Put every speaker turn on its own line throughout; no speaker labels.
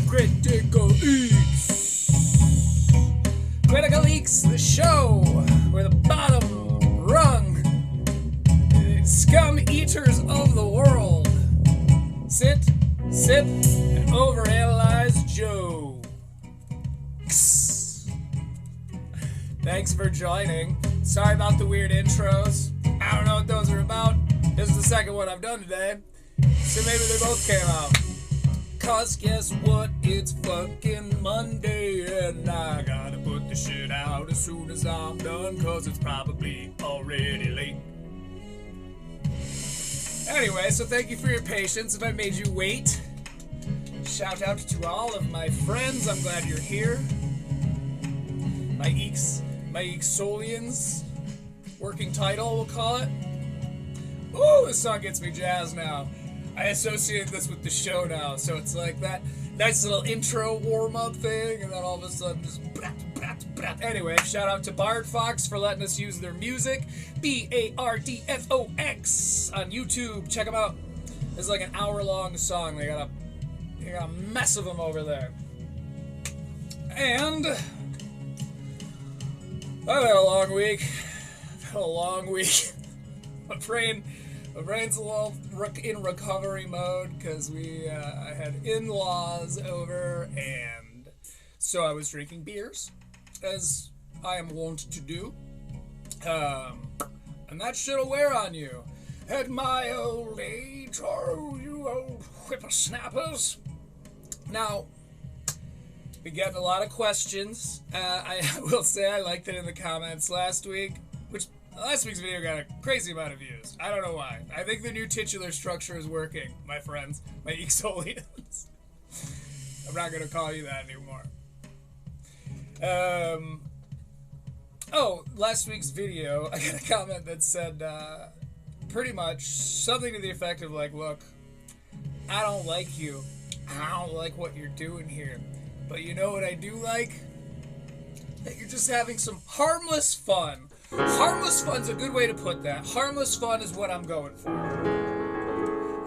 Critical Eeks. Critical Eeks, the show where the bottom rung scum eaters of the world sit, sip, and overanalyze jokes. Thanks for joining. Sorry about the weird intros. I don't know what those are about. This is the second one I've done today, so maybe they both came out. Cause guess what? It's fucking Monday and I gotta put the shit out as soon as I'm done, cause it's probably already late. Anyway, so thank you for your patience if I made you wait. Shout out to all of my friends. I'm glad you're here. My Eeksolians. Working title, we'll call it. Ooh, this song gets me jazzed now. I associate this with the show now, so it's like that nice little intro warm-up thing, and then all of a sudden just brat, brat, brat. Anyway, shout out to Bard Fox for letting us use their music. BARDFOX on YouTube. Check them out. It's like an hour-long song. They got a mess of them over there. And I've had a long week. My brain's a little in recovery mode because I had in-laws over, and so I was drinking beers, as I am wont to do, and that shit'll wear on you. At my old age, oh, you old whippersnappers. Now, we get a lot of questions. I will say I liked it in the comments last week, which last week's video got a crazy amount of views. I don't know why. I think the new titular structure is working, my friends, my Eeksolians. I'm not going to call you that anymore. Last week's video, I got a comment that said pretty much something to the effect of like, look, I don't like you. I don't like what you're doing here. But you know what I do like? That you're just having some harmless fun. Harmless fun's a good way to put that. Harmless fun is what I'm going for.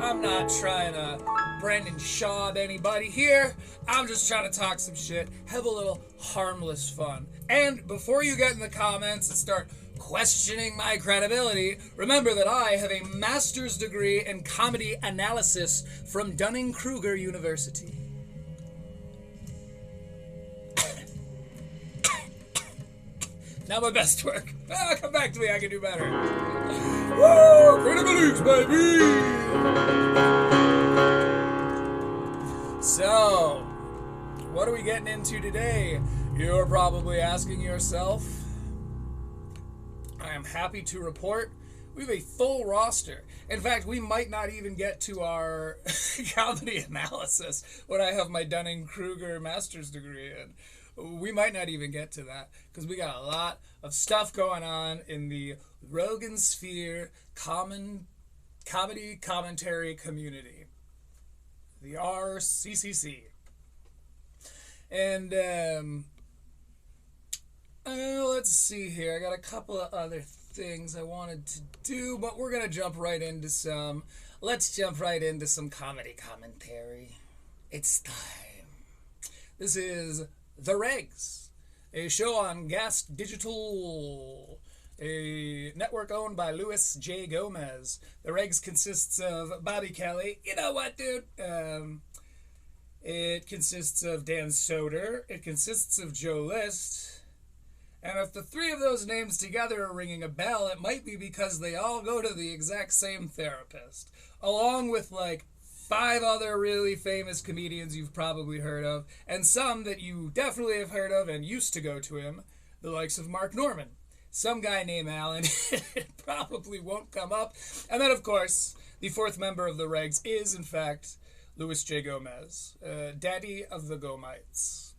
I'm not trying to Brandon Shaw anybody here. I'm just trying to talk some shit, have a little harmless fun. And before you get in the comments and start questioning my credibility, remember that I have a master's degree in comedy analysis from Dunning-Kruger University. Now my best work. Come back to me, I can do better. Woo! Critical Eeks, baby! So, what are we getting into today? You're probably asking yourself. I am happy to report we have a full roster. In fact, we might not even get to our comedy analysis when I have my Dunning-Kruger master's degree in. We might not even get to that because we got a lot of stuff going on in the Rogan Sphere comedy commentary community, the RCCC. And let's see here. I got a couple of other things I wanted to do, but we're gonna jump right into some. Let's jump right into some comedy commentary. It's time. This is The Regs, a show on Gas Digital, a network owned by Louis J. Gomez. The Regs consists of Bobby Kelly. You know what, dude? It consists of Dan Soder. It consists of Joe List. And if the three of those names together are ringing a bell, it might be because they all go to the exact same therapist, along with like 5 other really famous comedians you've probably heard of, and some that you definitely have heard of and used to go to him, the likes of Mark Norman, some guy named Alan, it probably won't come up, and then of course, the 4th member of the Regs is in fact Louis J. Gomez, daddy of the Gomites.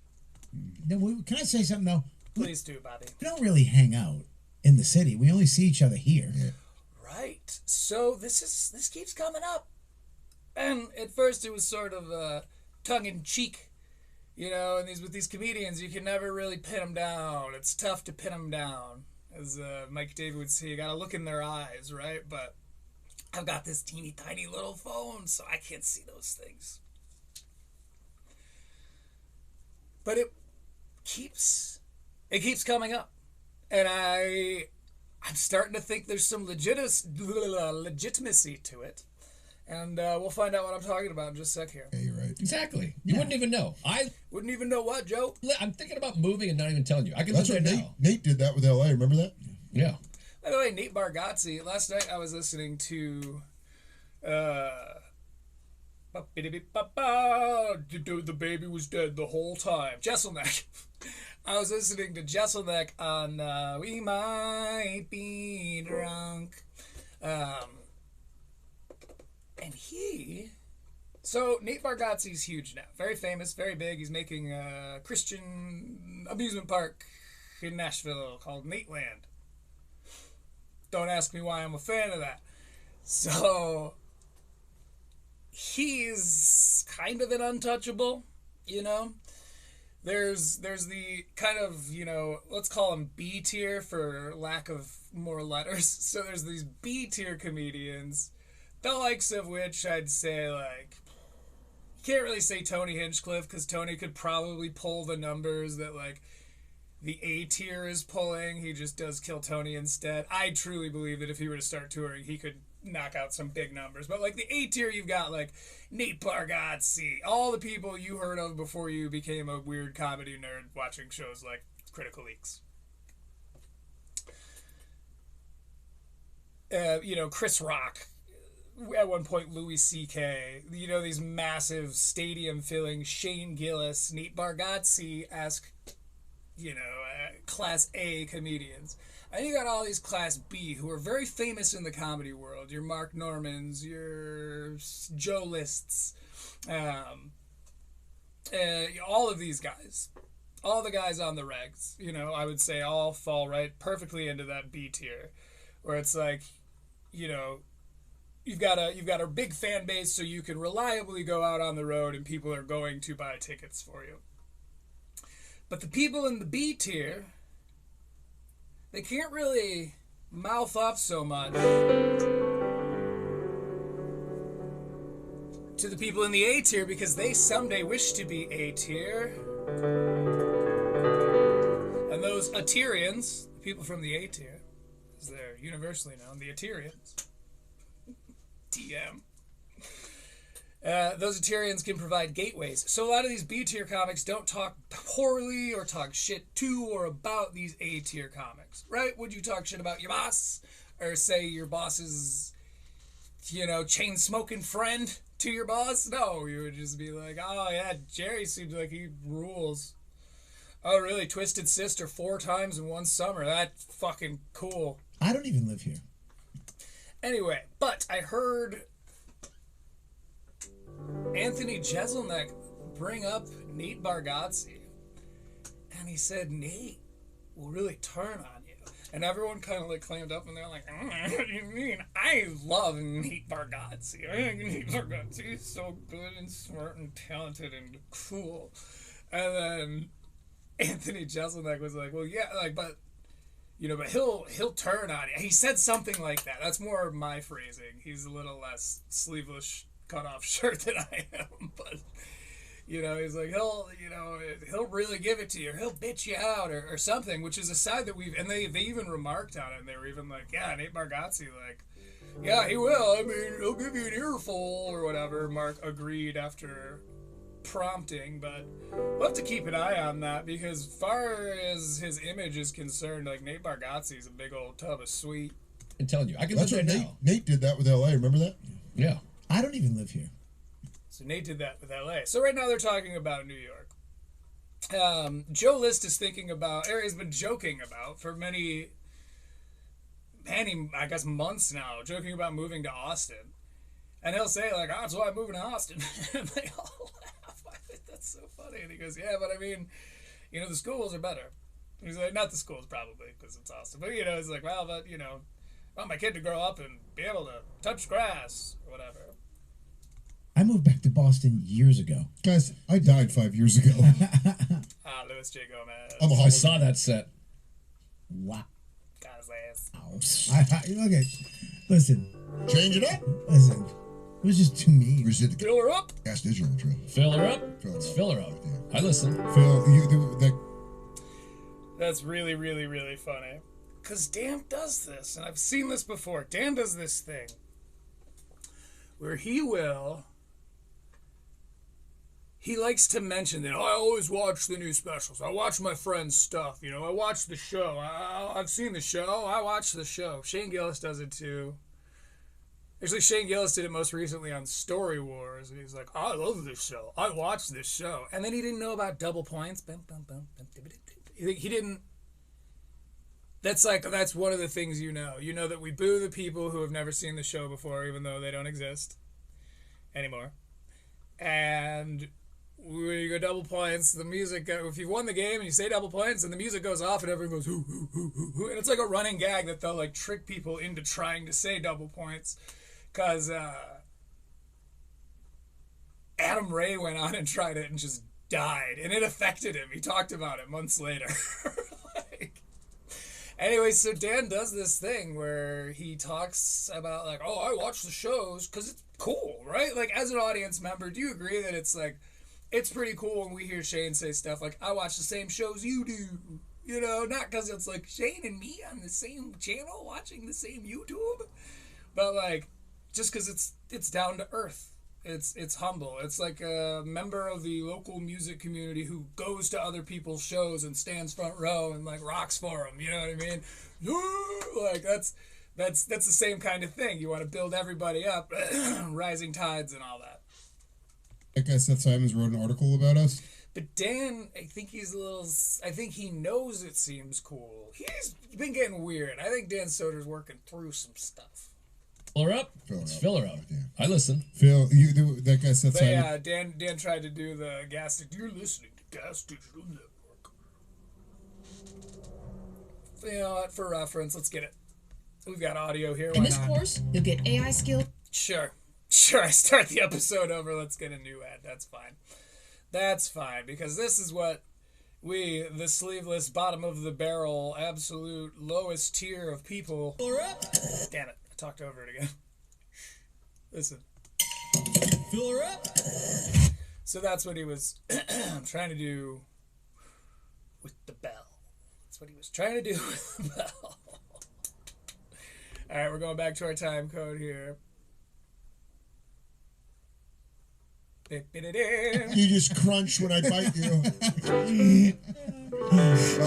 Can I say something though?
Please do, Bobby.
We don't really hang out in the city. We only see each other here.
Right, so this keeps coming up. And at first it was sort of tongue-in-cheek, you know, and with these comedians, you can never really pin them down. It's tough to pin them down. As Mike David would say, you gotta look in their eyes, right? But I've got this teeny tiny little phone, so I can't see those things. but it keeps coming up, and I'm starting to think there's some legitimacy to it. And we'll find out what I'm talking about in just a sec here.
Yeah, you're right.
Exactly. You wouldn't even know. I
wouldn't even know what, Joe.
I'm thinking about moving and not even telling you. I can
That's
live
what
there
Nate,
now.
Nate did that with LA. Remember that?
Yeah.
By the way, Nate Bargatze, last night I was listening to the baby was dead the whole time. Jesselneck. I was listening to Jesselneck on We Might Be Drunk. And so Nate Bargatze's huge now. Very famous, very big. He's making a Christian amusement park in Nashville called Nateland. Don't ask me why I'm a fan of that. So he's kind of an untouchable, you know? There's the kind of, you know, let's call him B tier for lack of more letters. So there's these B tier comedians, the likes of which I'd say, like, you can't really say Tony Hinchcliffe, because Tony could probably pull the numbers that, like, the A tier is pulling. He just does Kill Tony instead. I truly believe that if he were to start touring, he could knock out some big numbers. But, like, the A tier, you've got, like, Nate Bargatze, all the people you heard of before you became a weird comedy nerd watching shows like Critical Leaks. You know, Chris Rock. At one point, Louis C.K., you know, these massive stadium-filling Shane Gillis, Nate Bargatze-esque, you know, Class A comedians. And you got all these Class B who are very famous in the comedy world. Your Mark Normans, your Joe Lists, all of these guys. All the guys on the regs, you know, I would say all fall right perfectly into that B tier, where it's like, you know, You've got a big fan base, so you can reliably go out on the road and people are going to buy tickets for you. But the people in the B tier, they can't really mouth off so much to the people in the A tier because they someday wish to be A tier. And those Aterians, the people from the A tier, as they're universally known, the Aterians, TM. Those Aterians can provide gateways. So a lot of these B-tier comics don't talk poorly or talk shit to or about these A-tier comics, right? Would you talk shit about your boss? Or say your boss's, you know, chain-smoking friend to your boss? No, you would just be like, oh yeah, Jerry seems like he rules. Oh really, Twisted Sister 4 times in one summer. That's fucking cool.
I don't even live here.
Anyway, but I heard Anthony Jeselnik bring up Nate Bargatze, and he said Nate will really turn on you. And everyone kind of like clammed up, and they're like, what do you mean? I love Nate Bargatze. I think Nate Bargatze is so good and smart and talented and cool. And then Anthony Jeselnik was like, well, yeah, like, but... You know, but he'll turn on you. He said something like that. That's more my phrasing. He's a little less sleeveless cut-off shirt than I am. But, you know, he's like, he'll really give it to you. Or he'll bitch you out or something, which is a side that and they even remarked on it. And they were even like, yeah, Nate Bargatze, like, yeah, he will. I mean, he'll give you an earful or whatever. Mark agreed after prompting, but we'll have to keep an eye on that because as far as his image is concerned, like Nate Bargatze is a big old tub of sweet.
I'm telling you, I can
That's
live
what
there now.
Nate did that with LA. Remember that?
Yeah.
I don't even live here.
So Nate did that with LA. So right now they're talking about New York. Joe List is thinking about, or has been joking about for many, I guess, months now, joking about moving to Austin. And he'll say, like, oh, that's why I'm moving to Austin. And they all laugh. I think that's so funny. And he goes, yeah, but I mean, you know, the schools are better. And he's like, not the schools probably, because it's Austin. But, you know, he's like, well, but, you know, I want my kid to grow up and be able to touch grass or whatever.
I moved back to Boston years ago.
Guys, I died 5 years ago.
Louis J. Gomez.
I'm a
I
Hollywood.
saw that set.
Wow.
Got his ass.
Ow. Look at, listen,
Change it up.
listen. It was just too mean.
Where's it?
Fill her up.
Gas digital trail.
Fill her up.
Fill her
Let's
up.
fill her up.
Yeah.
I listen.
Phil, you do that.
That's really, really, really funny. Because Dan does this, and I've seen this before. Dan does this thing where he likes to mention that, oh, I always watch the new specials. I watch my friend's stuff. You know, I watch the show. I've seen the show. I watch the show. Shane Gillis does it too. Actually, Shane Gillis did it most recently on Story Wars, and he's like, I love this show. I watch this show. And then he didn't know about double points. He didn't. That's one of the things you know. You know that we boo the people who have never seen the show before, even though they don't exist anymore. And when you go double points, the music, if you won the game and you say double points, and the music goes off and everyone goes, hoo, hoo, hoo, hoo, hoo. And it's like a running gag that they'll like trick people into trying to say double points. Because Adam Ray went on and tried it and just died. And it affected him. He talked about it months later. Anyway, so Dan does this thing where he talks about, like, oh, I watch the shows because it's cool, right? Like, as an audience member, do you agree that it's, like, it's pretty cool when we hear Shane say stuff like, I watch the same shows you do, you know? Not because it's, like, Shane and me on the same channel watching the same YouTube, but, like, just because it's down to earth. It's humble. It's like a member of the local music community who goes to other people's shows and stands front row and like rocks for them. You know what I mean? Like that's the same kind of thing. You want to build everybody up, rising tides and all that.
That guy Seth Simons wrote an article about us.
But Dan, I think he knows it seems cool. He's been getting weird. I think Dan Soder's working through some stuff.
Fill her up. Let's fill her up. I listen.
Phil, you do that guy Seth Simons.
Yeah, Dan tried to do the gas. You're listening to Gas Digital Network. You know what? For reference, let's get it. We've got audio here.
In this course, you'll get AI skills.
Sure. I start the episode over. Let's get a new ad. That's fine because this is what we, the sleeveless, bottom of the barrel, absolute lowest tier of people. Damn it. Talked over it again. Listen.
Fill her up.
So that's what he was trying to do with the bell. That's what he was trying to do with the bell. All right, we're going back to our time code here.
You just crunch when I bite you. Baby, please,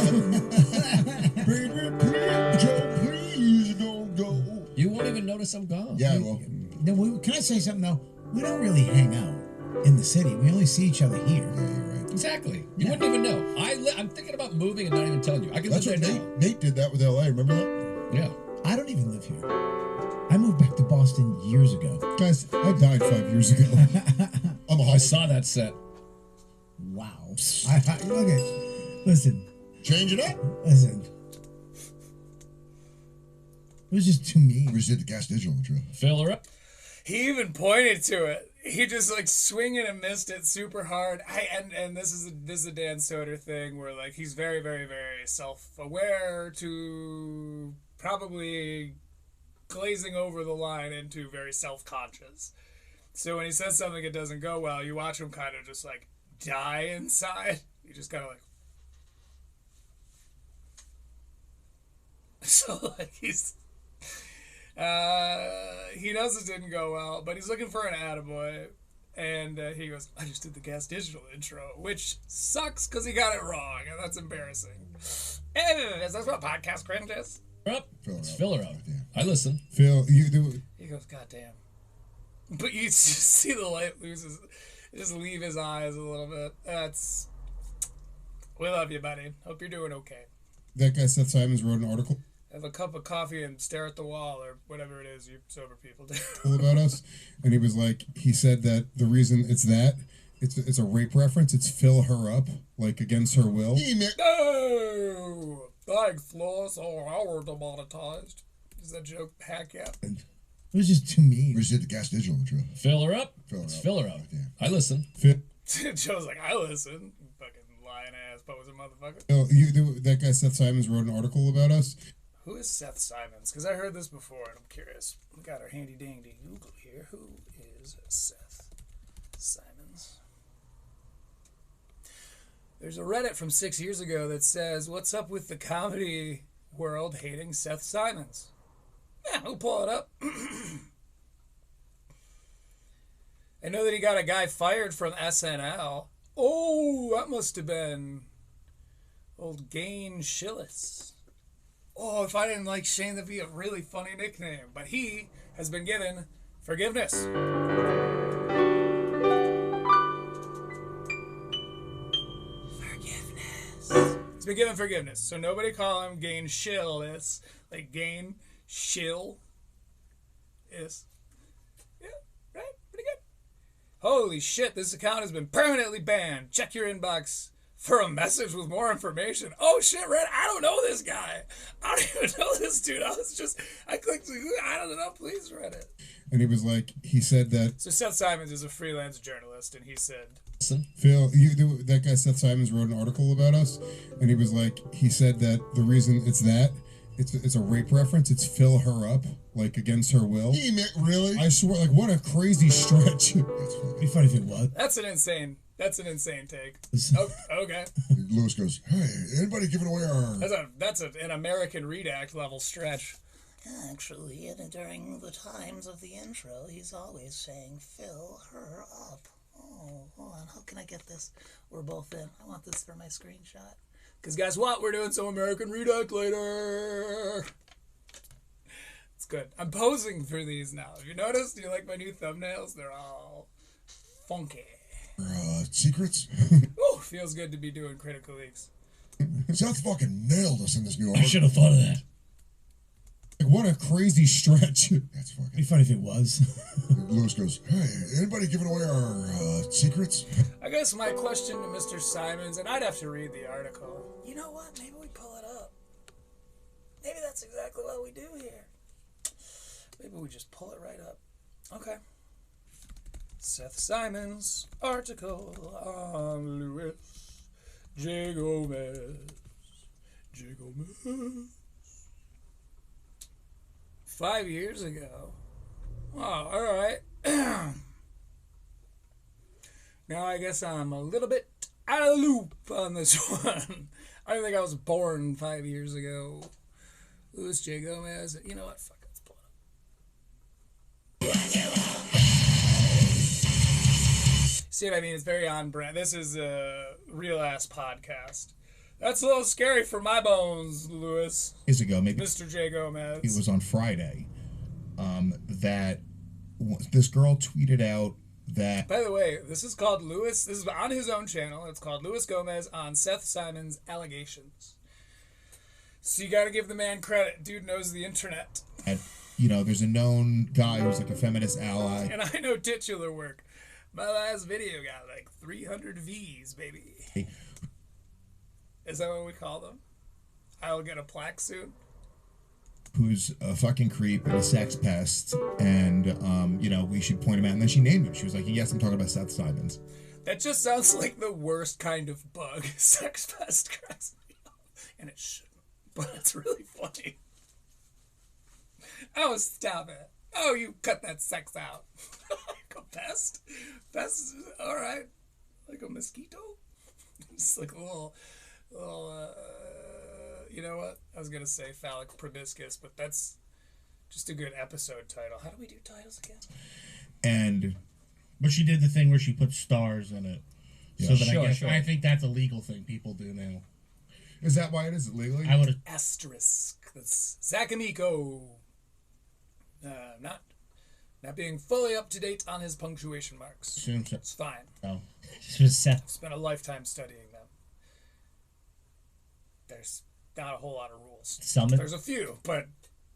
Joe, please don't go.
You won't even notice I'm gone.
Yeah, well.
No, can I say something though? We don't really hang out in the city. We only see each other here.
Yeah, you're right.
Exactly. You wouldn't even know. I'm thinking about moving and not even telling you. I can
That's
live
what
right now.
Nate did that with LA. Remember that?
Yeah.
I don't even live here. I moved back to Boston years ago.
Guys, I died 5 years ago. I'm a
I saw that set.
Wow. Look at. Listen.
Change it up.
Listen. It was just too mean.
We just did the Gas Digital intro.
Fill her up.
He even pointed to it. He just like swinging and missed it super hard. And this is a Dan Soder thing where like he's very, very, very self-aware to probably glazing over the line into very self-conscious. So when he says something that doesn't go well, you watch him kind of just like die inside. You just kind of like. So like he knows it didn't go well, but he's looking for an attaboy, and he goes, I just did the Gas Digital intro, which sucks because he got it wrong, and that's embarrassing. Is that what podcast cringe is?
Up. Let's fill her up. I listen.
Phil, you do.
He goes, God damn. But you just see the light just leave his eyes a little bit. We love you, buddy. Hope you're doing okay.
That guy Seth Simons wrote an article
Have a cup of coffee and stare at the wall or whatever it is you sober people do.
about us, and he said that the reason it's a rape reference. It's fill her up, like against her will.
No! Thanks, Floss. Oh, our demonetized. Is that joke hack yet?
It was just too mean.
We just did the Gas Digital intro.
Fill her up.
Let's
fill her up.
Yeah.
I listen.
Phil,
Joe's like, I listen. Fucking lying ass poser motherfucker.
Phil, that guy Seth Simons wrote an article about us.
Who is Seth Simons? Because I heard this before and I'm curious. We got our handy dandy Google here. Who is Seth Simons? There's a Reddit from 6 years ago that says, "What's up with the comedy world hating Seth Simons?" Yeah, we'll pull it up. I know that he got a guy fired from SNL. Oh, that must have been old Gain Schillis. Oh, if I didn't like Shane, that'd be a really funny nickname. But he has been given forgiveness. He's been given forgiveness. So nobody call him Gain Schillis. Like Gain Shill is. Yeah, right? Pretty good. Holy shit, this account has been permanently banned. Check your inbox for a message with more information. Oh shit, Red, I don't know this guy. I don't even know this dude. I clicked, I don't know, please Reddit.
And he was like, he said that.
So Seth Simons is a freelance journalist, and he said,
Phil, that guy Seth Simons wrote an article about us, and he was like, he said that the reason it's a rape reference. It's fill her up, like against her will.
Really?
I swear, like what a crazy stretch.
It'd be funny if it was.
That's an insane take. Oh, okay.
Lewis goes, "Hey, anybody giving away our..."
That's an American Read Act level stretch.
Actually, during the times of the intro, he's always saying, "Fill her up." Oh, hold on. How can I get this? We're both in. I want this for my screenshot.
Because guess what? We're doing some American Read Act later. It's good. I'm posing for these now. Have you noticed? Do you like my new thumbnails? They're all funky.
Secrets?
Ooh, feels good to be doing critical leaks.
Seth fucking nailed us in this new
I
article.
should have thought of that.
Like what a crazy stretch.
That's fucking...
It'd be funny if it was.
Lewis goes, "Hey, anybody giving away our secrets?"
I guess my question to Mr. Simons, and I'd have to read the article. You know what? Maybe we pull it up. Maybe that's exactly what we do here. Maybe we just pull it right up. Okay. Seth Simons article on Louis J. Gomez. 5 years ago. Oh, alright. Now I guess I'm a little bit out of the loop on this one. I don't think I was born 5 years ago. Louis J. Gomez. You know what? Fuck it. Let's pull it up. See what I mean? It's very on brand. This is a real ass podcast. That's a little scary for my bones, Louis.
Years ago, maybe
Mr. J. Gomez.
it was on Friday, that this girl tweeted out that.
By the way, this is called Louis. This is on his own channel. It's called Louis Gomez on Seth Simons' allegations. So you got to give the man credit. Dude knows the internet.
There's a known guy who's like a feminist ally.
And I know titular work. My last video got like 300 V's, baby. Is that what we call them? I'll get a plaque soon.
Who's a fucking creep and a sex pest, and we should point him out. And then she named him. She was like, "Yes, I'm talking about Seth Simons."
That just sounds like the worst kind of bug. Sex pest cracks me up. And it shouldn't, but it's really funny. Oh, stop it. Oh, you cut that sex out. Like a pest? Pest, all right. Like a mosquito? Just like a little you know what? I was going to say phallic proboscis, but that's just a good episode title. How do we do titles again?
But she did the thing where she put stars in it.
Yeah.
So that
Sure,
I guess
sure.
I think that's a legal thing people do now.
Is that why it is legally?
I would have.
Asterisk. That's Zakamiko. Not being fully up to date on his punctuation marks.
Assume so.
It's fine.
Oh.
I've spent a lifetime studying them. There's not a whole lot of rules.
Summit?
There's a few, but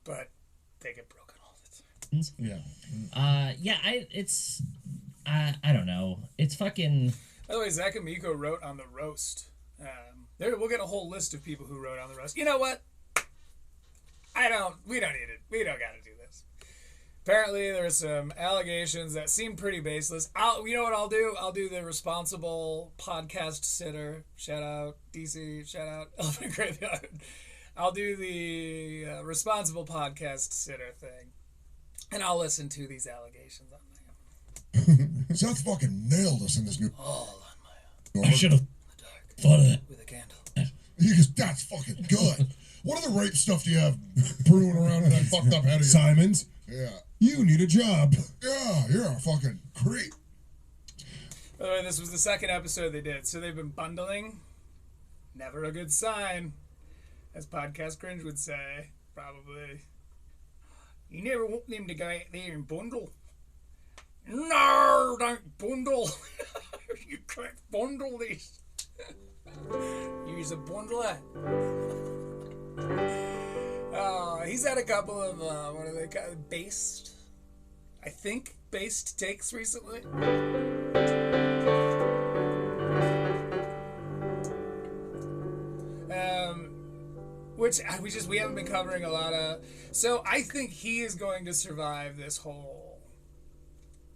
they get broken all the time.
Yeah. I don't know. It's fucking.
By the way, Zakamiko wrote on the roast. We'll get a whole list of people who wrote on the roast. You know what? We don't need it. We don't got to do this. Apparently, there's some allegations that seem pretty baseless. You know what I'll do? I'll do the responsible podcast sitter. Shout out DC. Shout out Elephant Graveyard. I'll do the responsible podcast sitter thing, and I'll listen to these allegations on my own.
Seth fucking nailed us in this new...
All on my own.
I should have.
In the dark.
Funny.
with a candle.
He goes, that's fucking good. What other rape stuff do you have brewing around in that fucked up head of yours?
Simons,
Yeah.
you need a job.
Yeah, you're a fucking creep.
By the way, this was the second episode they did, so they've been bundling. Never a good sign, as Podcast Cringe would say, probably. You never want them to go out there and bundle. No, don't bundle. You can't bundle this. Use a bundler. He's had a couple of, what are they called? Based? I think based takes recently. Which we haven't been covering a lot of. So I think he is going to survive this whole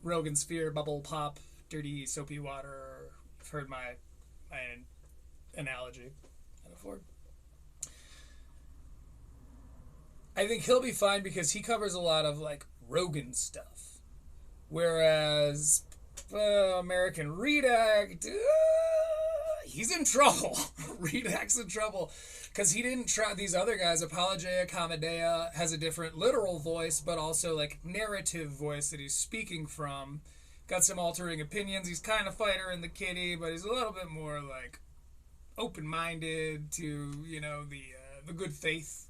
Rogan sphere, bubble pop, dirty soapy water. You've heard my analogy, metaphor. I think he'll be fine because he covers a lot of like Rogan stuff, whereas American Redact, he's in trouble. Redact's in trouble because he didn't try. These other guys, Apologia, Commodea, has a different literal voice, but also like narrative voice that he's speaking from. Got some altering opinions. He's kind of fighter in the kitty, but he's a little bit more like open-minded to, you know, the good faith.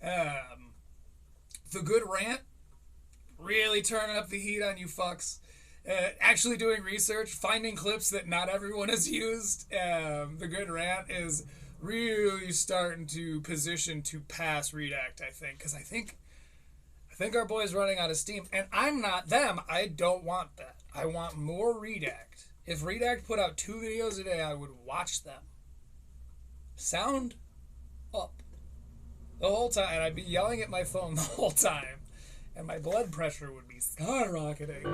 The good rant, really turning up the heat on you fucks. Actually doing research, finding clips that not everyone has used. The good rant is really starting to position to pass Redact, I think, because I think our boy's running out of steam, and I'm not them. I don't want that. I want more Redact. If Redact put out 2 videos a day, I would watch them. Sound up the whole time, and I'd be yelling at my phone the whole time, and my blood pressure would be skyrocketing.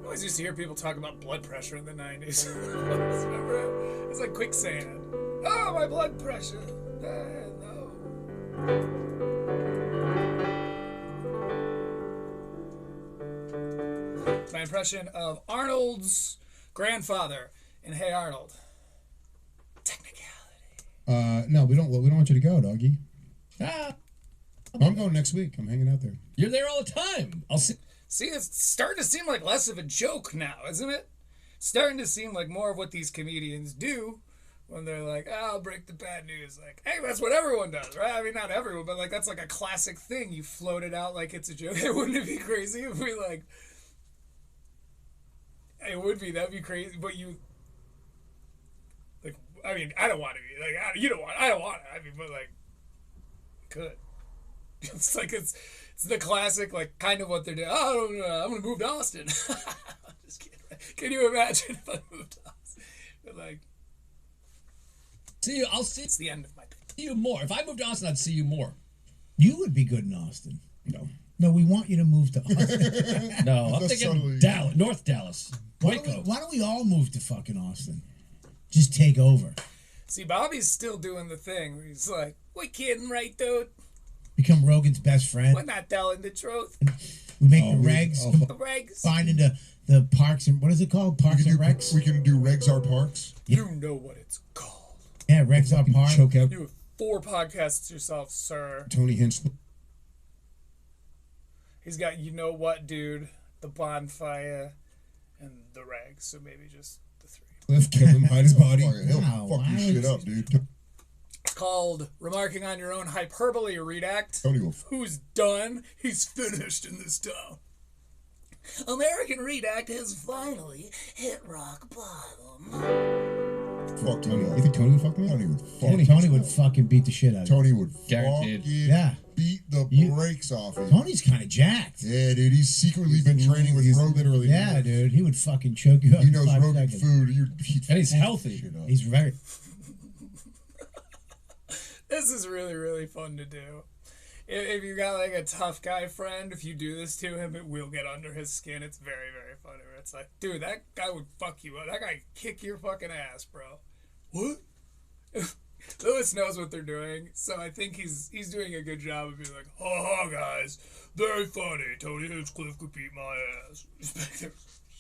I always used to hear people talk about blood pressure in the 90s. Remember it? It's like quicksand. Oh, my blood pressure. No. My impression of Arnold's grandfather in Hey Arnold. Technicality.
No, we don't want you to go, doggy.
Ah,
I'm going next week. I'm hanging out there.
you're there all the time. I'll see.
See, it's starting to seem like less of a joke now, isn't it? Starting to seem like more of what these comedians do when they're like, oh, I'll break the bad news. Like, hey, that's what everyone does, right? I mean, not everyone, but like that's like a classic thing. You float it out like it's a joke. Wouldn't it be crazy if we like... It would be. That'd be crazy. But you... Like, I mean, I don't want to be. Like, you don't want... I don't want it. I mean, but like... Could. It's like it's the classic, like, kind of what they're doing. Oh, I'm going to move to Austin. I'm just kidding. Can you imagine if I moved to Austin? But, like...
See you. I'll see
It's the end of my...
you more. If I moved to Austin, I'd see you more.
You would be good in Austin. No, we want you to move to Austin.
No, I'm
That's
thinking
subtly-
Dallas, North Dallas, Waco.
Why don't we all move to fucking Austin? Just take over.
See, Bobby's still doing the thing where he's like, we kidding, right, dude?
Become Rogan's best friend.
We're not telling the truth.
We make the regs.
The regs.
Combine into the parks and... What is it called? Parks and Recs?
We can do Regs Are Parks.
You know what it's called.
Yeah, Recs are park.
Choke out
You have 4 podcasts yourself, sir.
Tony Hinchcliffe.
He's got You Know What, Dude, The Bonfire, and The Regs. So maybe just the 3.
Cliff, kill him, hide his body.
Fucking he'll
Wow,
fuck
why
your shit
would-
up, dude.
It's called Remarking on Your Own Hyperbole Redact.
Tony will
Who's done? He's finished in this town. American Redact has finally hit rock bottom.
fuck
Tony,
Tony.
you think Tony would fuck me?
Tony would fuck
Tony would fucking beat the shit out of you.
Tony would
Guaranteed.
fucking
Yeah.
beat the
You-
brakes off him.
Tony's kind of jacked.
Yeah, dude, he's secretly been training with
He's
Rogan.
literally...
Yeah, dude. He would fucking choke you up
He
in
knows
5
Rogan
seconds.
food.
And he's healthy.
Shit up.
He's very...
This is really, really fun to do. If you got like a tough guy friend, if you do this to him, it will get under his skin. It's very, very funny. Where it's like, dude, that guy would fuck you up. That guy kick your fucking ass, bro. What? Lewis knows what they're doing, so I think he's doing a good job of being like, ha guys, very funny. Tony Hinchcliffe could beat my ass. He's back there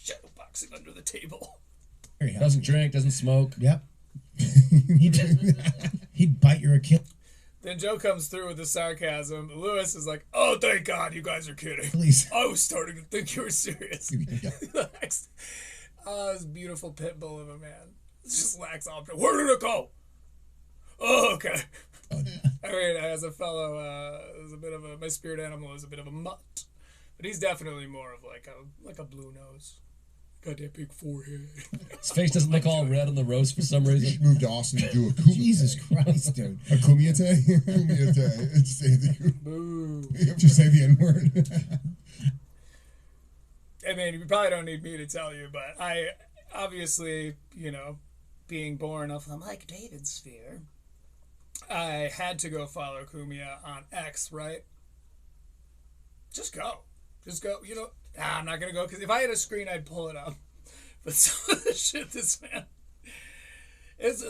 shadowboxing under the table.
Very healthy.
Doesn't drink, doesn't smoke.
Yep. He'd bite your Achilles.
Then Joe comes through with the sarcasm. Lewis is like, "Oh, thank God you guys are kidding.
Please.
I was starting to think you were serious." Oh, this beautiful pit bull of a man. It just lacks option. Where did it go? Oh, okay. I mean, as a fellow, as a bit of my spirit animal is a bit of a mutt, but he's definitely more of like a blue nose. Got that big forehead.
His face doesn't look all red on the roast for some
You
reason.
should move to Austin to do a kumite.
Jesus Christ, dude.
A kumite?
Kumite. Just say the
Boo.
Just say the N-word.
I mean, you probably don't need me to tell you, but I obviously, being born of the Mike David sphere, I had to go follow Kumia on X, right? Just go. I'm not going to go, because if I had a screen, I'd pull it up. But some of the shit this man...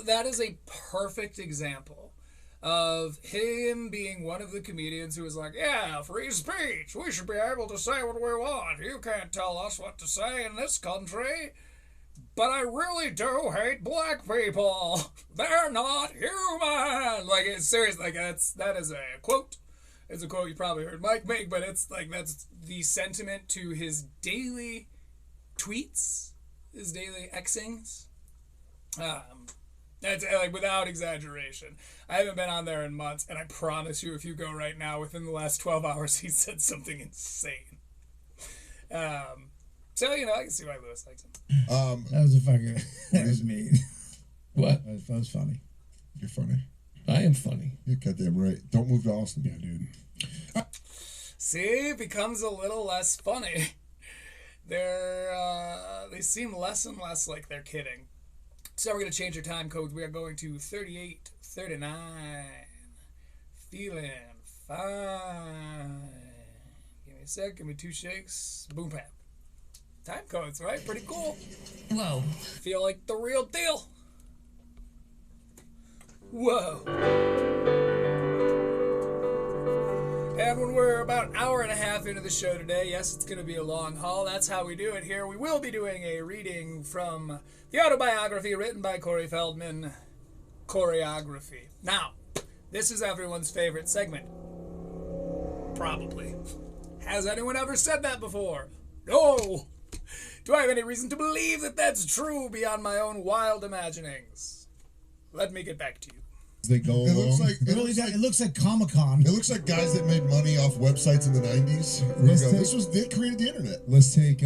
that is a perfect example of him being one of the comedians who was like, yeah, free speech. We should be able to say what we want. You can't tell us what to say in this country. But I really do hate black people. They're not human. Like, it's serious. Like, that is a quote. It's a quote you probably heard Mike make, but it's like that's the sentiment to his daily tweets, his daily Xings. That's like without exaggeration. I haven't been on there in months, and I promise you, if you go right now, within the last 12 hours, he said something insane. So I can see why Lewis likes him.
That was mean.
What?
That was funny.
You're funny.
I am funny.
You're goddamn right. Don't move to Austin. Yeah, dude.
See, it becomes a little less funny. They seem less and less like they're kidding. So we're going to change our time code. We are going to 38:39. Feeling fine. Give me a sec. Give me 2 shakes. Boom, bam. Time codes, right? Pretty cool.
Whoa.
Feel like the real deal. Whoa. And when we're about an hour and a half into the show today, yes, it's going to be a long haul. That's how we do it here. We will be doing a reading from the autobiography written by Corey Feldman, Choreography. Now, this is everyone's favorite segment. Probably. Has anyone ever said that before? No. Do I have any reason to believe that that's true beyond my own wild imaginings? Let me get back to you.
They go
It looks
along.
like
It looks like Comic-Con.
it looks like guys that made money off websites in the 90s. They created the internet.
Let's take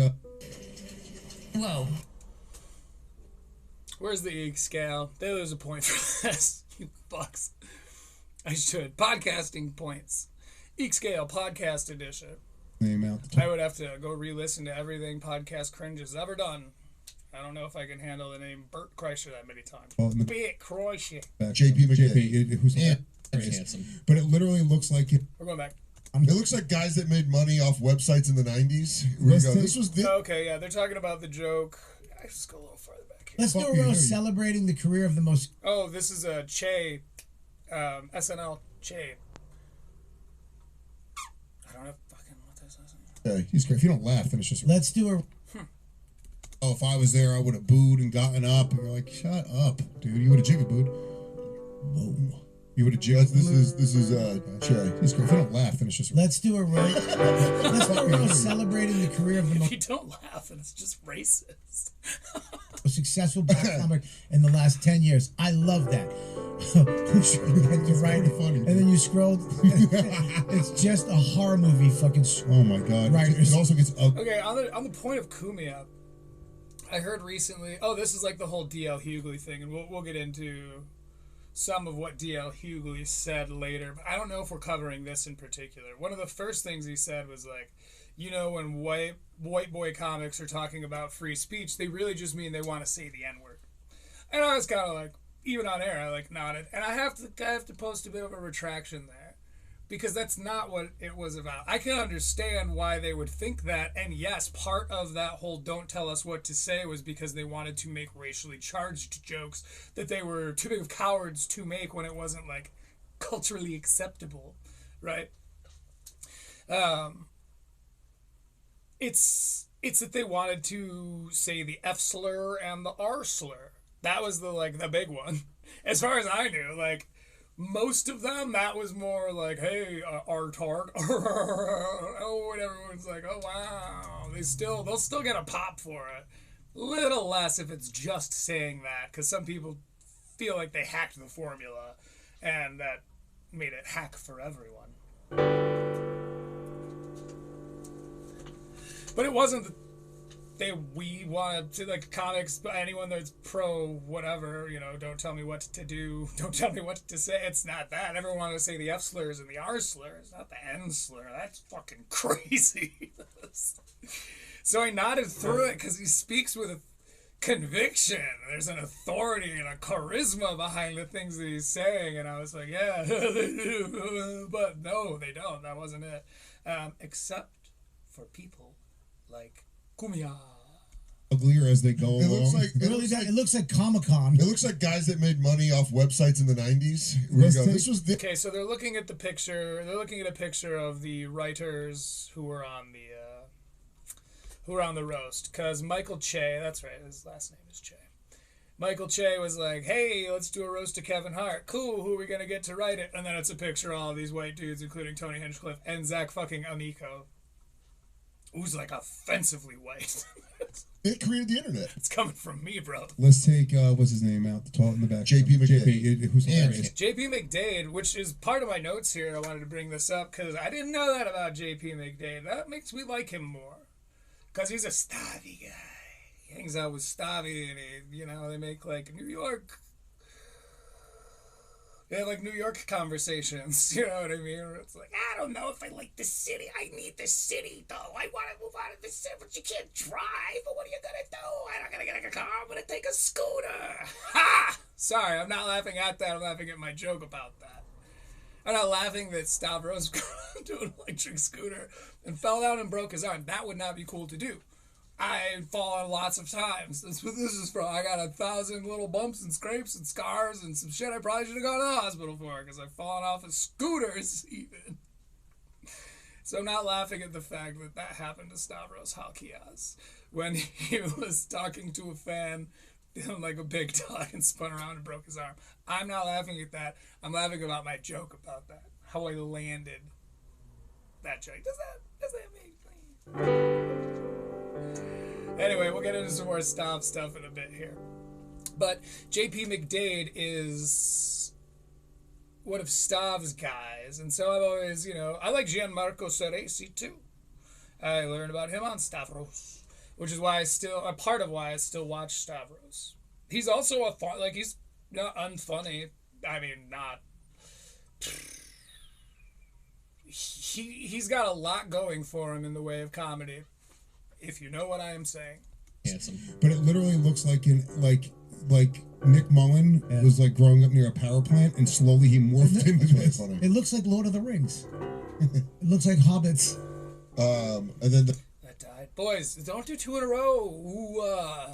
Whoa.
Where's the EEG scale? They lose a point for this. You fucks. I should. Podcasting points. EEG scale, podcast edition.
name out.
I would have to go re-listen to everything Podcast Cringe has ever done. I don't know if I can handle the name Bert Kreischer that many times.
Well, in the
Bert Kreischer.
JP McKay.
who's
Yeah.
Very handsome.
But it literally looks like it.
We're going back.
It looks like guys that made money off websites in the 90s. This was the...
Okay, yeah, they're talking about the joke. I just go a little farther back here.
Let's do
Fuck
a
you,
roast
you.
celebrating the career of the most.
Oh, this is a Che, SNL Che. I don't know fucking what this is.
Okay.
He's great. If you don't laugh, then it's just.
Let's do a.
Oh, if I was there, I would have booed and gotten up. And you're like, shut up, dude. You would have jigga booed. Whoa. You would have jigga.
This is Che.
He's great. If you don't laugh, then it's just.
Let's do a roast. Let's do a roast celebrating the career of the
If
most
you don't laugh, and it's just racist.
successful black comic in the last 10 years. I love that. You're right.
pretty funny,
And then you scroll. It's just a horror movie. Fucking.
Oh my god.
Writers.
It also gets ugly.
Okay, on the point of Kumia, I heard recently. Oh, this is like the whole D.L. Hughley thing, and we'll get into some of what D.L. Hughley said later. But I don't know if we're covering this in particular. One of the first things he said was like, when white boy comics are talking about free speech, they really just mean they want to say the N-word. And I was kind of like, even on air, I like nodded, and I have to post a bit of a retraction there, because that's not what it was about. I can understand why they would think that, and yes, part of that whole "don't tell us what to say" was because they wanted to make racially charged jokes that they were too big of cowards to make when it wasn't like culturally It's that they wanted to say the F slur and the R slur. That was the big one. As far as I knew, like, most of them, that was more like, hey, R-tard, oh, and everyone's like, oh, wow. They'll still get a pop for it. Little less if it's just saying that, because some people feel like they hacked the formula, and that made it hack for everyone. But it wasn't that we wanted to, like, comics, but anyone that's pro whatever, don't tell me what to do, don't tell me what to say. It's not that. Everyone wanted to say the F slurs and the R slurs, not the N slur. That's fucking crazy. So I nodded through it because he speaks with a conviction. There's an authority and a charisma behind the things that he's saying, and I was like, yeah, they do, but no, they don't. That wasn't it. Except for people like Kumia.
Uglier as they go
It
along.
looks
It looks like Comic-Con.
It looks like guys that made money off websites in the 90s. Where you go, this was the
Okay, so they're looking at the picture. They're looking at a picture of the writers who were on the roast. Because Michael Che, that's right, his last name is Che. Michael Che was like, hey, let's do a roast of Kevin Hart. Cool, who are we going to get to write it? And then it's a picture of all these white dudes, including Tony Hinchcliffe and Zach fucking Amico, who's like offensively white.
it created the internet.
It's coming from me, bro.
Let's take, what's his name out, the tall in the back.
JP McDade.
Who's hilarious.
JP McDade, which is part of my notes here, I wanted to bring this up because I didn't know that about JP McDade. That makes me like him more. Because he's a Stavi guy. He hangs out with Stavi and they make like New York. They have like New York conversations, you know what I mean? Where it's like, I don't know if I like this city. I need this city, though. I want to move out of this city, but you can't drive. But what are you going to do? I'm not going to get a car. I'm going to take a scooter. Ha! Sorry, I'm not laughing at that. I'm laughing at my joke about that. I'm not laughing that Stavros got into an electric scooter and fell down and broke his arm. That would not be cool to do. I've fallen lots of times. That's what this is from. I got 1,000 little bumps and scrapes and scars and some shit I probably should have gone to the hospital for because I've fallen off of scooters even. So I'm not laughing at the fact that that happened to Stavros Halkias when he was talking to a fan feeling like a big dog and spun around and broke his arm. I'm not laughing at that. I'm laughing about my joke about that. How I landed that joke. Does that make sense? Anyway, we'll get into some more Stav stuff in a bit here. But JP McDade is one of Stav's guys. And so I've always, I like Gianmarco Ceresi too. I learned about him on Stavros, which is why a part of why I still watch Stavros. He's also he's not unfunny. I mean, not. He's got a lot going for him in the way of comedy. If you know what I am saying.
Handsome.
But it literally looks like Nick Mullen was like growing up near a power plant and slowly he morphed into this.
Funny.
It looks like Lord of the Rings. It looks like hobbits.
And then
That died. Boys, don't do two in a row. Ooh,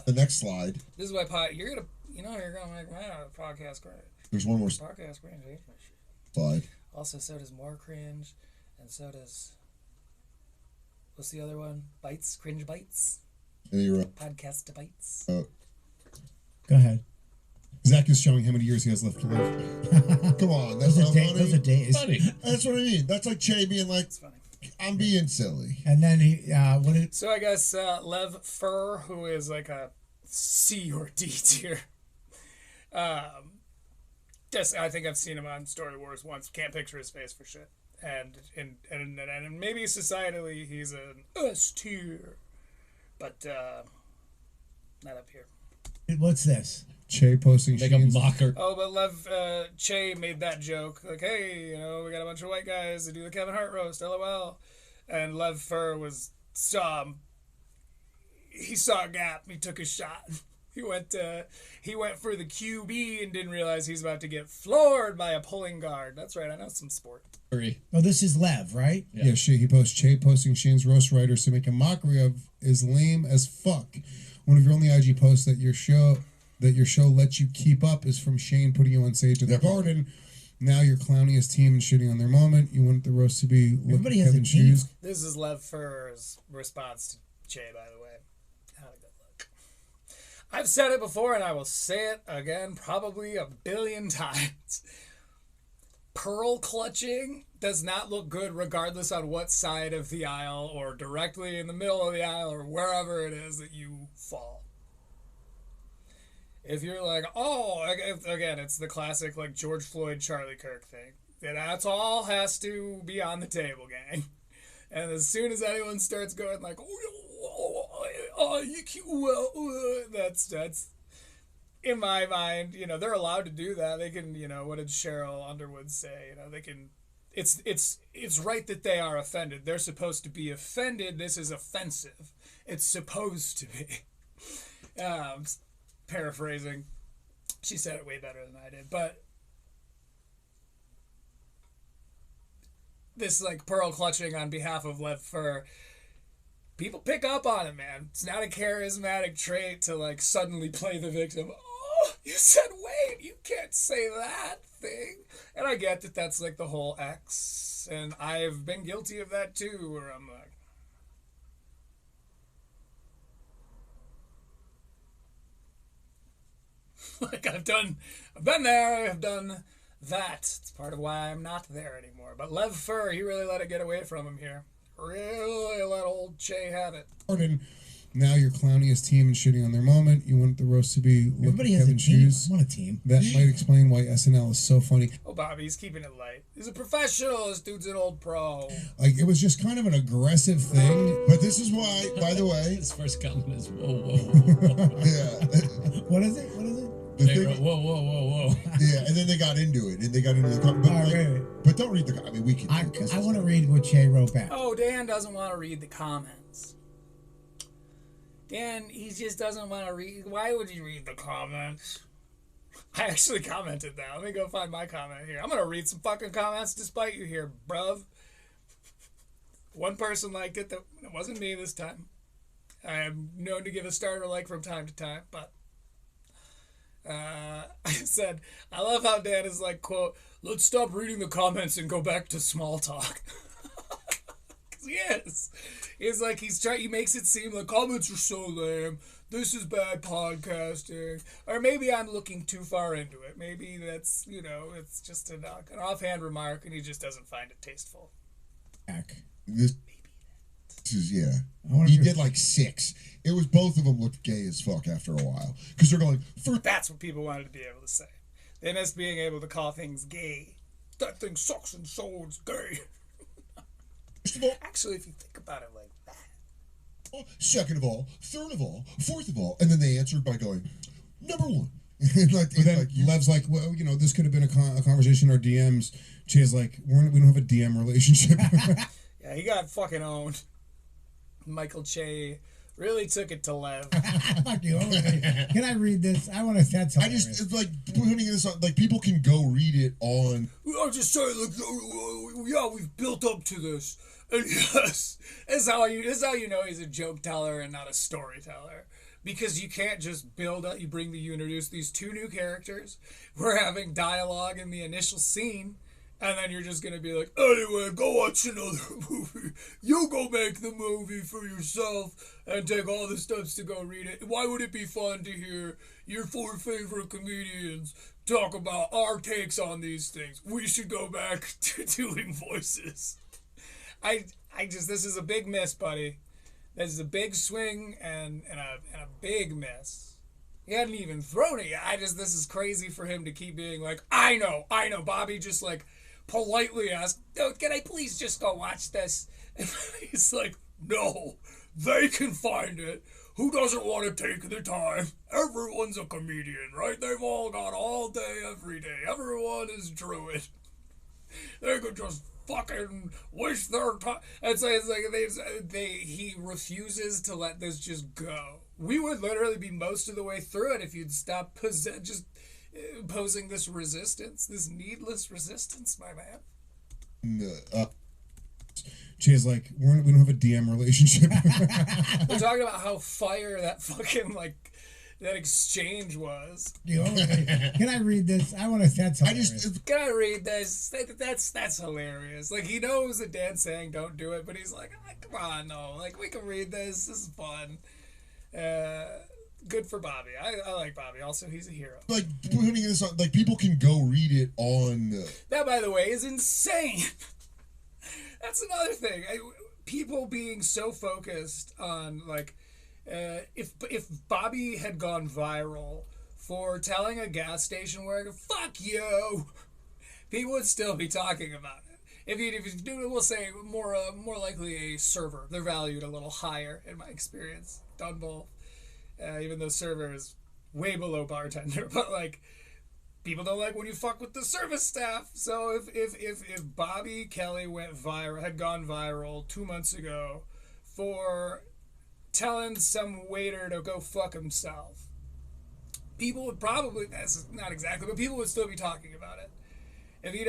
the next slide.
This is why you're gonna make my podcast great.
There's one more
Podcast cringe hates my shit.
slide.
Also, so does more cringe, and so does. What's the other one? Bites, cringe bites.
And you're
Podcast bites.
Go ahead.
Zach is showing how many years he has left to live.
come on, that's
Those
not
are, those are
funny.
days.
Funny.
That's what I mean. That's like Che being like,
It's funny.
I'm being silly.
And then he,
So I guess Lev Fur, who is like a C or D tier. Just I think I've seen him on Story Wars once. Can't picture his face for shit. And maybe societally he's an S tier, but not up here.
what's this?
Che posting
Like a
Sheen's.
mocker.
Oh, but Lev Che made that joke like, "Hey, we got a bunch of white guys to do the Kevin Hart roast, LOL." And Lev Fur he saw a gap. He took a shot. He went for the QB and didn't realize he's about to get floored by a pulling guard. That's right. I know some sport.
Oh, this is Lev, right?
Yeah, he posts Che posting Shane's roast writers to make a mockery of is lame as fuck. One of your only IG posts that your show lets you keep up is from Shane putting you on stage at the garden. Now you're clowning his team and shitting on their moment. You want the roast to be look
Everybody
at
has a
Kevin's
team.
shoes.
This is Lev Fur's response to Che, by the way. Not a good look. I've said it before and I will say it again probably a billion times. Pearl clutching does not look good regardless on what side of the aisle or directly in the middle of the aisle or wherever it is that you fall. If you're like, oh, again, it's the classic like George Floyd, Charlie Kirk thing. That's all has to be on the table, gang. And as soon as anyone starts going like, that's in my mind, you know, they're allowed to do that. They can, you know, what did Cheryl Underwood say? You know, they can. It's right that they are offended. They're supposed to be offended. This is offensive. It's supposed to be. Paraphrasing. She said it way better than I did, but this like pearl clutching on behalf of Lev Fur, people pick up on it, man. It's not a charismatic trait to like suddenly play the victim. Oh, you said wait, you can't say that thing. And I get that that's like the whole X, and I've been guilty of that too, where I'm like I've been there, I've done that. It's part of why I'm not there anymore. But Lev Fur, he really let it get away from him here. Really let old Che have it.
And now you're clowning his team and shitting on their moment. You want the roast to be
Everybody has a
Kevin's
team.
shoes.
I want a team.
That might explain why SNL is so funny.
Oh, Bobby, he's keeping it light. He's a professional. This dude's an old pro.
Like, it was just kind of an aggressive thing.
But this is why, by the way,
His first comment is whoa, whoa, whoa.
yeah,
What is it? What is it?
the
They
thing,
wrote, whoa, whoa, whoa, whoa.
yeah, and then they got into it, and they got into the but,
All right,
like,
wait.
but don't read the. I mean, we can.
I want to read what Che wrote back.
Oh, Dan doesn't want to read the comments. Dan, he just doesn't want to read. Why would you read the comments? I actually commented that. Let me go find my comment here. I'm going to read some fucking comments despite you here, bruv. One person liked it. It wasn't me this time. I am known to give a starter like from time to time, but I said, I love how Dan is like, quote, let's stop reading the comments and go back to small talk. Because he is. He's like, he makes it seem like comments are so lame. This is bad podcasting. Or maybe I'm looking too far into it. Maybe that's, you know, it's just an offhand remark and he just doesn't find it tasteful.
This is
I
yeah.
wanna
He
hear-
did like 6. It was both of them looked gay as fuck after a while because they're going
That's what people wanted to be able to say. They miss being able to call things gay. That thing sucks and so it's gay.
first of all,
Actually, if you think about it like that.
second of all, third of all, fourth of all, and then they answered by going number 1. And like,
But then
like
Lev's like, well, you know, this could have been a conversation in our DMs. Che's like, we don't have a DM relationship.
Yeah, he got fucking owned. Michael Che really took it to Lev.
Fuck you. Can I read this? I want to. That's
I just it's like putting this on, like people can go read it on.
I'm just saying, like, yeah, we've built up to this. And yes, this is how you know he's a joke teller and not a storyteller. Because you can't just build up, you introduce these 2 new characters. We're having dialogue in the initial scene. And then you're just going to be like, anyway, go watch another movie. You go make the movie for yourself and take all the steps to go read it. Why would it be fun to hear your 4 favorite comedians talk about our takes on these things? We should go back to doing voices. This is a big miss, buddy. This is a big swing and a big miss. He hadn't even thrown it yet. This is crazy for him to keep being like, I know. Bobby just like politely asked, oh, can I please just go watch this? And he's like, no, they can find it. Who doesn't want to take the time? Everyone's a comedian, right? They've all got all day, every day. Everyone is Druid. They could just fucking waste their time. It's like he refuses to let this just go. We would literally be most of the way through it if you'd stop posing this resistance, this needless resistance, my man.
Che's like, we don't have a DM relationship.
We're talking about how fire that fucking like that exchange was.
Can I read this? I want to. That's hilarious.
Can I read this? That's hilarious. Like, he knows that Dan's saying don't do it, but he's like, come on, no. Like, we can read this. This is fun. Good for Bobby. I like Bobby. Also, he's a hero.
Like, putting this on, like, people can go read it on.
That, by the way, is insane. That's another thing. People being so focused on, like, if Bobby had gone viral for telling a gas station worker, fuck you, people would still be talking about it. If you do, we'll say more likely a server. They're valued a little higher in my experience. Done both. Even though server is way below bartender, but like, people don't like when you fuck with the service staff. So if Bobby Kelly had gone viral 2 months ago for telling some waiter to go fuck himself, people would probably, that's not exactly, but people would still be talking about it. If he'd,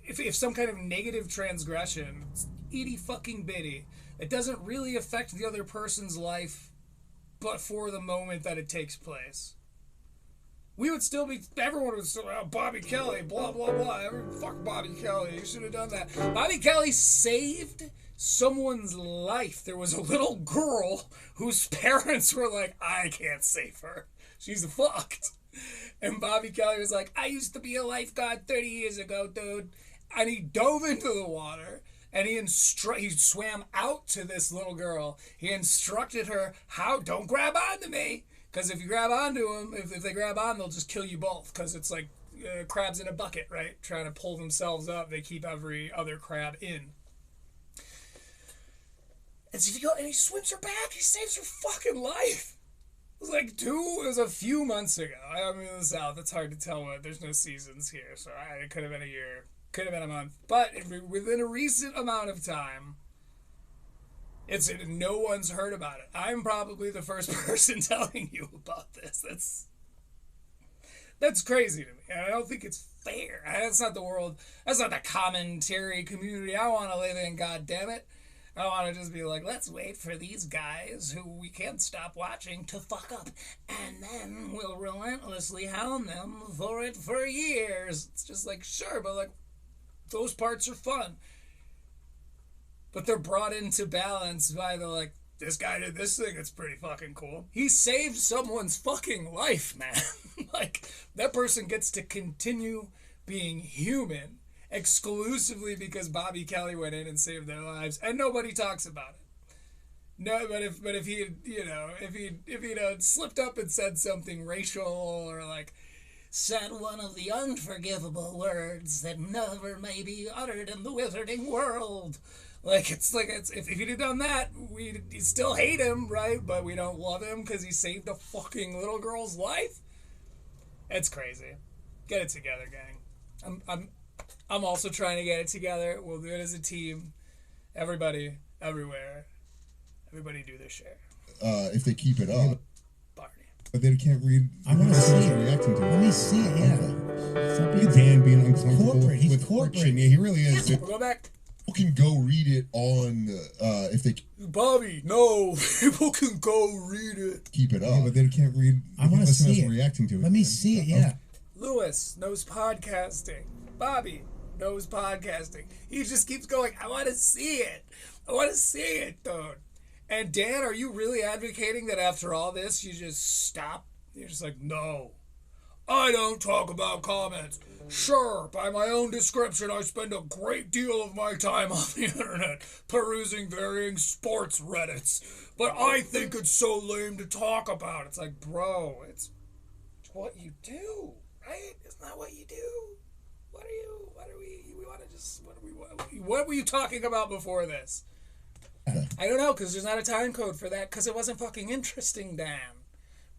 if some kind of negative transgression, itty fucking bitty, it doesn't really affect the other person's life, but for the moment that it takes place, we would still be, everyone would still, oh, Bobby Kelly, blah, blah, blah. Fuck Bobby Kelly, you should have done that. Bobby Kelly saved someone's life. There was a little girl whose parents were like, I can't save her. She's fucked. And Bobby Kelly was like, I used to be a lifeguard 30 years ago, dude. And he dove into the water. And he swam out to this little girl. He instructed her, don't grab onto me. Because if you grab onto them, if they grab on, they'll just kill you both. Because it's like crabs in a bucket, right? Trying to pull themselves up. They keep every other crab in. And so he swims her back. He saves her fucking life. It was a few months ago. I'm in the South. It's hard to tell what. There's no seasons here. So it could have been a year. Could have been a month. But within a recent amount of time, no one's heard about it. I'm probably the first person telling you about this. That's crazy to me. And I don't think it's fair. That's not the world. That's not the commentary community I want to live in, goddammit. I want to just be like, let's wait for these guys who we can't stop watching to fuck up. And then we'll relentlessly hound them for it for years. It's just like, sure, but like, those parts are fun. But they're brought into balance by the, like, this guy did this thing, it's pretty fucking cool. He saved someone's fucking life, man. Like, that person gets to continue being human exclusively because Bobby Kelly went in and saved their lives, and nobody talks about it. No, but if he had, if he'd slipped up and said something racial or like said one of the unforgivable words that never may be uttered in the wizarding world, if he'd have done that, we'd still hate him, right? But we don't love him because he saved a fucking little girl's life. It's crazy. Get it together, gang. I'm also trying to get it together. We'll do it as a team. Everybody, everywhere. Everybody do their share.
If they keep it up.
Barney.
But they can't read.
I want to see it.
Reacting to it.
Let me see it, yeah.
Look at Dan being uncomfortable
Corporate. He's
with
corporate.
friction. Yeah, he really is.
We'll go back.
People can go read it on, if they
Bobby, no. People can go read it.
keep it up.
Yeah, but they can't read.
I want to see it.
Reacting to it.
Let me see it, yeah.
Lewis knows podcasting. Bobby knows podcasting. He just keeps going, I want to see it. I want to see it, dude. And Dan, are you really advocating that after all this, you just stop? You're just like, no. I don't talk about comments. Sure, by my own description, I spend a great deal of my time on the internet perusing varying sports Reddits. But I think it's so lame to talk about. It's like, bro, it's what you do, right? Isn't that what you do? What were you talking about before this? I don't know, because there's not a time code for that, because it wasn't fucking interesting, Dan.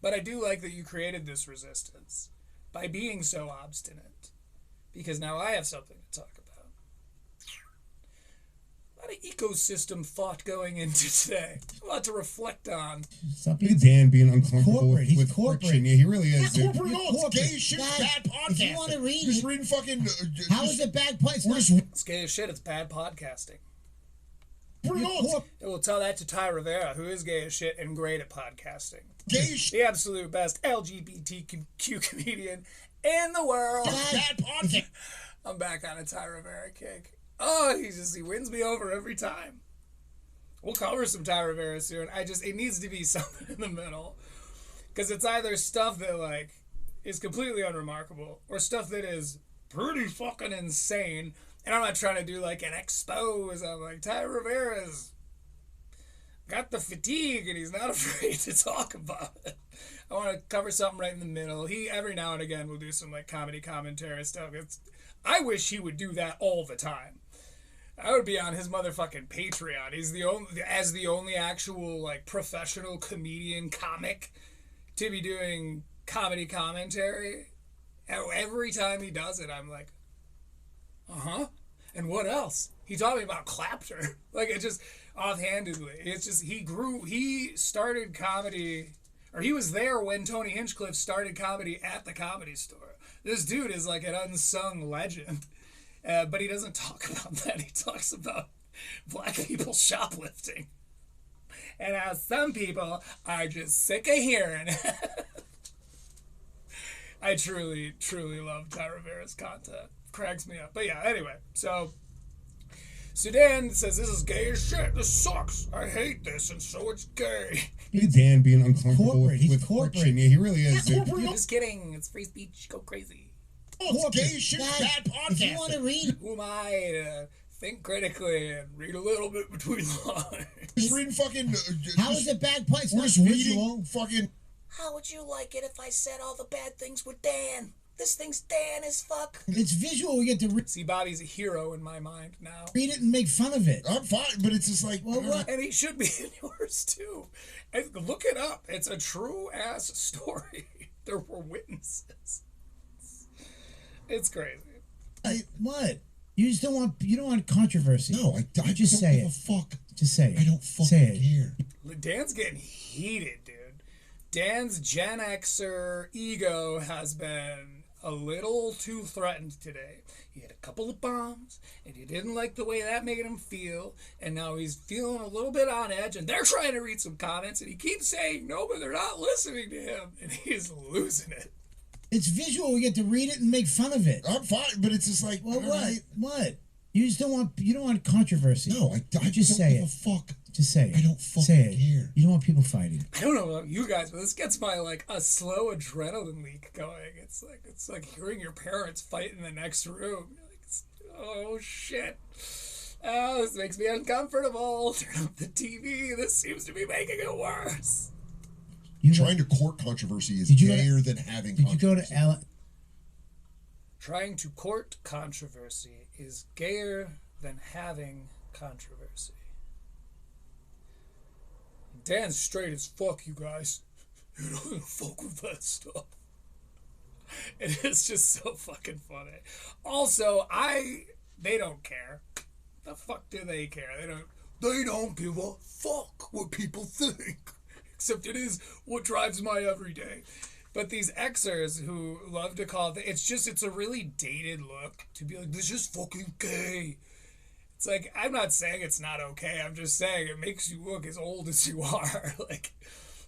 But I do like that you created this resistance by being so obstinate, because now I have something to talk about. A lot of ecosystem thought going into today. A lot to reflect on.
Look at Dan being uncomfortable
Corporate. He's
with
corporate.
friction. Yeah, he really is.
Yeah,
dude.
corporate, no, it's gay as shit, it's bad podcasting.
If you want to read
Just
it,
reading fucking...
how is it bad place?
We're just...
It's gay as shit, it's bad podcasting.
Bring it on.
We'll tell that to Ty Rivera, who is gay as shit and great at podcasting.
Gay as shit.
The absolute best LGBTQ comedian in the world.
Bad podcast.
I'm back on a Ty Rivera kick. Oh, he wins me over every time. We'll cover some Ty Rivera soon. It needs to be something in the middle. Because it's either stuff that, like, is completely unremarkable or stuff that is pretty fucking insane. And I'm not trying to do, like, an expose. I'm like, Ty Rivera's got the fatigue and he's not afraid to talk about it. I want to cover something right in the middle. He, every now and again, will do some, like, comedy commentary stuff. I wish he would do that all the time. I would be on his motherfucking Patreon. He's the only actual, like, professional comedian comic to be doing comedy commentary. Every time he does it, I'm like, uh-huh. And what else? He taught me about clapter. Like, it just, offhandedly. It's just, he started comedy, or he was there when Tony Hinchcliffe started comedy at the Comedy Store. This dude is like an unsung legend. But he doesn't talk about that. He talks about black people shoplifting. And how some people are just sick of hearing it. I truly, truly love Ty Rivera's content. Cracks me up. But yeah, anyway. So Dan says, this is gay as shit. This sucks. I hate this, and so it's gay.
Look at Dan being uncomfortable
Corporate.
with friction. Yeah, he really is.
I'm just kidding. It's free speech. Go crazy.
Oh, it's gay as shit. Bad podcast.
If you want to read,
Who am I to think critically and read a little bit between lines?
Just reading fucking.
how is it bad place?
We're
Not
just reading
visual.
fucking.
How would you like it if I said all the bad things with Dan? This thing's Dan as fuck.
It's visual. We get to
See, Bobby's a hero in my mind now.
read it and make fun of it.
I'm fine, but it's just like.
Well, what?
And he should be in yours too. And look it up. It's a true ass story. There were witnesses. It's crazy.
What? You just don't want. You don't want controversy.
No, I
just
don't
say
give
it.
a fuck.
Just say it.
I don't fucking
say it.
care.
Dan's getting heated, dude. Dan's Gen Xer ego has been a little too threatened today. He had a couple of bombs, and he didn't like the way that made him feel, and now he's feeling a little bit on edge, and they're trying to read some comments, and he keeps saying no, but they're not listening to him, and he's losing it.
It's visual. We get to read it and make fun of it.
I'm fine, but it's just like.
Well, what? What? You just don't want. You don't want controversy.
No, I
just
don't
say
give
it.
a fuck.
Just say it.
I don't fucking
say it.
care.
You don't want people fighting.
I don't know about you guys, but this gets my, like, a slow adrenaline leak going. It's like hearing your parents fight in the next room. You're like, oh, shit. Oh, this makes me uncomfortable. Turn up the TV. This seems to be making it worse.
Trying to court controversy is
Did you go to-
gayer than having
Did you go
controversy.
to Alan?
Trying to court controversy is gayer than having controversy. Dan's straight as fuck, you guys. You don't fuck with that stuff. It is just so fucking funny. Also, they don't care. The fuck do they care? They don't give a fuck what people think. Except it is what drives my everyday. But these Xers who love to call it, it's a really dated look to be like, this is fucking gay. It's like, I'm not saying it's not okay. I'm just saying it makes you look as old as you are. Like,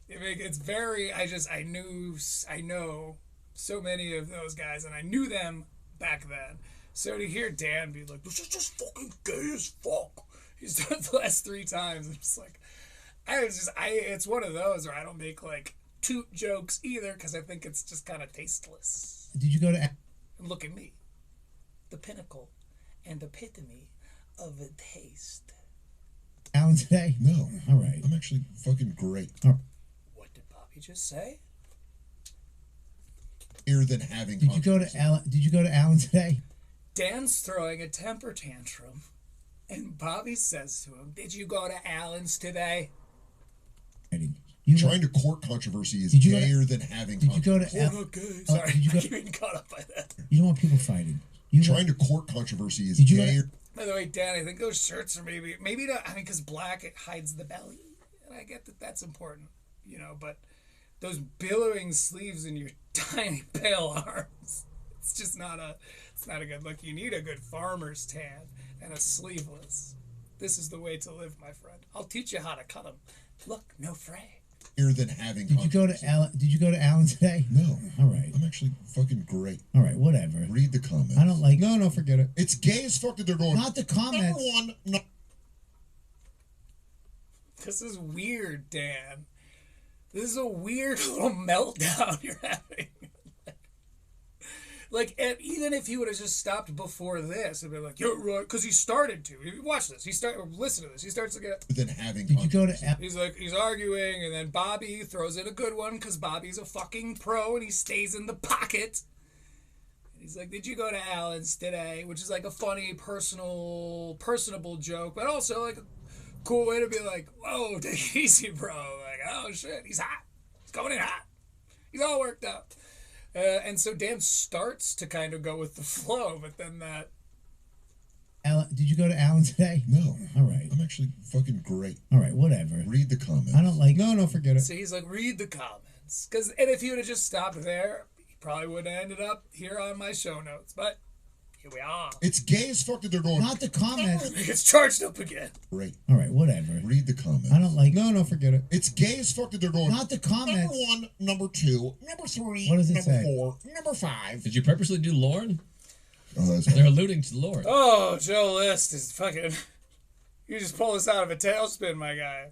it's very, I know so many of those guys, and I knew them back then. So to hear Dan be like, this is just fucking gay as fuck. He's done it the last 3 times. I'm just like, it's one of those where I don't make, like, toot jokes either, because I think it's just kind of tasteless.
Did you go to?
And look at me, the pinnacle and epitome of a taste.
Alan today?
No.
All right.
I'm actually fucking great.
What did Bobby just say?
Gayer than having
Did you go to Alan? Did you go to Alan today?
Dan's throwing a temper tantrum, and Bobby says to him, "Did you go to Alan's today?"
Trying to court controversy is
Did you go to-
gayer than having
Did you go
controversy.
to?
Oh, okay. Sorry,
did you go?
I keep getting caught up by that.
You don't want people fighting.
Trying to court controversy is
Did you go to-
gayer.
By the way, Dan, I think those shirts are maybe because black, it hides the belly, and I get that that's important, but those billowing sleeves and your tiny pale arms, it's just not a good look. You need a good farmer's tan and a sleeveless. This is the way to live, my friend. I'll teach you how to cut them. Look, no fray.
Than having.
Did you go to Alan? Did you go to Alan today?
No.
All right.
I'm actually fucking great.
All right. Whatever.
Read the comments.
I don't like.
No, forget it.
It's gay as fuck that they're going.
Not the comments.
Number one. No.
This is weird, Dan. This is a weird little meltdown you're having. Like, and even if he would have just stopped before this and been like, "You're right," because he started to. Watch this. Listen to this. He starts to get.
Than having.
Did you go to?
He's arguing, and then Bobby throws in a good one because Bobby's a fucking pro and he stays in the pocket. And he's like, "Did you go to Alan's today?" Which is like a funny, personable joke, but also like a cool way to be like, "Whoa, take it easy, bro." Like, oh shit, he's hot. He's going in hot. He's all worked up. And so Dan starts to kind of go with the flow, but then that.
Alan, did you go to Alan today?
No.
All right.
I'm actually fucking great.
All right. Whatever.
Read the comments.
I don't like.
No, forget it.
So he's like, read the comments. And if he would have just stopped there, he probably would have ended up here on my show notes. But here we are.
It's gay as fuck that they're going.
Not the comments.
It gets charged up again.
Great.
All right. Whatever.
Read the comments.
I don't like.
No, forget it.
It's gay as fuck that they're going.
Not the comments.
Number one, number two, number three,
What does it
number
say?
4, number 5.
Did you purposely do Lauren?
Oh, that's
They're alluding to Lauren.
Oh, Joe List is fucking. You just pull us out of a tailspin, my guy.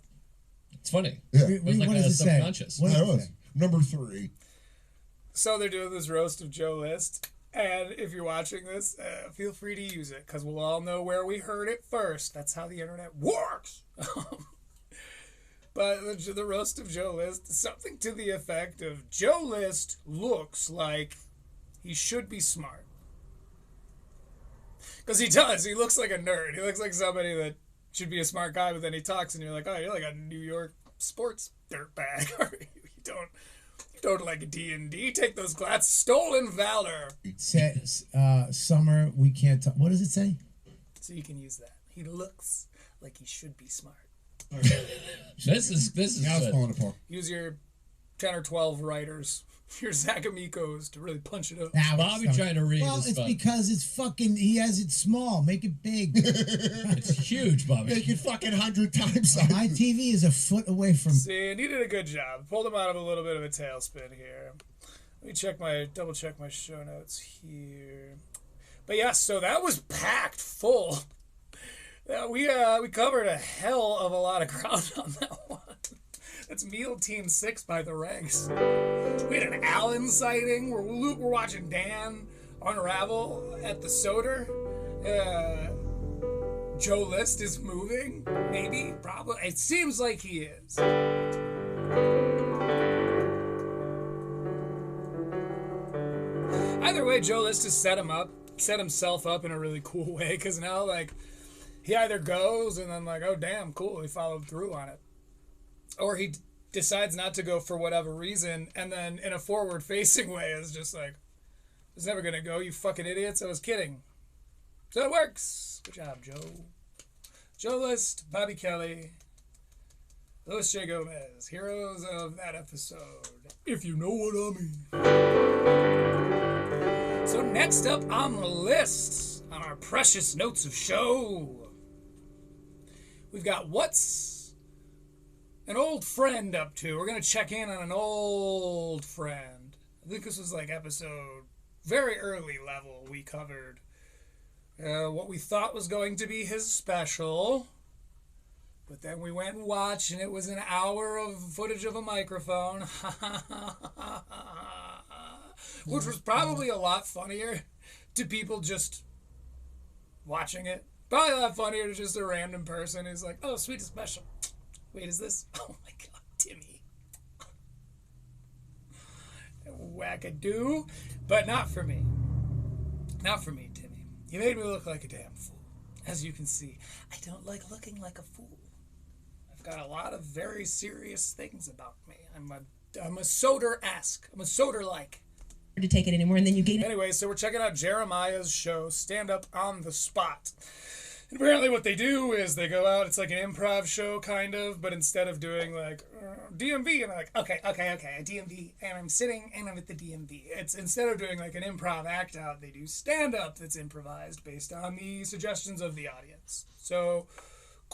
It's funny.
Yeah.
It was like
What
a
does it say?
subconscious.
What
That
does it
was
say?
number 3.
So they're doing this roast of Joe List. And if you're watching this, feel free to use it because we'll all know where we heard it first. That's how the internet works. But the roast of Joe List is something to the effect of Joe List looks like he should be smart. Because he does. He looks like a nerd. He looks like somebody that should be a smart guy, but then he talks and you're like, oh, you're like a New York sports dirtbag. you don't like D&D. Take those glass. Stolen valor.
Says summer. We can't talk. What does it say?
So you can use that. He looks like he should be smart.
This is
Now it's
good.
falling apart.
Use your 10 or 12 writers, your Zagamikos to really punch it up.
Now
Bobby
it's
trying to read
Well,
is
it's
fun.
because it's fucking. He has it small. Make it big.
It's huge, Bobby.
Make it fucking 100 times.
My TV is a foot away from.
See, and he did a good job. Pulled him out of a little bit of a tailspin here. Let me double check my show notes here. But yeah, so that was packed full. We covered a hell of a lot of ground on that one. That's Meal Team 6 by the Regs. We had an Allen sighting. We're watching Dan unravel at the Soder. Joe List is moving. Maybe. Probably. It seems like he is. Either way, Joe List has set himself up in a really cool way, because now, like, he either goes and then, like, oh, damn, cool, he followed through on it. Or he decides not to go for whatever reason, and then in a forward-facing way is just like, it's never going to go, you fucking idiots, I was kidding. So it works. Good job, Joe. Joe List, Bobby Kelly, Louis J. Gomez, heroes of that episode, if you know what I mean. So next up on the list, on our precious notes of show, we've got what's an old friend up to. We're going to check in on an old friend. I think this was like episode very early level. We covered what we thought was going to be his special. But then we went and watched, and it was an hour of footage of a microphone. Which was probably a lot funnier to people just watching it. Probably a lot funnier to just a random person who's like, oh, sweet special. Wait, is this? Oh my god, Timmy. Wackadoo. But not for me. Not for me, Timmy. You made me look like a damn fool. As you can see, I don't like looking like a fool. I've got a lot of very serious things about me. I'm a Soder-esque. I'm a Soder-like.
To take it anymore, and then you gain it.
Anyway, so we're checking out Jeremiah's show, Stand Up on the Spot. And apparently what they do is they go out, it's like an improv show, kind of, but instead of doing, like, DMV, and they're like, okay, a DMV, and I'm sitting, and I'm at the DMV. It's, instead of doing, like, an improv act-out, they do stand-up that's improvised based on the suggestions of the audience. So,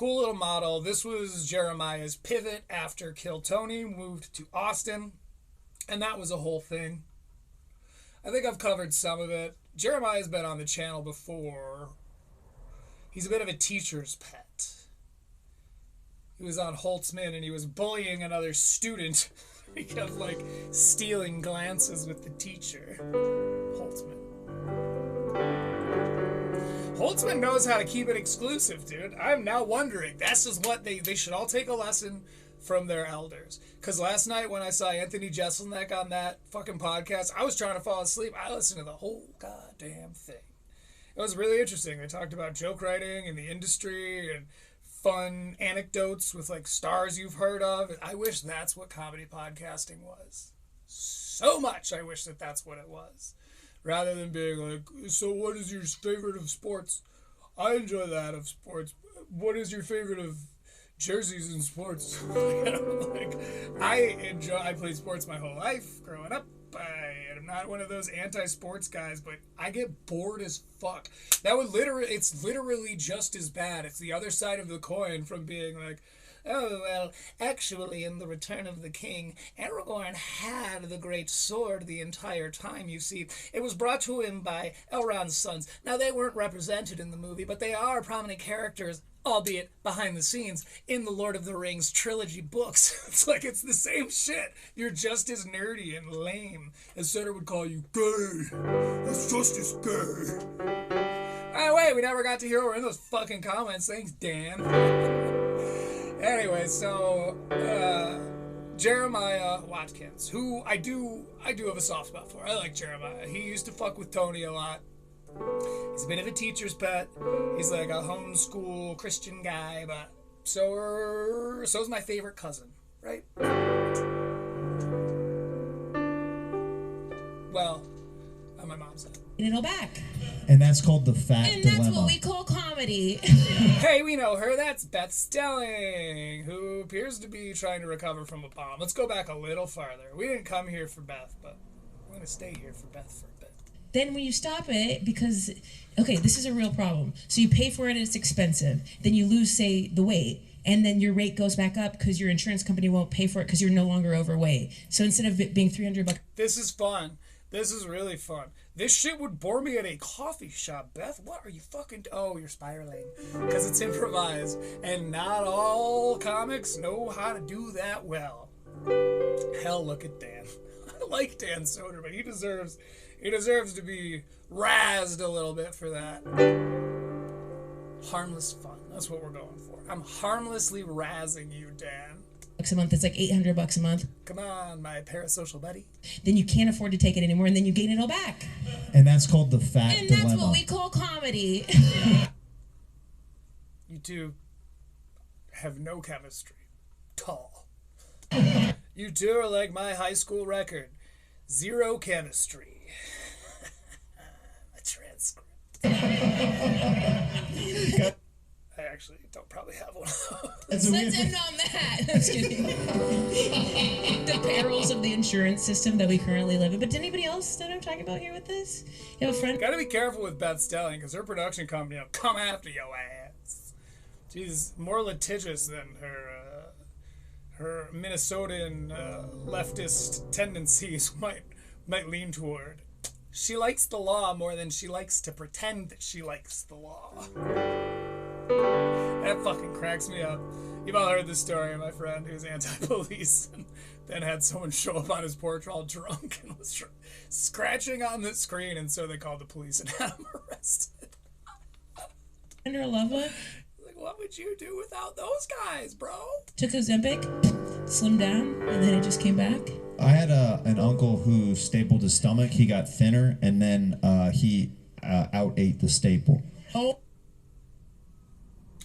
Cool little model. This was Jeremiah's pivot after Kill Tony, moved to Austin, and that was a whole thing. I think I've covered some of it. Jeremiah's been on the channel before. He's a bit of a teacher's pet. He was on Holtzman and he was bullying another student. He kept, like, stealing glances with the teacher. Holtzman. Holtzman knows how to keep it exclusive, dude. I'm now wondering. That's just what they should all take a lesson from their elders. Because last night when I saw Anthony Jeselnik on that fucking podcast, I was trying to fall asleep. I listened to the whole goddamn thing. It was really interesting. They talked about joke writing and the industry and fun anecdotes with, like, stars you've heard of. I wish that's what comedy podcasting was. So much I wish that that's what it was. Rather than being like, so what is your favorite of sports? I enjoy that of sports. What is your favorite of jerseys in sports? Like, I played sports my whole life growing up. I'm not one of those anti-sports guys, but I get bored as fuck. It's literally just as bad. It's the other side of the coin from being like, oh, well, actually, in The Return of the King, Aragorn had the great sword the entire time, you see. It was brought to him by Elrond's sons. Now, they weren't represented in the movie, but they are prominent characters, albeit behind the scenes, in the Lord of the Rings trilogy books. It's like, it's the same shit. You're just as nerdy and lame as Soder would call you gay. That's just as gay. Oh, wait, we never got to hear what were in those fucking comments. Thanks, Dan. Anyway, so, Jeremiah Watkins, who I do have a soft spot for. I like Jeremiah. He used to fuck with Tony a lot. He's a bit of a teacher's pet. He's like a homeschool Christian guy, but so's my favorite cousin, right? Well, on my mom's side.
It all back.
And that's called the fat
And
dilemma.
that's what we call comedy.
Hey, we know her. That's Beth Stelling, who appears to be trying to recover from a bomb. Let's go back a little farther. We didn't come here for Beth, but we're going to stay here for Beth for a bit.
Then when you stop it, because, okay, this is a real problem. So you pay for it and it's expensive. Then you lose, say, the weight. And then your rate goes back up because your insurance company won't pay for it because you're no longer overweight. So instead of it being $300...
This is fun. This is really fun. This shit would bore me at a coffee shop, Beth. What are you fucking... Oh, you're spiraling. Because it's improvised. And not all comics know how to do that well. Hell, look at Dan. I like Dan Soder, but he deserves to be razzed a little bit for that. Harmless fun. That's what we're going for. I'm harmlessly razzing you, Dan.
a month. It's like $800 a month.
Come on, my parasocial buddy.
Then you can't afford to take it anymore, and then you gain it all back.
And that's called the fat
And
dilemma.
that's what we call comedy.
You two have no chemistry. Tall. You two are like my high school record. Zero chemistry. A transcript. I actually don't probably have one of those.
Let's end on that. I'm just kidding. The perils of the insurance system that we currently live in. But did anybody else know what I'm talking about here with this? You have a friend?
Gotta be careful with Beth Stelling, because her production company will come after your ass. She's more litigious than her Minnesotan leftist tendencies might lean toward. She likes the law more than she likes to pretend that she likes the law. That fucking cracks me up. You've all heard the story of my friend who's anti-police and then had someone show up on his porch all drunk and was scratching on the screen, and so they called the police and had him arrested.
Under a loved one?
Like, what would you do without those guys, bro?
Took Ozempic, slimmed down, and then it just came back.
I had an uncle who stapled his stomach. He got thinner, and then he out-ate the staple.
Oh.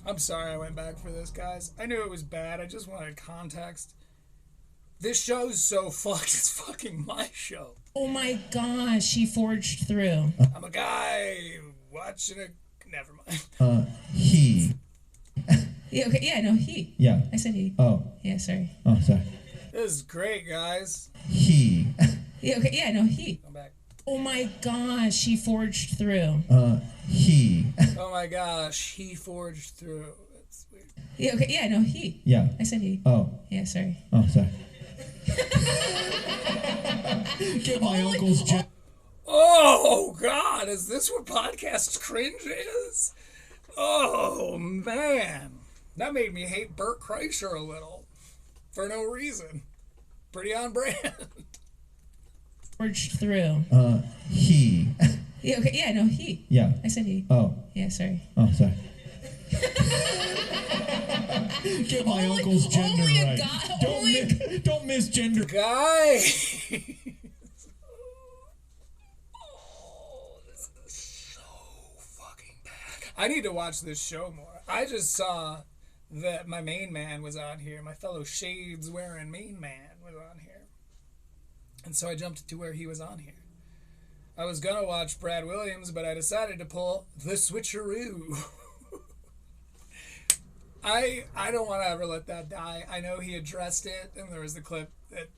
I'm sorry I went back for this, guys. I knew it was bad. I just wanted context. This show's so fucked. It's fucking my show.
Oh my gosh, she forged through.
I'm a guy watching a... Never mind.
He.
Yeah, okay, yeah, no, he.
Yeah.
I said he.
Oh.
Yeah, sorry.
Oh, sorry.
This is great, guys.
He.
Yeah, okay, yeah, no, he.
Come back.
Oh my gosh, she forged through.
He.
Oh my gosh, he forged through. That's weird.
Yeah, okay, yeah, no, he.
Yeah.
I said he.
Oh.
Yeah, sorry.
Oh, sorry.
Get my uncle's gender.
Oh, God, is this what podcast cringe is? Oh, man. That made me hate Bert Kreischer a little. For no reason. Pretty on brand.
Forged through.
He.
Yeah, okay, yeah, no, he.
Yeah.
I said he.
Oh.
Yeah, sorry.
Oh, sorry.
Get my uncle's gender
only a
right.
guy-
Don't,
only-
don't misgender.
Guy. Oh, this is so fucking bad. I need to watch this show more. I just saw that my main man was on here. My fellow shades wearing main man was on here. And so I jumped to where he was on here. I was gonna watch Brad Williams, but I decided to pull the switcheroo. I don't want to ever let that die. I know he addressed it, and there was the clip that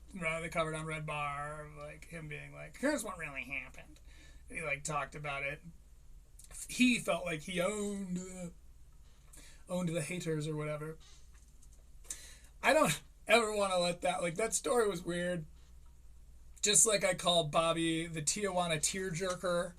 they covered on Red Bar, of like him being like, "Here's what really happened." And he like talked about it. He felt like he owned the haters or whatever. I don't ever want to let that, like, that story was weird. Just like I call Bobby the Tijuana tearjerker.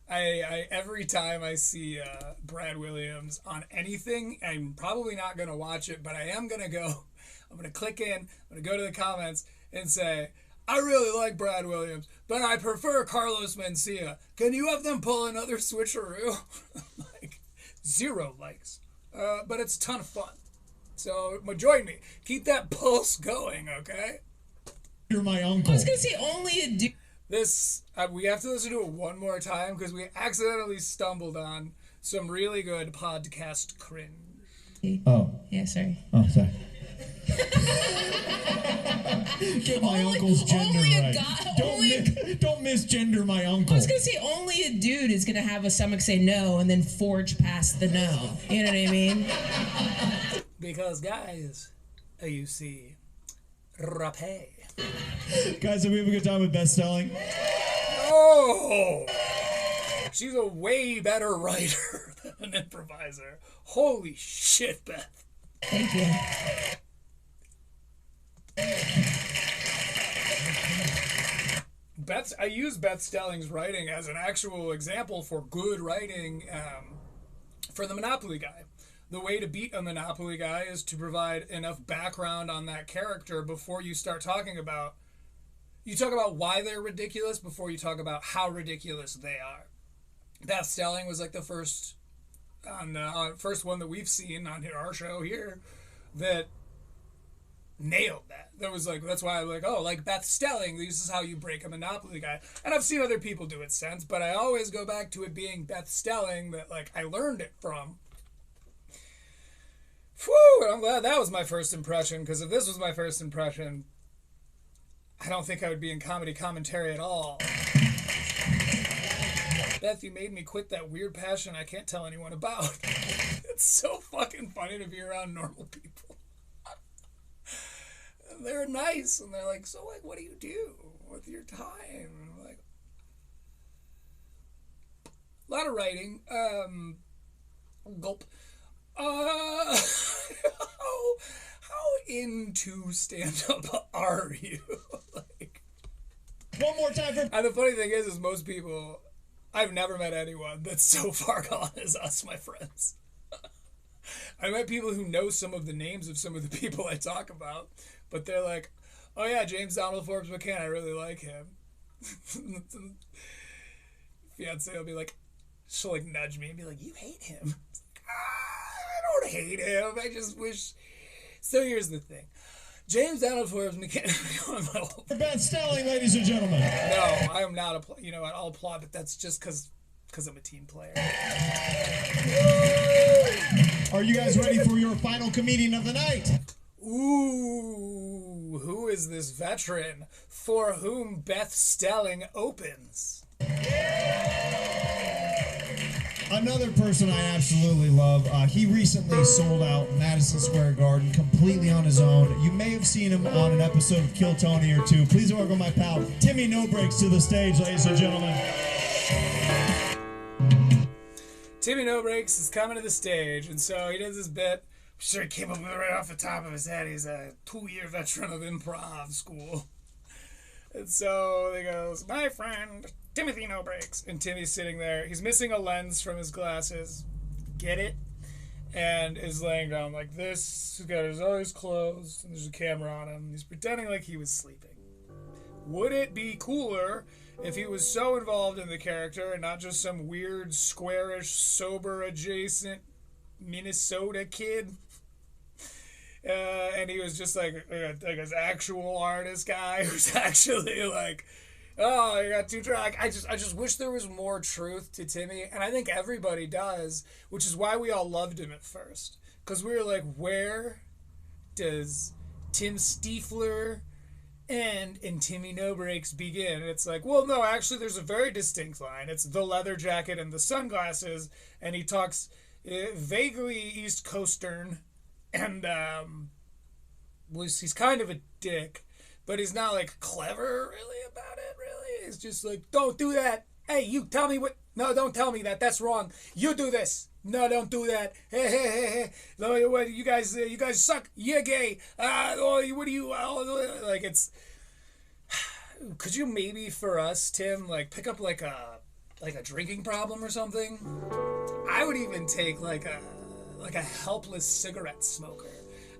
I every time I see Brad Williams on anything, I'm probably not going to watch it, but I am going to go. I'm going to click in. I'm going to go to the comments and say, I really like Brad Williams, but I prefer Carlos Mencia. Can you have them pull another switcheroo? Like, 0 likes. But it's a ton of fun. So join me. Keep that pulse going, okay?
You're my
I
uncle.
was gonna say only a dude.
This, we have to listen to it one more time because we accidentally stumbled on some really good podcast cringe.
Oh.
Yeah, sorry.
Oh, sorry.
Get my uncle's gender
only a
right.
guy-
Don't misgender my uncle.
I was gonna say only a dude is gonna have a stomach say no and then forge past the no. You know what I mean?
Because, guys, you see, rapé.
Guys, are we having a good time with best selling?
Oh! She's a way better writer than an improviser. Holy shit, Beth.
Thank you.
I use Beth Stelling's writing as an actual example for good writing for the Monopoly guy. The way to beat a Monopoly guy is to provide enough background on that character before you start talking about... You talk about why they're ridiculous before you talk about how ridiculous they are. Beth Stelling was like the first one that we've seen on our show here that nailed that. That was like, that's why I'm like, oh, like Beth Stelling, this is how you break a Monopoly guy. And I've seen other people do it since, but I always go back to it being Beth Stelling that like I learned it from. Whew, I'm glad that was my first impression, because if this was my first impression, I don't think I would be in comedy commentary at all. Beth, you made me quit that weird passion I can't tell anyone about. It's so fucking funny to be around normal people. And they're nice, and they're like, so, like, what do you do with your time? And I'm like, a lot of writing. Gulp. How into stand-up are you? Like,
One more time for...
and the funny thing is most people, I've never met anyone that's so far gone as us, my friends. I met people who know some of the names of some of the people I talk about, but they're like, oh yeah, James Donald Forbes McCann, I really like him. Fiance will be like, she'll like nudge me and be like, you hate him. I don't hate him. I just wish. So here's the thing. James Donald Forbes McCann.
Beth Stelling, ladies and gentlemen.
No, I am not you know what, I'll applaud, but that's just because I'm a team player.
Are you guys ready for your final comedian of the night?
Ooh, who is this veteran for whom Beth Stelling opens?
Another person I absolutely love. He recently sold out Madison Square Garden completely on his own. You may have seen him on an episode of Kill Tony or two. Please welcome my pal, Timmy No Breaks, to the stage, ladies and gentlemen.
Timmy No Breaks is coming to the stage, and so he does this bit sure he came up with it right off the top of his head. He's a 2-year veteran of improv school. And so he goes, my friend, Timothy No Breaks. And Timmy's sitting there. He's missing a lens from his glasses. Get it? And is laying down like this. He's got his eyes closed. And there's a camera on him. He's pretending like he was sleeping. Would it be cooler if he was so involved in the character and not just some weird, squarish, sober-adjacent Minnesota kid? And he was just like his actual artist guy who's actually like, oh, you got too drunk. I just wish there was more truth to Timmy, and I think everybody does, which is why we all loved him at first, because we were like, where does Tim Stiefler end and Timmy No Breaks begin? And it's like, well, no, actually, there's a very distinct line. It's the leather jacket and the sunglasses, and he talks vaguely East Coastern. And he's kind of a dick, but he's not like clever really about it. Really, he's just like, don't do that. Hey, you tell me what? No, don't tell me that. That's wrong. You do this. No, don't do that. Hey, hey, hey, hey. No, what? You guys suck. You're gay. What do you? Like it's. Could you maybe for us, Tim, like pick up like a drinking problem or something? I would even take like a helpless cigarette smoker,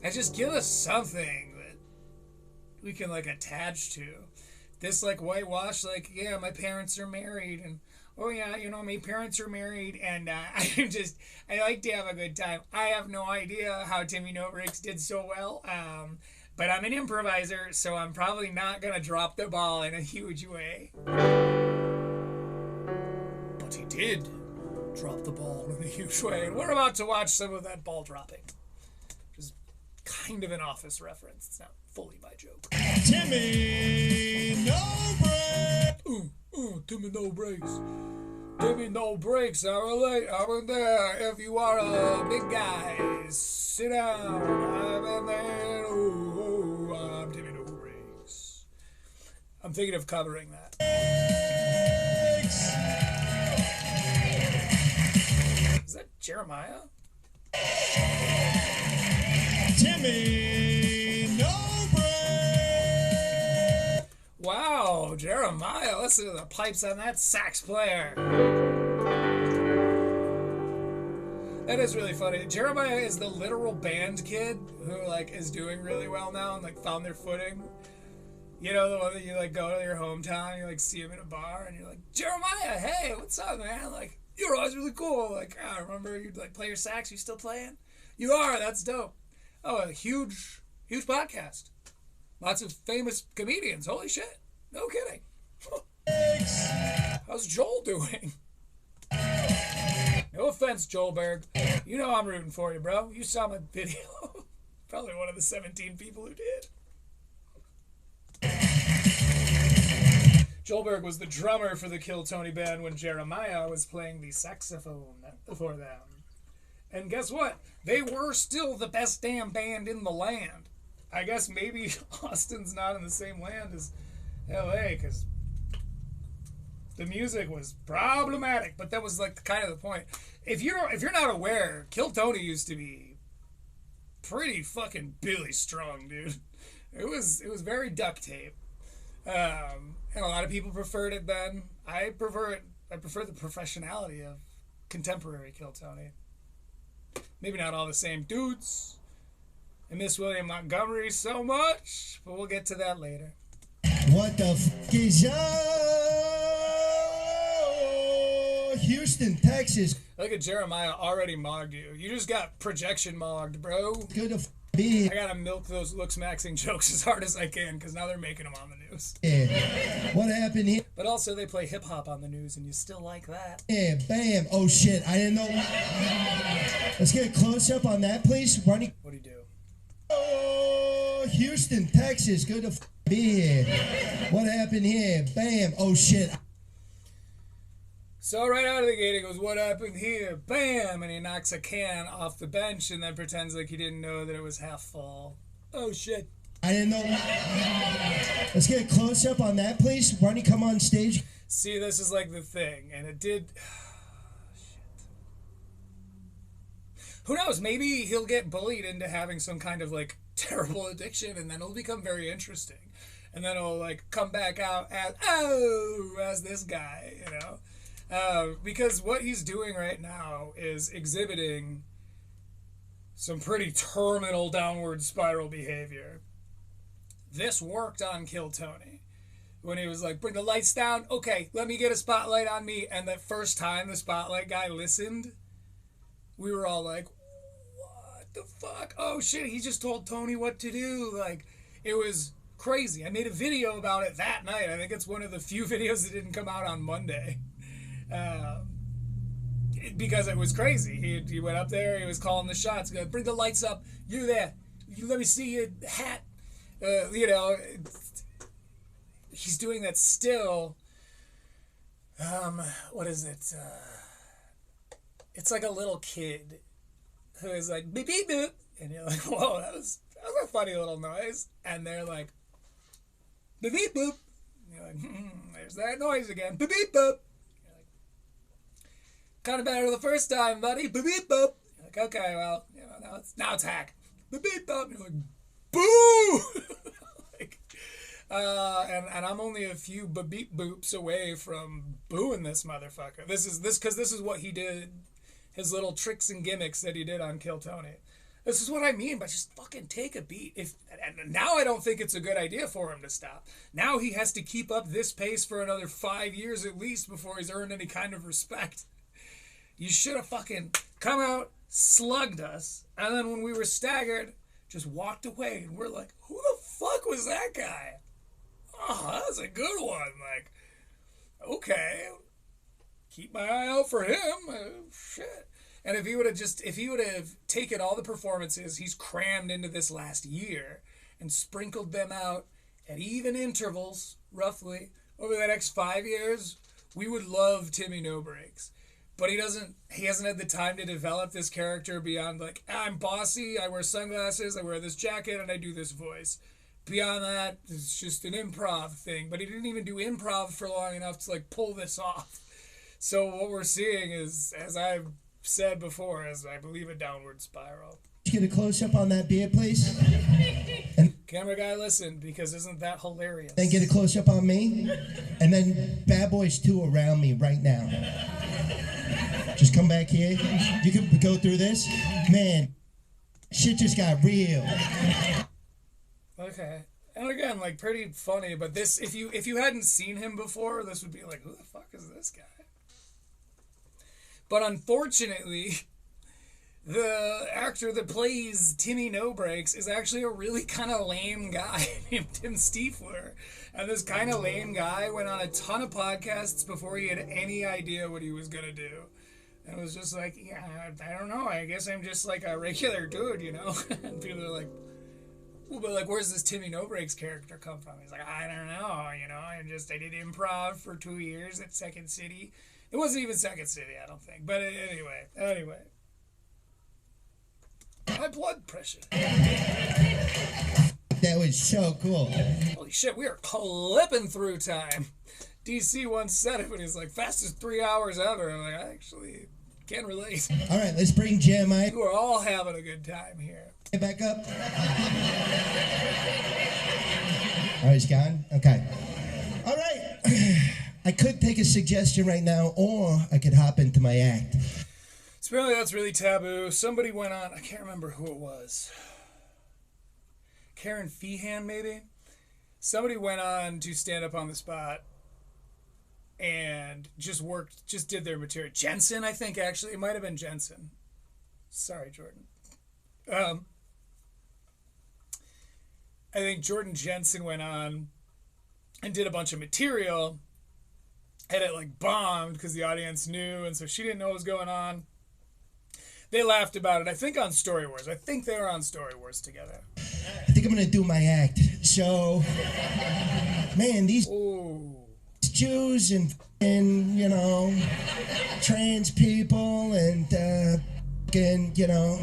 and just give us something that we can like attach to. This like whitewash, like, yeah, my parents are married, and oh yeah, you know, my parents are married, and I like to have a good time. I have no idea how Timmy No Breaks did so well, but I'm an improviser, so I'm probably not gonna drop the ball in a huge way. But he did drop the ball in a huge way, and we're about to watch some of that ball dropping, which is kind of an Office reference. It's not fully my joke.
Timmy No Breaks.
Timmy No Breaks. Timmy No Breaks. I'm there. If you are a big guy, sit down. I'm there. I'm Timmy No Breaks. I'm thinking of covering that. Is that Jeremiah?
Timmy No Breaks.
Wow, Jeremiah, listen to the pipes on that sax player. That is really funny. Jeremiah is the literal band kid who like is doing really well now and like found their footing. You know, the one that you like go to your hometown, you like see him in a bar, and you're like, Jeremiah, hey, what's up, man? Like, you're always really cool. Like, I remember you'd like play your sax. You still playing? You are. That's dope. Oh, a huge podcast. Lots of famous comedians. Holy shit. No kidding. How's Joel doing? No offense, Joelberg. You know I'm rooting for you, bro. You saw my video. Probably one of the 17 people who did. Joelberg was the drummer for the Kill Tony band when Jeremiah was playing the saxophone for them. And guess what? They were still the best damn band in the land. I guess maybe Austin's not in the same land as LA, because the music was problematic, but that was like kind of the point. If you're not aware, Kill Tony used to be pretty fucking Billy Strong, dude. It was very duct tape. And a lot of people preferred it then. I prefer it. I prefer the professionality of contemporary Kill Tony. Maybe not all the same dudes. I miss William Montgomery so much, but we'll get to that later.
What the f*** is Houston, Texas?
Look at Jeremiah already mogged you. You just got projection mogged, bro.
Good to be.
I gotta milk those looks maxing jokes as hard as I can, because now they're making them on the news.
Yeah. What happened here?
But also they play hip hop on the news, and you still like that.
Yeah, bam. Oh shit, I didn't know. Let's get a close up on that, please. Ronnie.
What do you do?
Oh, Houston, Texas. Good to be here. What happened here? Bam. Oh shit.
So right out of the gate, he goes, what happened here? Bam! And he knocks a can off the bench and then pretends like he didn't know that it was half full. Oh, shit.
I didn't know. Let's get a close-up on that, please. Ronnie, come on stage.
See, this is like the thing. And it did... who knows? Maybe he'll get bullied into having some kind of like terrible addiction, and then it'll become very interesting, and then it'll like come back out as this guy, you know, because what he's doing right now is exhibiting some pretty terminal downward spiral behavior. This worked on Kill Tony. When he was like, bring the lights down, okay, let me get a spotlight on me. And the first time the spotlight guy listened, we were all like, what the fuck? Oh shit, he just told Tony what to do. Like, it was crazy. I made a video about it that night. I think it's one of the few videos that didn't come out on Monday. Because it was crazy. He went up there, he was calling the shots, go, bring the lights up, you there, you let me see your hat. You know, he's doing that still. What is it? It's like a little kid who is like beep beep boop, and you're like, whoa, that was a funny little noise. And they're like beep beep boop. And you're like, there's that noise again. Beep beep boop. You're like, kind of better the first time, buddy. Beep beep boop. You're like, okay, well, you know, now it's hack. Beep beep boop. And you're like, boo. Like, and I'm only a few beep boops away from booing this motherfucker. This is what he did, his little tricks and gimmicks that he did on Kill Tony. This is what I mean by just fucking take a beat. And now I don't think it's a good idea for him to stop. Now he has to keep up this pace for another 5 years at least before he's earned any kind of respect. You should have fucking come out, slugged us, and then when we were staggered, just walked away, and we're like, who the fuck was that guy? Oh, that was a good one. Like, okay, keep my eye out for him. Shit. And if he would have taken all the performances he's crammed into this last year and sprinkled them out at even intervals, roughly, over the next 5 years, we would love Timmy No Breaks. But he hasn't had the time to develop this character beyond, like, I'm bossy, I wear sunglasses, I wear this jacket, and I do this voice. Beyond that, it's just an improv thing. But he didn't even do improv for long enough to, like, pull this off. So what we're seeing is, as I've said before, is, I believe, a downward spiral.
Get a close-up on that beer, please. And
camera guy, listen, because isn't that hilarious?
Then get a close-up on me. And then Bad Boys 2 around me right now. Just come back here. You can go through this. Man, shit just got real.
Okay. And again, like, pretty funny, but this, if you hadn't seen him before, this would be like, who the fuck is this guy? But unfortunately, the actor that plays Timmy No Breaks is actually a really kind of lame guy named Tim Stiefler. And this kind of lame guy went on a ton of podcasts before he had any idea what he was going to do. And it was just like, yeah, I don't know. I guess I'm just like a regular dude, you know? And people are like, well, but like, where's this Timmy No Breaks character come from? He's like, I don't know, you know? I did improv for 2 years at Second City. It wasn't even Second City, I don't think. But anyway. My blood pressure.
That was so cool.
Holy shit, we are clipping through time. DC once said it when he's like, fastest 3 hours ever. I'm like, I actually can't relate.
All right, let's bring Jeremiah.
You are all having a good time here.
Get back up. All right, he's gone? Okay. All right. I could take a suggestion right now, or I could hop into my act.
Apparently that's really taboo. Somebody went on, I can't remember who it was. Karen Feehan, maybe? Somebody went on to stand up on the spot and just did their material. Jensen, I think, actually. It might have been Jensen. Sorry, Jordan. I think Jordan Jensen went on and did a bunch of material, and it, like, bombed because the audience knew, and so she didn't know what was going on. They laughed about it, I think, on Story Wars. I think they were on Story Wars together.
I think I'm going to do my act. So, man, these Jews and, you know, trans people and, you know,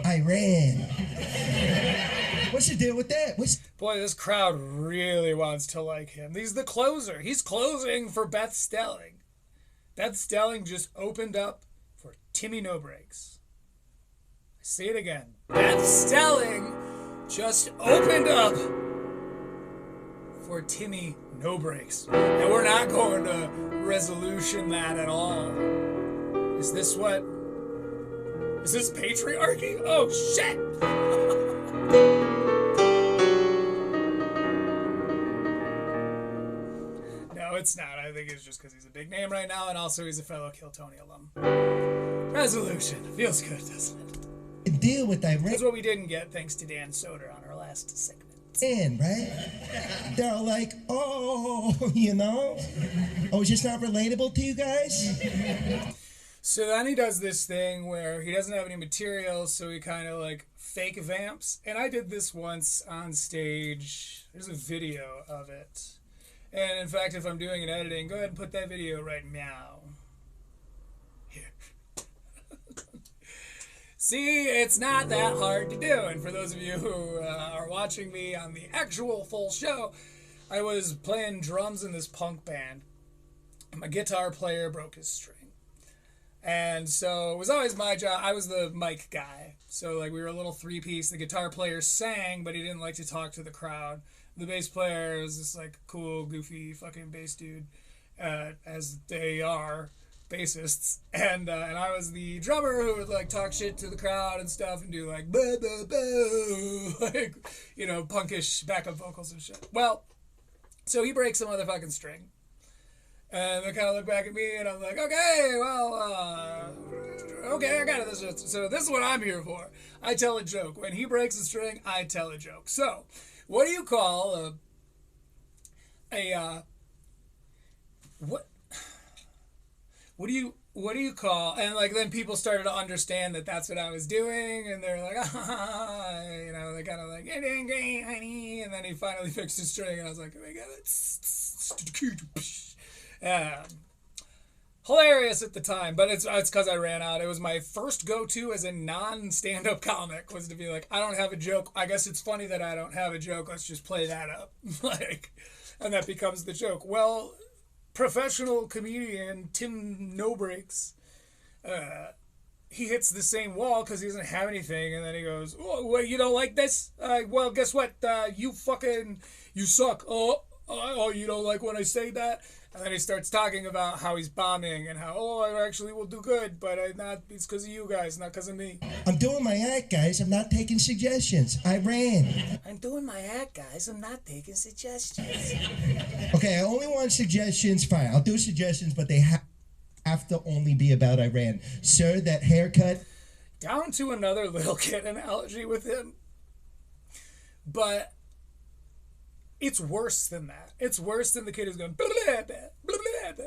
Iran. What's the deal with that?
Boy, this crowd really wants to like him. He's the closer. He's closing for Beth Stelling. Beth Stelling just opened up for Timmy No Breaks. I say it again. Beth Stelling just opened up for Timmy No Breaks. And we're not going to resolution that at all. Is this patriarchy? Oh, shit! No, it's not. I think it's just because he's a big name right now, and also he's a fellow Kill Tony alum. Resolution. Feels good, doesn't it?
Deal with that.
That's what we didn't get thanks to Dan Soder on our last segment.
Right? They're all like, oh, you know? Oh, it's just not relatable to you guys?
So then he does this thing where he doesn't have any material, so he kind of like fake vamps. And I did this once on stage. There's a video of it. And in fact, if I'm doing an editing, go ahead and put that video right now. Here. See, it's not that hard to do. And for those of you who are watching me on the actual full show, I was playing drums in this punk band. My guitar player broke his string. And so it was always my job. I was the mic guy. So like we were a little three-piece. The guitar player sang, but he didn't like to talk to the crowd. The bass player was this like cool, goofy fucking bass dude, as they are bassists. And I was the drummer who would like talk shit to the crowd and stuff and do like boo boo boo, like, you know, punkish backup vocals and shit. Well, so he breaks some motherfucking string. And they kind of look back at me, and I'm like, okay, well, okay, I got it. So this is what I'm here for. I tell a joke. When he breaks a string, I tell a joke. So, what do you call what do you call? And like then people started to understand that that's what I was doing, and they're like, ah, you know, they kind of like, you're doing great, honey. And then he finally fixed his string, and I was like, oh my god, hilarious at the time, but it's because I ran out. It was my first go-to as a non-stand-up comic was to be like, I don't have a joke. I guess it's funny that I don't have a joke. Let's just play that up, like, and that becomes the joke. Well, professional comedian Tim No Breaks, he hits the same wall because he doesn't have anything, and then he goes, "Oh, well, you don't like this? Well, guess what? You suck. Oh, you don't like when I say that?" And then he starts talking about how he's bombing and how, oh, I actually will do good, but it's because of you guys, not because of me.
I'm doing my act, guys. I'm not taking suggestions. I ran.
I'm doing my act, guys. I'm not taking suggestions.
Okay, I only want suggestions. Fine, I'll do suggestions, but they have to only be about Iran. Sir, that haircut.
Down to another little kid analogy with him. But it's worse than that. It's worse than the kid who's going, blah, blah, blah, blah, blah, blah.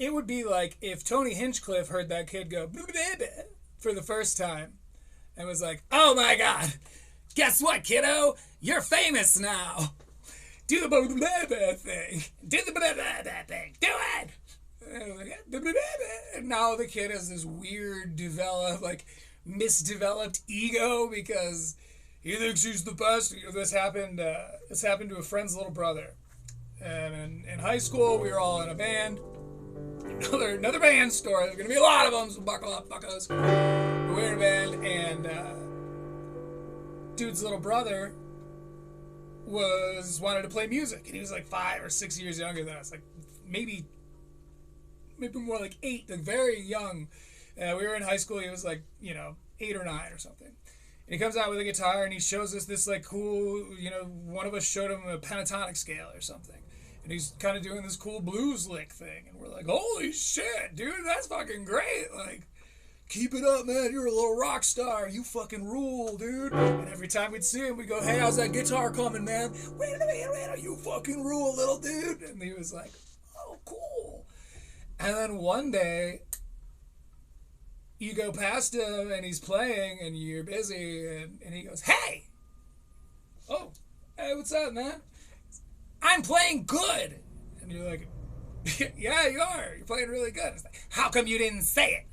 It would be like if Tony Hinchcliffe heard that kid go blah, blah, blah, for the first time and was like, oh my God, guess what, kiddo? You're famous now. Do the blah, blah, blah thing. Do the blah, blah, blah thing. Do it. And now the kid has this weird, misdeveloped ego because he thinks he's the best. This happened to a friend's little brother. And in high school, we were all in a band. Another band story. There's going to be a lot of them, so buckle up, buckos. We were in a band, and dude's little brother wanted to play music. And he was like 5 or 6 years younger than us. Like maybe more like 8, like very young. We were in high school. He was like, 8 or 9 or something. And he comes out with a guitar and he shows us this like cool, one of us showed him a pentatonic scale or something. And he's kind of doing this cool blues lick thing. And we're like, holy shit, dude, that's fucking great. Like, keep it up, man. You're a little rock star. You fucking rule, dude. And every time we'd see him, we'd go, hey, how's that guitar coming, man? Wait a minute, you fucking rule, little dude. And he was like, oh, cool. And then one day, you go past him and he's playing and you're busy and he goes, hey! Oh, hey, what's up, man? I'm playing good. And you're like, yeah, you are. You're playing really good. It's like, how come you didn't say it?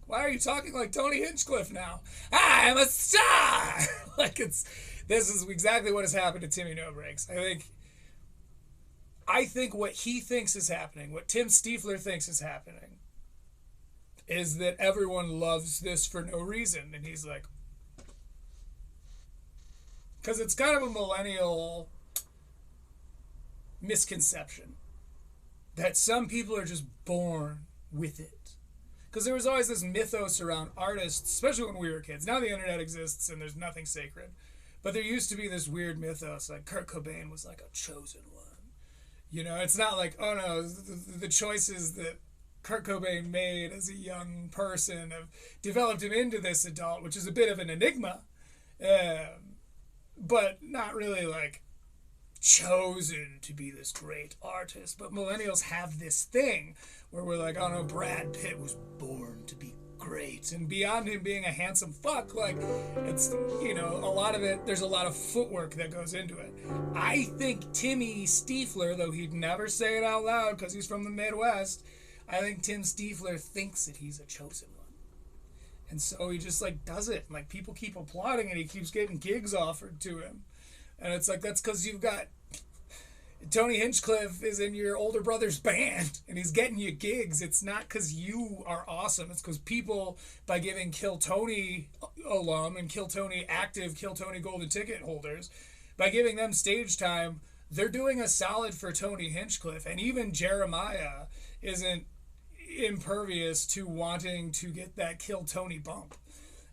Why are you talking like Tony Hinchcliffe now? I'm a star! This is exactly what has happened to Timmy No Breaks. I think what he thinks is happening, what Tim Stiefler thinks is happening, is that everyone loves this for no reason. And he's like, because it's kind of a millennial misconception that some people are just born with it. Because there was always this mythos around artists, especially when we were kids. Now the internet exists and there's nothing sacred. But there used to be this weird mythos, like Kurt Cobain was like a chosen one. You know, it's not like, oh no, the choices that Kurt Cobain made as a young person have developed him into this adult, which is a bit of an enigma. But not really like chosen to be this great artist. But millennials have this thing where we're like, oh no, Brad Pitt was born to be great. And beyond him being a handsome fuck, like, it's, you know, a lot of it, there's a lot of footwork that goes into it. I think Timmy Stiefler, though he'd never say it out loud because he's from the Midwest, I think Tim Stiefler thinks that he's a chosen one. And so he just, like, does it. Like, people keep applauding and he keeps getting gigs offered to him. And it's like, that's because you've got Tony Hinchcliffe is in your older brother's band and he's getting you gigs. It's not because you are awesome. It's because people, by giving Kill Tony alum and Kill Tony active Kill Tony golden ticket holders, by giving them stage time, they're doing a solid for Tony Hinchcliffe. And even Jeremiah isn't impervious to wanting to get that Kill Tony bump.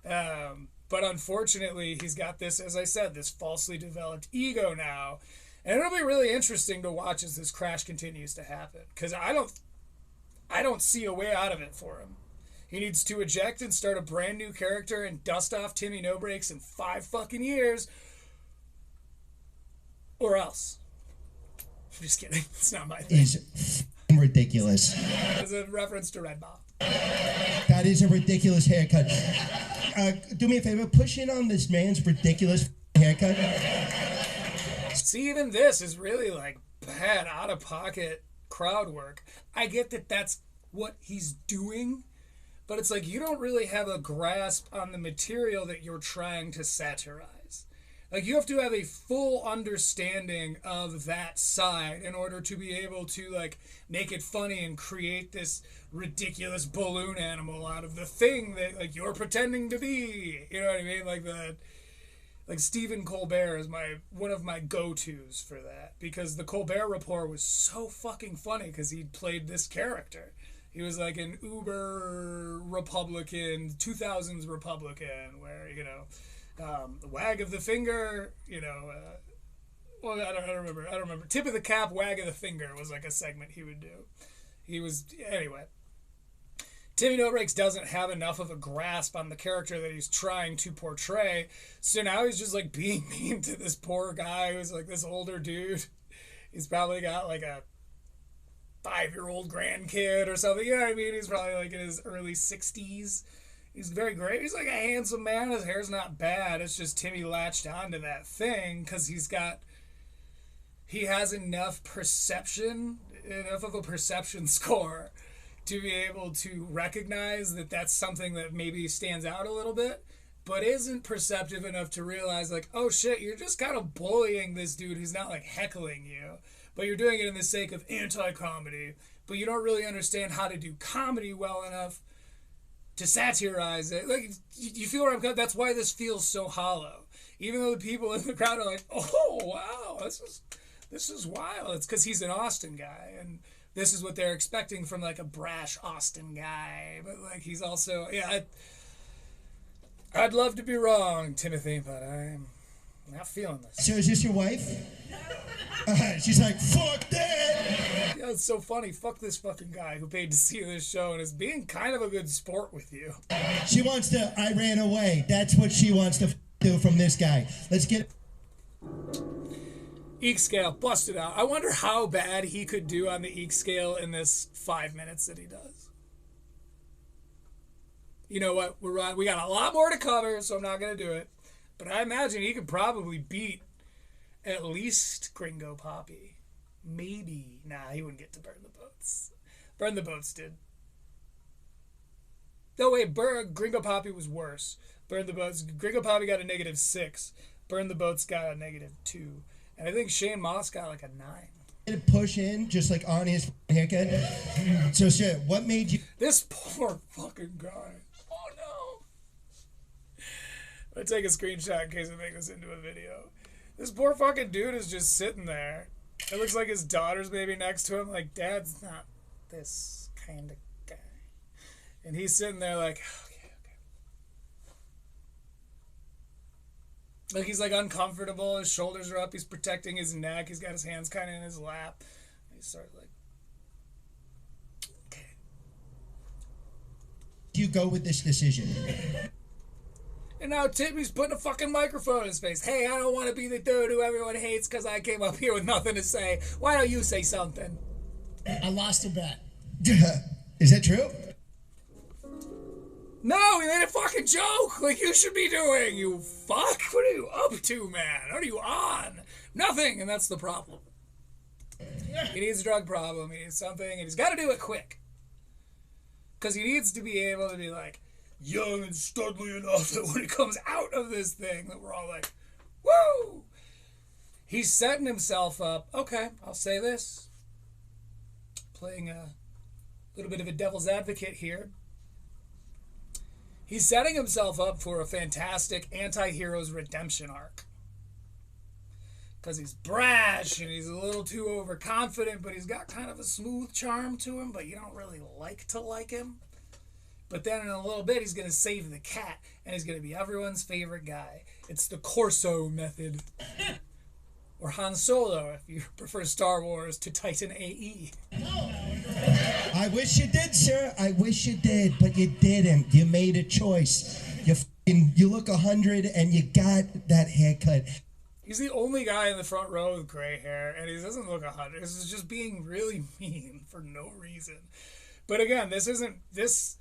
But unfortunately, he's got this, as I said, this falsely developed ego now. And it'll be really interesting to watch as this crash continues to happen. Because I don't see a way out of it for him. He needs to eject and start a brand new character and dust off Timmy No Breaks in 5 fucking years. Or else. I'm just kidding. It's not my thing.
Is ridiculous.
It's a reference to Red Bob.
That is a ridiculous haircut. Do me a favor, push in on this man's ridiculous haircut.
See, even this is really like bad, out-of-pocket crowd work. I get that that's what he's doing, but it's like you don't really have a grasp on the material that you're trying to satirize. Like, you have to have a full understanding of that side in order to be able to, like, make it funny and create this ridiculous balloon animal out of the thing that, like, you're pretending to be. You know what I mean? Like Stephen Colbert is one of my go-tos for that, because the Colbert Report was so fucking funny because he played this character. He was like an uber Republican, 2000s Republican, where, you know, wag of the finger, you know, well, I don't remember. Tip of the cap, wag of the finger was like a segment he would do. Anyway. Timmy No Breaks doesn't have enough of a grasp on the character that he's trying to portray, so now he's just like being mean to this poor guy who's like this older dude. He's probably got like a 5-year-old grandkid or something, you know what I mean? He's probably like in his early 60s. He's very great. He's like a handsome man. His hair's not bad. It's just Timmy latched onto that thing because he has enough of a perception score to be able to recognize that that's something that maybe stands out a little bit, but isn't perceptive enough to realize, like, oh shit, you're just kind of bullying this dude who's not, like, heckling you, but you're doing it in the sake of anti-comedy, but you don't really understand how to do comedy well enough to satirize it. Like, you feel where I'm going? That's why this feels so hollow. Even though the people in the crowd are like, oh, wow, this is wild. It's because he's an Austin guy, and this is what they're expecting from, like, a brash Austin guy. But, like, he's also, yeah, I'd love to be wrong, Timothy, but I'm not feeling this.
So is this your wife? She's like, fuck that!
Yeah, it's so funny. Fuck this fucking guy who paid to see this show and is being kind of a good sport with you.
She wants to, I ran away. That's what she wants to do from this guy. Let's get...
Eek scale, busted out. I wonder how bad he could do on the Eek scale in this 5 minutes that he does. You know what? We got a lot more to cover, so I'm not going to do it. But I imagine he could probably beat at least Gringo Poppy. Maybe. Nah, he wouldn't get to Burn the Boats. Burn the Boats did. No, wait, Gringo Poppy was worse. Gringo Poppy got a -6. Burn the Boats got a -2. And I think Shane Moss got like a 9.
push in just like on his haircut. So shit, what made you?
This poor fucking guy. Oh no. I'm gonna take a screenshot in case I make this into a video. This poor fucking dude is just sitting there. It looks like his daughter's maybe next to him. Like, Dad's not this kind of guy. And he's sitting there like, okay. Like, he's like uncomfortable. His shoulders are up. He's protecting his neck. He's got his hands kind of in his lap. He starts like, okay.
You go with this decision.
And now Timmy's putting a fucking microphone in his face. Hey, I don't want to be the dude who everyone hates because I came up here with nothing to say. Why don't you say something?
I lost a bet.
Is that true?
No, he made a fucking joke like you should be doing, you fuck. What are you up to, man? What are you on? Nothing, and that's the problem. He needs a drug problem. He needs something, and he's got to do it quick. Because he needs to be able to be like, young and studly enough that when he comes out of this thing that we're all like, woo! He's setting himself up. Okay, I'll say this. Playing a little bit of a devil's advocate here. He's setting himself up for a fantastic anti-hero's redemption arc. Because he's brash and he's a little too overconfident, but he's got kind of a smooth charm to him, but you don't really like to like him. But then in a little bit, he's going to save the cat, and he's going to be everyone's favorite guy. It's the Corso method. Or Han Solo, if you prefer Star Wars, to Titan AE.
I wish you did, sir. I wish you did, but you didn't. You made a choice. You look 100, and you got that haircut.
He's the only guy in the front row with gray hair, and he doesn't look 100. This is just being really mean for no reason. But again, this isn't... This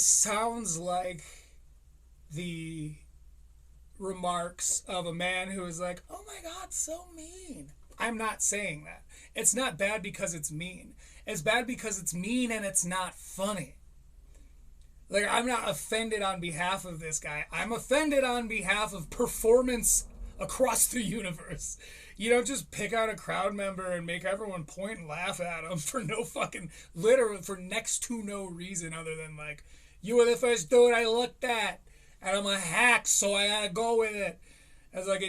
sounds like the remarks of a man who is like, oh my God, so mean. I'm not saying that. It's not bad because it's mean. It's bad because it's mean and it's not funny. Like, I'm not offended on behalf of this guy. I'm offended on behalf of performance across the universe. You don't just pick out a crowd member and make everyone point and laugh at him for no fucking, literally, for next to no reason other than like, you were the first dude I looked at, and I'm a hack, so I gotta go with it. It's like,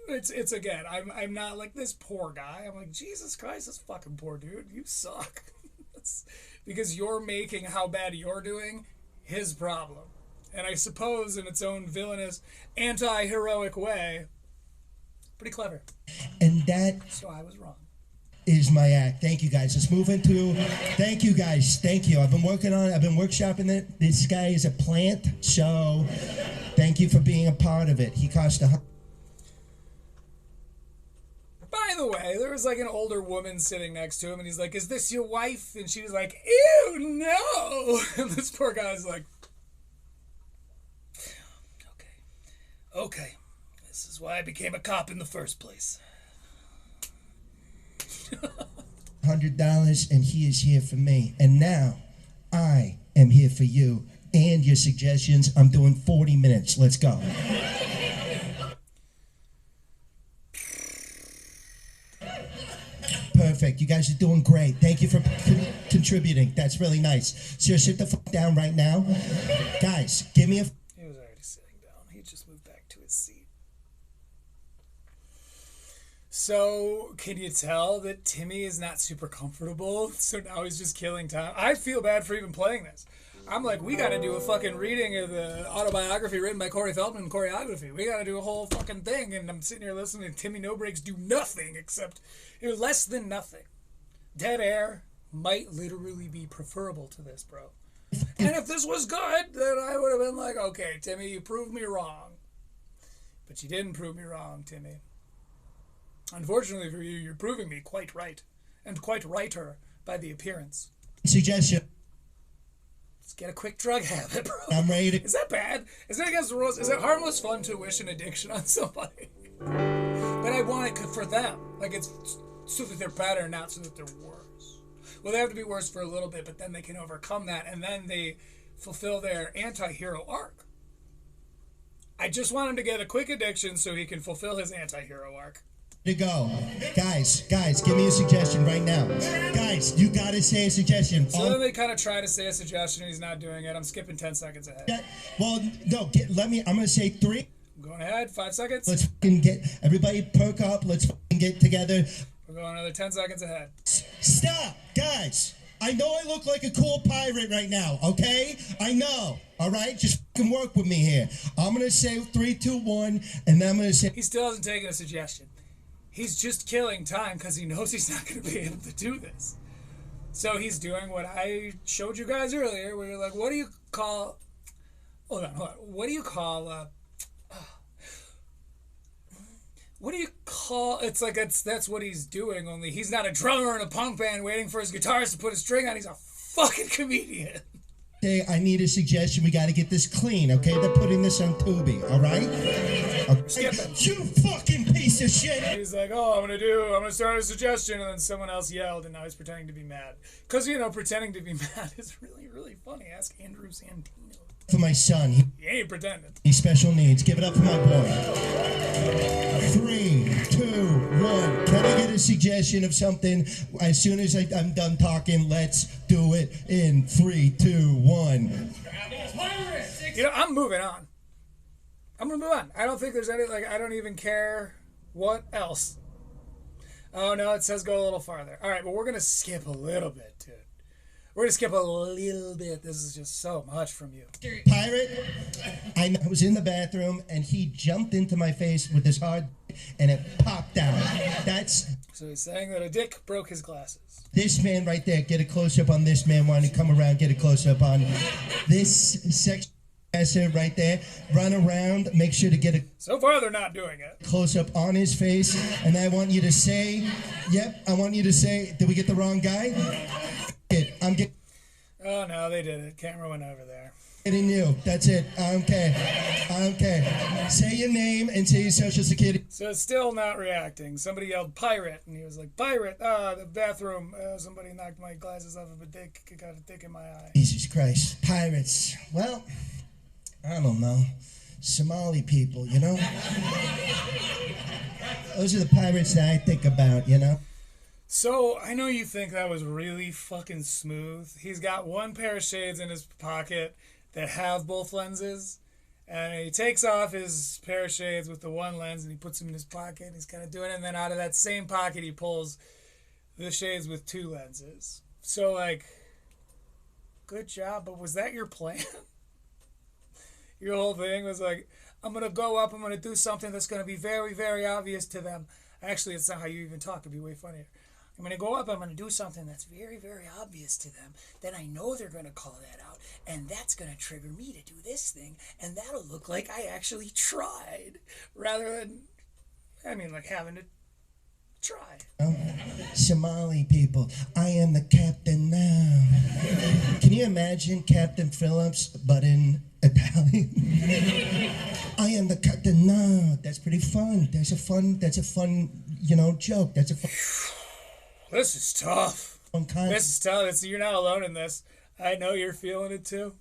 it's again, I'm not like this poor guy. I'm like, Jesus Christ, this fucking poor dude, you suck. Because you're making how bad you're doing his problem. And I suppose in its own villainous, anti-heroic way, pretty clever.
And that...
So I was wrong.
Is my act. Thank you, guys. Let's move into... Thank you, guys. Thank you. I've been workshopping it. This guy is a plant, so thank you for being a part of it. He cost
By the way, there was like an older woman sitting next to him, and he's like, is this your wife? And she was like, ew, no. And this poor guy's like, okay. This is why I became a cop in the first place.
$100, and he is here for me. And now, I am here for you and your suggestions. I'm doing 40 minutes. Let's go. Perfect. You guys are doing great. Thank you for contributing. That's really nice. So sit the fuck down right now. Guys, give me a...
He was already sitting down. He just moved back to his seat. So, can you tell that Timmy is not super comfortable? So now he's just killing time. I feel bad for even playing this. I'm like, we gotta do a fucking reading of the autobiography written by Corey Feldman, Choreography. We gotta do a whole fucking thing. And I'm sitting here listening to Timmy No Breaks do nothing except less than nothing. Dead air might literally be preferable to this, bro. And if this was good, then I would have been like, okay, Timmy, you proved me wrong. But you didn't prove me wrong, Timmy. Unfortunately for you, you're proving me quite right. And quite righter by the appearance.
Suggestion.
Let's get a quick drug habit, bro.
I'm ready to...
Is that bad? Is that against the rules? Is it harmless fun to wish an addiction on somebody? But I want it for them. Like, it's so that they're better, not so that they're worse. Well, they have to be worse for a little bit, but then they can overcome that, and then they fulfill their anti-hero arc. I just want him to get a quick addiction so he can fulfill his anti-hero arc.
To go. Guys, give me a suggestion right now. Guys, you gotta say a suggestion.
So then they kind of try to say a suggestion and he's not doing it. I'm skipping 10 seconds ahead.
Yeah, well, no, I'm gonna say 3.
I'm going ahead, 5 seconds.
Let's fucking get, everybody perk up, let's fucking get together.
We're going another 10 seconds ahead.
Stop, guys. I know I look like a cool pirate right now, okay? I know, all right? Just fucking work with me here. I'm gonna say 3, 2, 1, and then I'm gonna say...
He still hasn't taken a suggestion. He's just killing time because he knows he's not going to be able to do this. So he's doing what I showed you guys earlier, where you're like, what do you call... Hold on. What do you call... What do you call... It's like that's what he's doing, only he's not a drummer in a punk band waiting for his guitarist to put a string on. He's a fucking comedian.
Hey, I need a suggestion. We got to get this clean, okay? They're putting this on Tubi, all right? Okay.
Skip it.
You fucking piece of shit!
He's like, oh, I'm gonna start a suggestion, and then someone else yelled, and now he's pretending to be mad. Because, pretending to be mad is really, really funny. Ask Andrew Santino.
For my son.
He ain't pretending.
He's special needs. Give it up for my boy. 3, 2, 1. Can I get a suggestion of something? As soon as I'm done talking, let's do it in 3, 2, 1.
I'm moving on. I'm gonna move on. I don't think there's any, I don't even care what else. Oh, no, it says go a little farther. All right, but we're gonna skip a little bit, dude. We're gonna skip a little bit. This is just so much from you.
Pirate, I was in the bathroom, and he jumped into my face with his hard, and it popped out.
So he's saying that a dick broke his glasses.
This man right there, get a close-up on this man. Why don't you come around, get a close-up on this section. Right there, run around, make sure to get a
so far they're not doing it.
Close-up on his face, and I want you to say, did we get the wrong guy?
Oh no, they did it. Camera went over there.
Getting you. That's it. Okay. Say your name and say your social security.
So it's still not reacting. Somebody yelled pirate, and he was like, pirate, the bathroom. Somebody knocked my glasses off of a dick. Got a dick in my eye.
Jesus Christ. Pirates. Well, I don't know. Somali people, Those are the pirates that I think about,
So, I know you think that was really fucking smooth. He's got one pair of shades in his pocket that have both lenses, and he takes off his pair of shades with the one lens, and he puts them in his pocket, and he's kind of doing it, and then out of that same pocket, he pulls the shades with 2 lenses. So, good job, but was that your plan? Your whole thing was like, I'm going to go up, I'm going to do something that's going to be very, very obvious to them. Actually, it's not how you even talk. It'd be way funnier. I'm going to go up, I'm going to do something that's very, very obvious to them. Then I know they're going to call that out. And that's going to trigger me to do this thing. And that'll look like I actually tried. Rather than, having to try.
Somali people, I am the captain now. Can you imagine Captain Phillips, but in Italian? I am the captain now. That's pretty fun. That's a fun, joke. That's a fun...
This is tough. This is tough. You're not alone in this. I know you're feeling it too.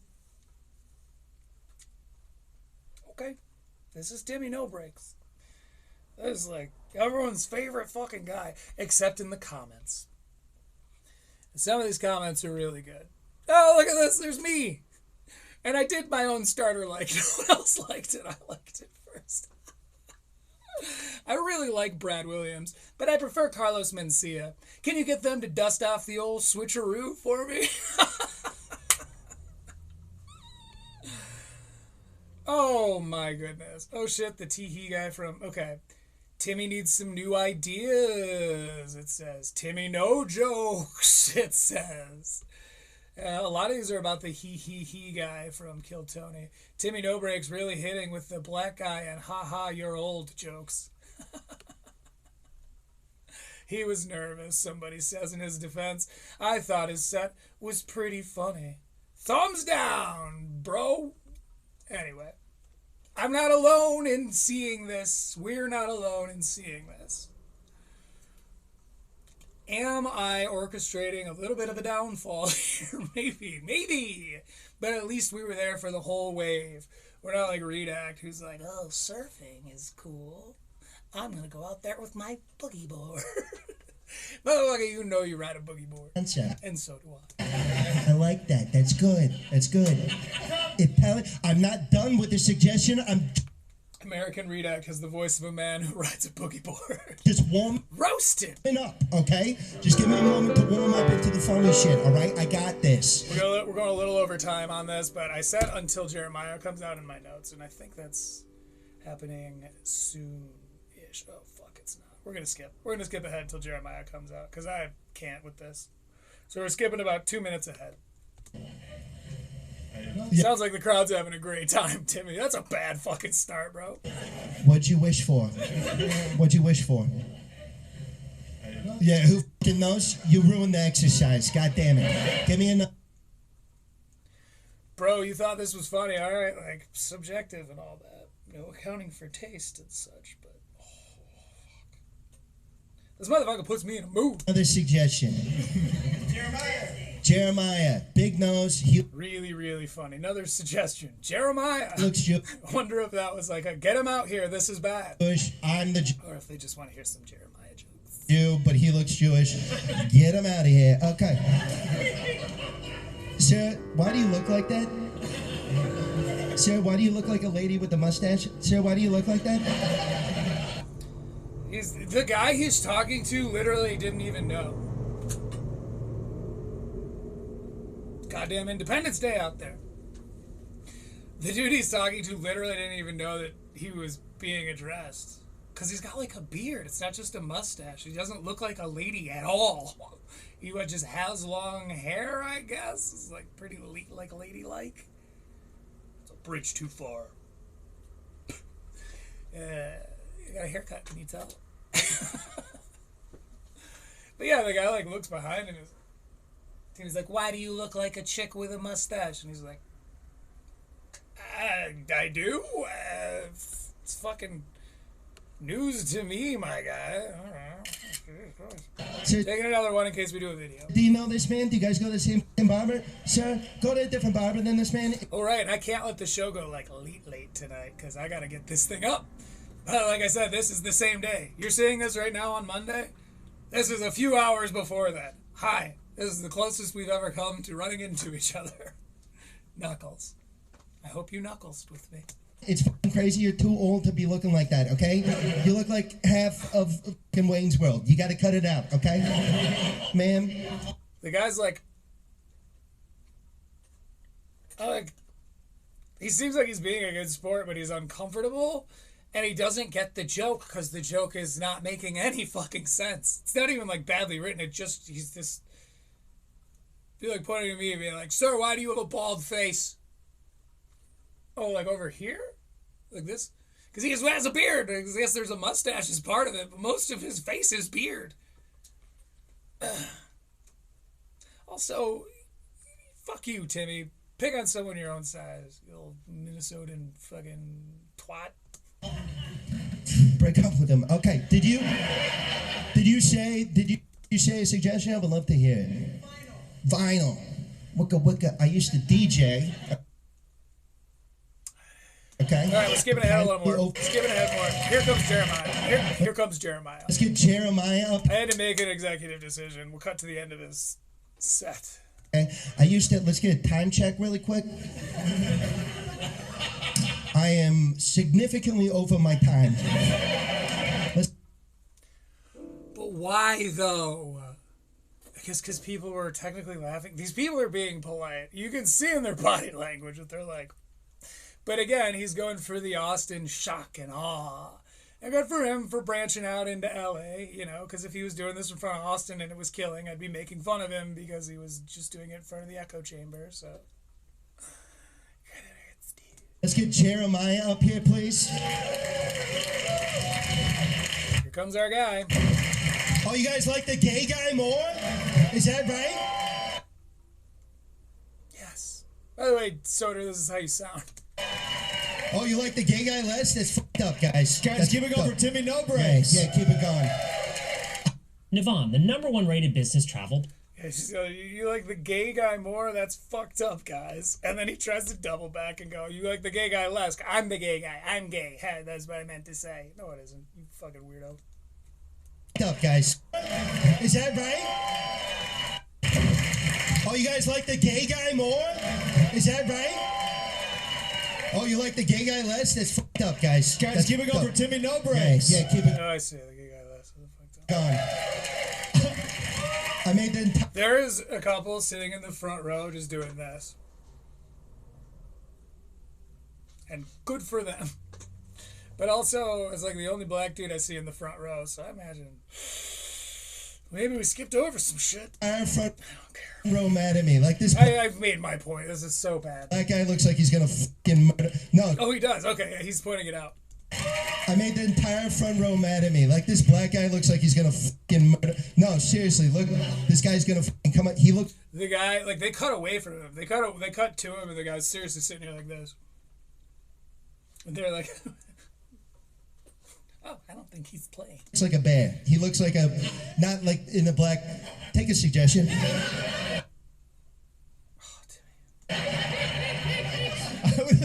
Okay. This is Timmy No Breaks. This is everyone's favorite fucking guy, except in the comments. And some of these comments are really good. Oh, look at this. There's me. And I did my own starter like. No one else liked it. I liked it first. I really like Brad Williams, but I prefer Carlos Mencia. Can you get them to dust off the old switcheroo for me? Oh my goodness. Oh shit, the Teehee guy from... Okay. Timmy needs some new ideas, it says. Timmy no jokes, it says. A lot of these are about the he guy from Kill Tony. Timmy No Breaks really hitting with the black guy and ha you're old jokes. He was nervous, somebody says in his defense. I thought his set was pretty funny. Thumbs down, bro. Anyway, I'm not alone in seeing this. We're not alone in seeing this. Am I orchestrating a little bit of a downfall here? Maybe. But at least we were there for the whole wave. We're not like Redact, who's like,
Oh, surfing is cool. I'm gonna go out there with my boogie board.
motherfucker, you know you ride a boogie board.
Concept.
And so do I.
I like that. That's good. That's good. I'm not done with the suggestion. I'm
American Redact has the voice of a man who rides a boogie board.
just warming
Roasted.
up, okay? Just give me a moment to warm up into the funny shit, all right? I got this.
We're going a little over time on this, but I said until Jeremiah comes out in my notes, and I think that's happening soon-ish. Oh, fuck, it's not. We're going to skip. We're going to skip ahead until Jeremiah comes out, because I can't with this. So we're skipping about 2 minutes ahead.
Yeah.
Sounds like the crowd's having a great time, Timmy. That's a bad fucking start, bro.
What'd you wish for? What'd you wish for? Yeah, who f***ing knows? You ruined the exercise. God damn it. Give me another.
Bro, you thought this was funny, all right? Like, subjective and all that. No accounting for taste and such, but... Oh, fuck. This motherfucker puts me in a mood.
Another suggestion. Jeremiah, big nose. He
Really, really funny. Another suggestion. Jeremiah.
looks Jewish.
I wonder if that was like a get him out here, this is bad.
I'm the
Or if they just want to hear some Jeremiah jokes.
Jew, but he looks Jewish. Get him out of here. Okay. Sir, why do you look like that? Sir, why do you look like a lady with a mustache? Sir, why do you look like that?
The guy he's talking to literally didn't even know. Goddamn Independence Day out there. The dude he's talking to literally didn't even know that he was being addressed. Because he's got like a beard. It's not just a mustache. He doesn't look like a lady at all. He just has long hair, I guess. It's like pretty like ladylike. It's a bridge too far. You got a haircut, can you tell? But yeah, the guy like looks behind and he's like, why do you look like a chick with a mustache? And he's like, I do? It's fucking news to me, my guy. Taking another one in case we do a video.
Do you know this man? Do you guys go to the same f***ing barber? Sir, go to a different barber than this man.
All right, and I can't let the show go like late tonight because I got to get this thing up. Like I said, this is the same day. You're seeing this right now on Monday? This is a few hours before that. Hi. This is the closest we've ever come to running into each other. Knuckles. I hope you knuckles with me.
It's fucking crazy. You're too old to be looking like that, okay? You look like half of fucking Wayne's World. You got to cut it out, okay? Ma'am?
The guy's like... he seems like he's being a good sport, but he's uncomfortable. And he doesn't get the joke because the joke is not making any fucking sense. It's not even like badly written. It just... he's this... be like pointing at me and being like, sir, why do you have a bald face? Oh, like over here? Like this? Because he just has a beard. I guess there's a mustache as part of it, but most of his face is beard. Also, fuck you, Timmy. Pick on someone your own size. You old Minnesotan fucking twat.
Break up with him. Okay, did you say a suggestion? I would love to hear it. Vinyl. Wicca wicca. I used to DJ. Okay.
All right, let's skip it ahead a little more. Skipping ahead more. Here comes Jeremiah. Here comes Jeremiah.
Let's get Jeremiah up.
I had to make an executive decision. We'll cut to the end of his set.
Okay. Let's get a time check really quick. I am significantly over my time.
But why, though? I guess because people were technically laughing. These people are being polite. You can see in their body language that they're like... But again, he's going for the Austin shock and awe. And good for him for branching out into LA, you know, because if he was doing this in front of Austin and it was killing, I'd be making fun of him because he was just doing it in front of the echo chamber, so...
Let's get Jeremiah up here, please.
Here comes our guy.
Oh, you guys like the gay guy more? Is that right?
Yes. By the way, Soder, this is how you sound.
Oh, you like the gay guy less? That's fucked up, guys. That's
keep it going for Timmy No
Yeah,
Breaks.
yeah, keep it going.
Navon, the #1 rated business travel.
Yeah, she's like, you like the gay guy more? That's fucked up, guys. And then he tries to double back and go, you like the gay guy less? I'm the gay guy. I'm gay. Hey, that's what I meant to say. No, it isn't. You fucking weirdo.
Up, guys. Is that right? Oh, you guys like the gay guy more? Is that right? Oh, you like the gay guy less? That's fucked up, guys.
Guys,
That's
keep it
fucked
going
up.
for Timmy No Breaks.
Yeah, keep it
Oh, I see. The gay guy less. That's fucked up.
going. I made the entire.
There is a couple sitting in the front row just doing this. And good for them. But also, it's like the only black dude I see in the front row, so I imagine maybe we skipped over some shit.
Front row mad at me. Like this.
I've made my point. This is so bad.
That guy looks like he's gonna fucking murder. No.
Oh, he does. Okay, yeah, he's pointing it out.
I made the entire front row mad at me. Like this black guy looks like he's gonna fucking murder. No, seriously, look, this guy's gonna fucking come up. He looks.
The guy, like, they cut away from him. They cut to him, and the guy's seriously sitting here like this. And they're like, oh, I don't think he's playing.
Looks like a bear. He looks like a, not like in the black. Take a suggestion.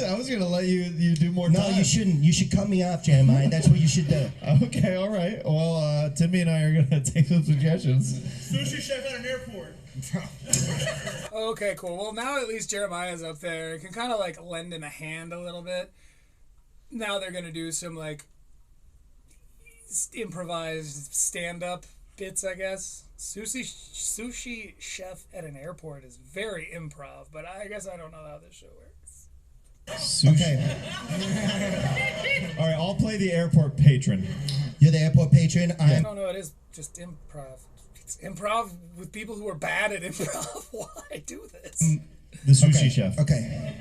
I was gonna let you do more.
No,
time.
you shouldn't. You should cut me off, Jeremiah. That's what you should do.
Okay, all right. Well, Timmy and I are gonna take some suggestions.
Sushi chef at an airport.
Okay, cool. Well, now at least Jeremiah's up there. It can kind of, like, lend him a hand a little bit. Now they're going to do some, like, improvised stand-up bits, I guess. Sushi chef at an airport is very improv, but I guess I don't know how this show works.
Okay.
All right, I'll play the airport patron.
You're the airport patron.
I don't know. It is just improv. It's improv with people who are bad at improv. Why do this?
The sushi chef.
Okay.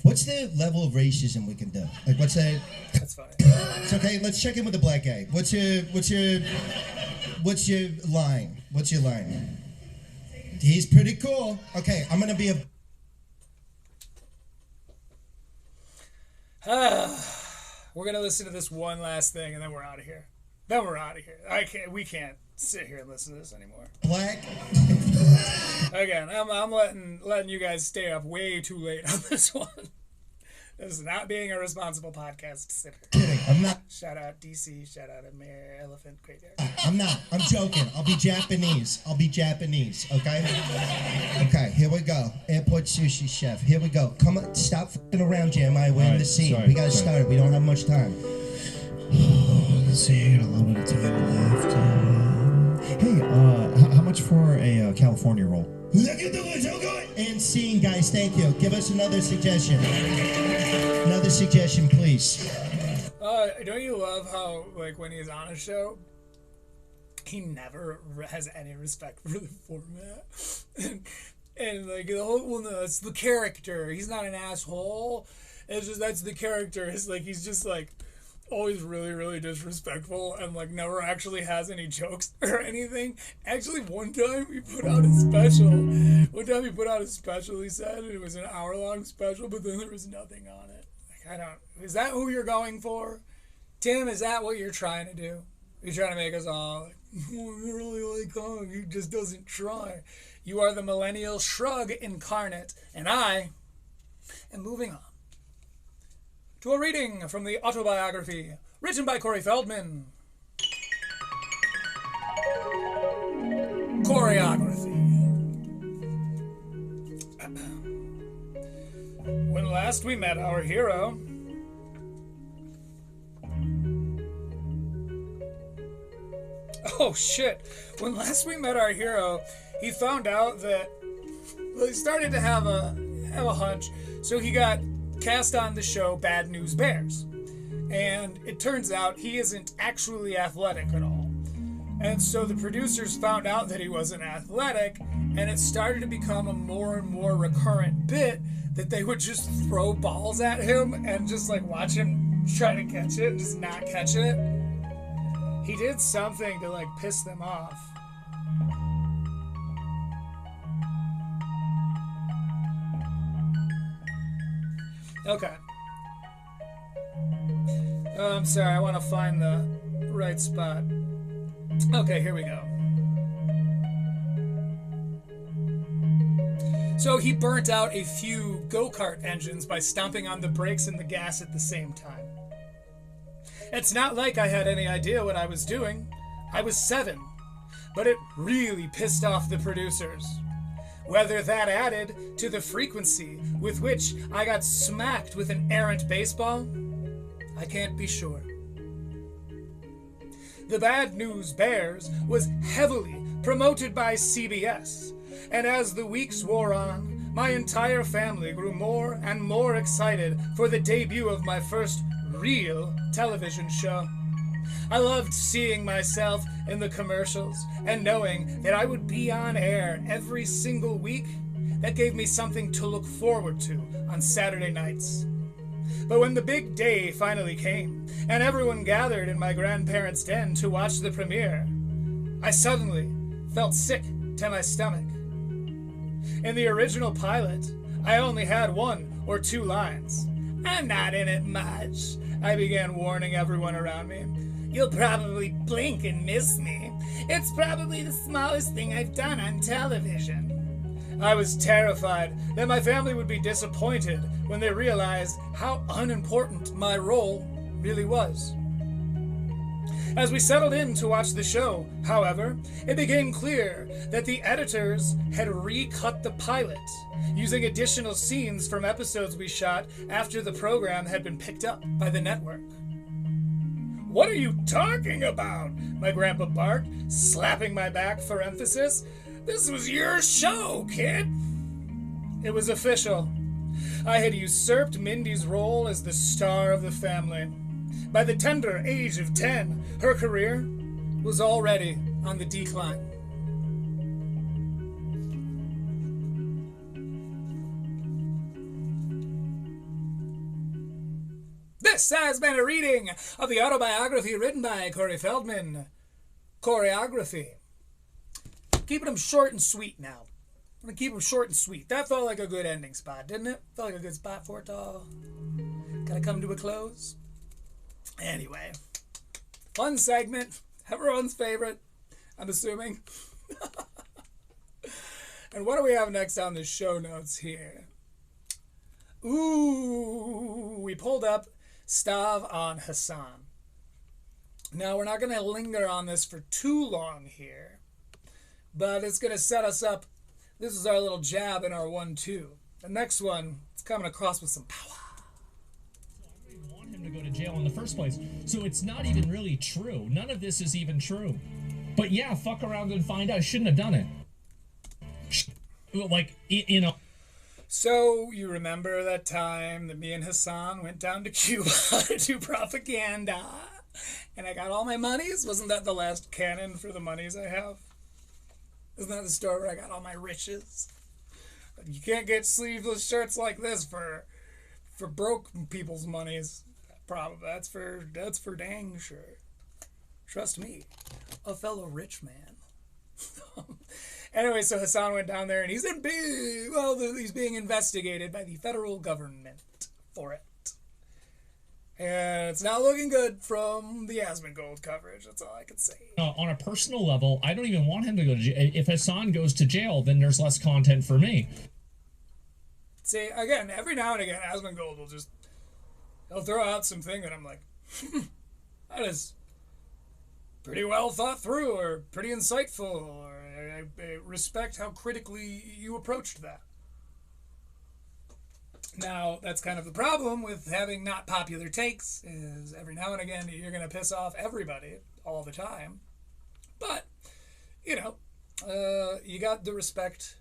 What's the level of racism we can do? Like, what's that?
That's fine.
It's okay. Let's check in with the black guy. What's your line? What's your line? He's pretty cool. Okay, I'm gonna be a.
We're gonna listen to this one last thing, and then we're out of here. We can't sit here and listen to this anymore.
Black.
Again, I'm letting you guys stay up way too late on this one. This is not being a responsible podcast sitter.
Kidding. I'm not.
Shout out DC. Shout out Mayor Elephant Graveyard.
I'm not. I'm joking. I'll be Japanese. Okay? Okay, here we go. Airport sushi chef. Here we go. Come on. Stop f***ing around, Jeremiah. We're in the scene.
Sorry,
we gotta start. We don't have much time.
Let's see, I got a little bit of time left. Hey, how much for a California roll?
And scene, guys. Thank you. Give us another suggestion. Another suggestion, please.
Don't you love how, like, when he's on a show, he never has any respect for the format? and like, the whole, well, no, it's the character. He's not an asshole. It's just, that's the character. It's like, he's just, like, always really, really disrespectful and, like, never actually has any jokes or anything. Actually, one time he put out a special, he said, and it was an hour-long special, but then there was nothing on it. Like, is that who you're going for? Tim, is that what you're trying to do? You're trying to make us all, like, oh, I really like Hung, he just doesn't try. You are the millennial shrug incarnate, and I am moving on to a reading from the autobiography written by Corey Feldman. Choreography. When last we met our hero, oh shit, when last we met our hero, he found out that, well, he started to have a hunch, so he got cast on the show Bad News Bears. And it turns out he isn't actually athletic at all. And so the producers found out that he wasn't athletic, and it started to become a more and more recurrent bit that they would just throw balls at him and just, like, watch him try to catch it and just not catch it. He did something to, like, piss them off. Okay. Oh, I'm sorry, I want to find the right spot. Okay, here we go. So he burnt out a few go-kart engines by stomping on the brakes and the gas at the same time. It's not like I had any idea what I was doing. I was 7, but it really pissed off the producers. Whether that added to the frequency with which I got smacked with an errant baseball, I can't be sure. The Bad News Bears was heavily promoted by CBS, and as the weeks wore on, my entire family grew more and more excited for the debut of my first real television show. I loved seeing myself in the commercials and knowing that I would be on air every single week. That gave me something to look forward to on Saturday nights. But when the big day finally came and everyone gathered in my grandparents' den to watch the premiere, I suddenly felt sick to my stomach. In the original pilot, I only had 1 or 2 lines. I'm not in it much, I began warning everyone around me. You'll probably blink and miss me. It's probably the smallest thing I've done on television. I was terrified that my family would be disappointed when they realized how unimportant my role really was. As we settled in to watch the show, however, it became clear that the editors had recut the pilot, using additional scenes from episodes we shot after the program had been picked up by the network. What are you talking about? My grandpa barked, slapping my back for emphasis. This was your show, kid. It was official. I had usurped Mindy's role as the star of the family. By the tender age of 10, her career was already on the decline. This has been a reading of the autobiography written by Corey Feldman, Choreography. Keeping them short and sweet now. I'm going to keep them short and sweet. That felt like a good ending spot, didn't it? Felt like a good spot for it all. Gotta come to a close. Anyway, fun segment. Everyone's favorite, I'm assuming. And what do we have next on the show notes here? Ooh, we pulled up Stav on Hassan. Now, we're not going to linger on this for too long here, but it's going to set us up. This is our little jab in our 1-2. The next one, it's coming across with some power.
To go to jail in the first place, so it's not even really true. None of this is even true. But yeah, fuck around and find out. I shouldn't have done it. Like, you know.
So you remember that time that me and Hassan went down to Cuba to do propaganda, and I got all my monies? Wasn't that the last canon for the monies I have? Isn't that the story where I got all my riches? You can't get sleeveless shirts like this for broke people's monies. Probably that's for dang sure. Trust me, a fellow rich man. Anyway, so Hassan went down there and he's being investigated by the federal government for it. And it's not looking good from the Asmongold coverage. That's all I can say.
On a personal level, I don't even want him to go to jail. If Hassan goes to jail, then there's less content for me.
See, again, every now and again, Asmongold will he'll throw out something and I'm like, that is pretty well thought through or pretty insightful, or I respect how critically you approached that. Now, that's kind of the problem with having not popular takes, is every now and again you're going to piss off everybody all the time. But, you got the respect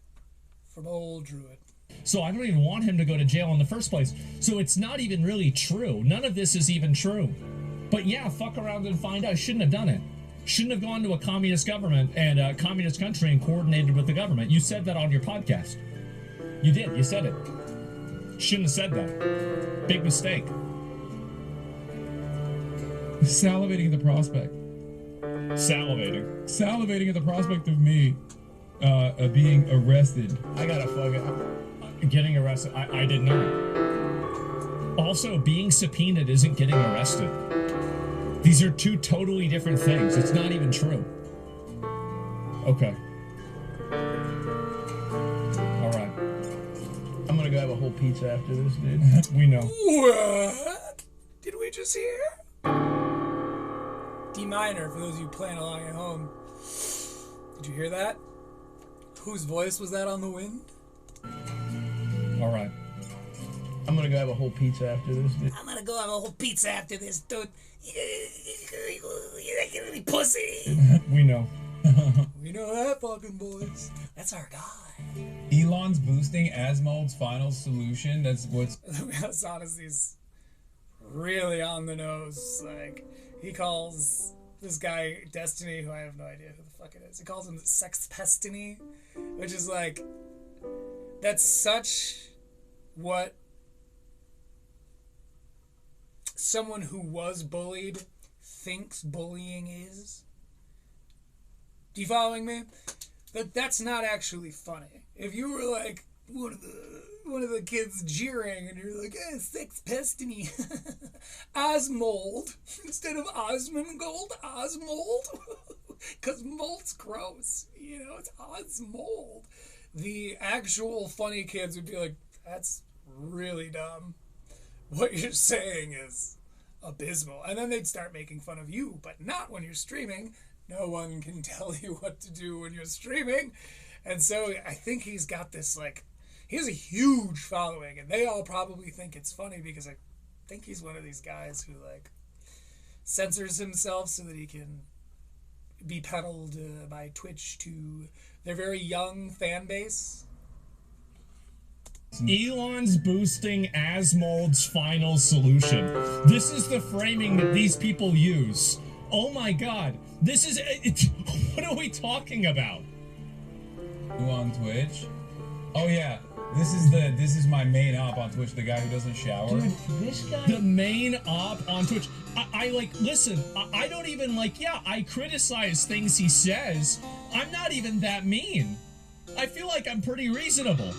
from old Druid.
So I don't even want him to go to jail in the first place. So it's not even really true. None of this is even true. But yeah, fuck around and find out. I shouldn't have done it. Shouldn't have gone to a communist government and a communist country and coordinated with the government. You said that on your podcast. You did. You said it. Shouldn't have said that. Big mistake.
Salivating at the prospect. Salivating at the prospect of me being arrested.
I gotta fucking getting arrested. I did not. Also, being subpoenaed isn't getting arrested. These are two totally different things. It's not even true. Okay. All right.
go have a whole pizza after this, dude.
We know.
What did we just hear? D minor for those of you playing along at home. Did you hear that? Whose voice was that on the wind?
All right.
I'm gonna go have a whole pizza after this, dude.
I'm gonna go have a whole pizza after this, dude. You get any pussy?
We know.
We know that fucking voice.
That's our guy.
Elon's boosting Asmold's final solution. That's what's.
That's honestly really on the nose. Like, he calls this guy Destiny, who I have no idea who the fuck it is. He calls him Sex Pestiny, which is like, that's such what someone who was bullied thinks bullying is. Do you following me? That's not actually funny. If you were like one of the kids jeering and you're like, eh, Sex Pestiny, Osmold, instead of Osmongold, Osmold, because mold's gross, you know, it's Osmold. The actual funny kids would be like, that's really dumb. What you're saying is abysmal. And then they'd start making fun of you, but not when you're streaming. No one can tell you what to do when you're streaming. And so I think he's got this, like, he has a huge following, and they all probably think it's funny because I think he's one of these guys who, like, censors himself so that he can be peddled by Twitch to their very young fan base.
Elon's boosting Asmold's final solution. This is the framing that these people use. Oh my god. This is... what are we talking about?
You on Twitch? Oh yeah. This is my main op on Twitch, the guy who doesn't shower.
Dude, this guy.
The main op on Twitch. I like, listen, I don't even like, yeah, I criticize things he says. I'm not even that mean. I feel like I'm pretty reasonable.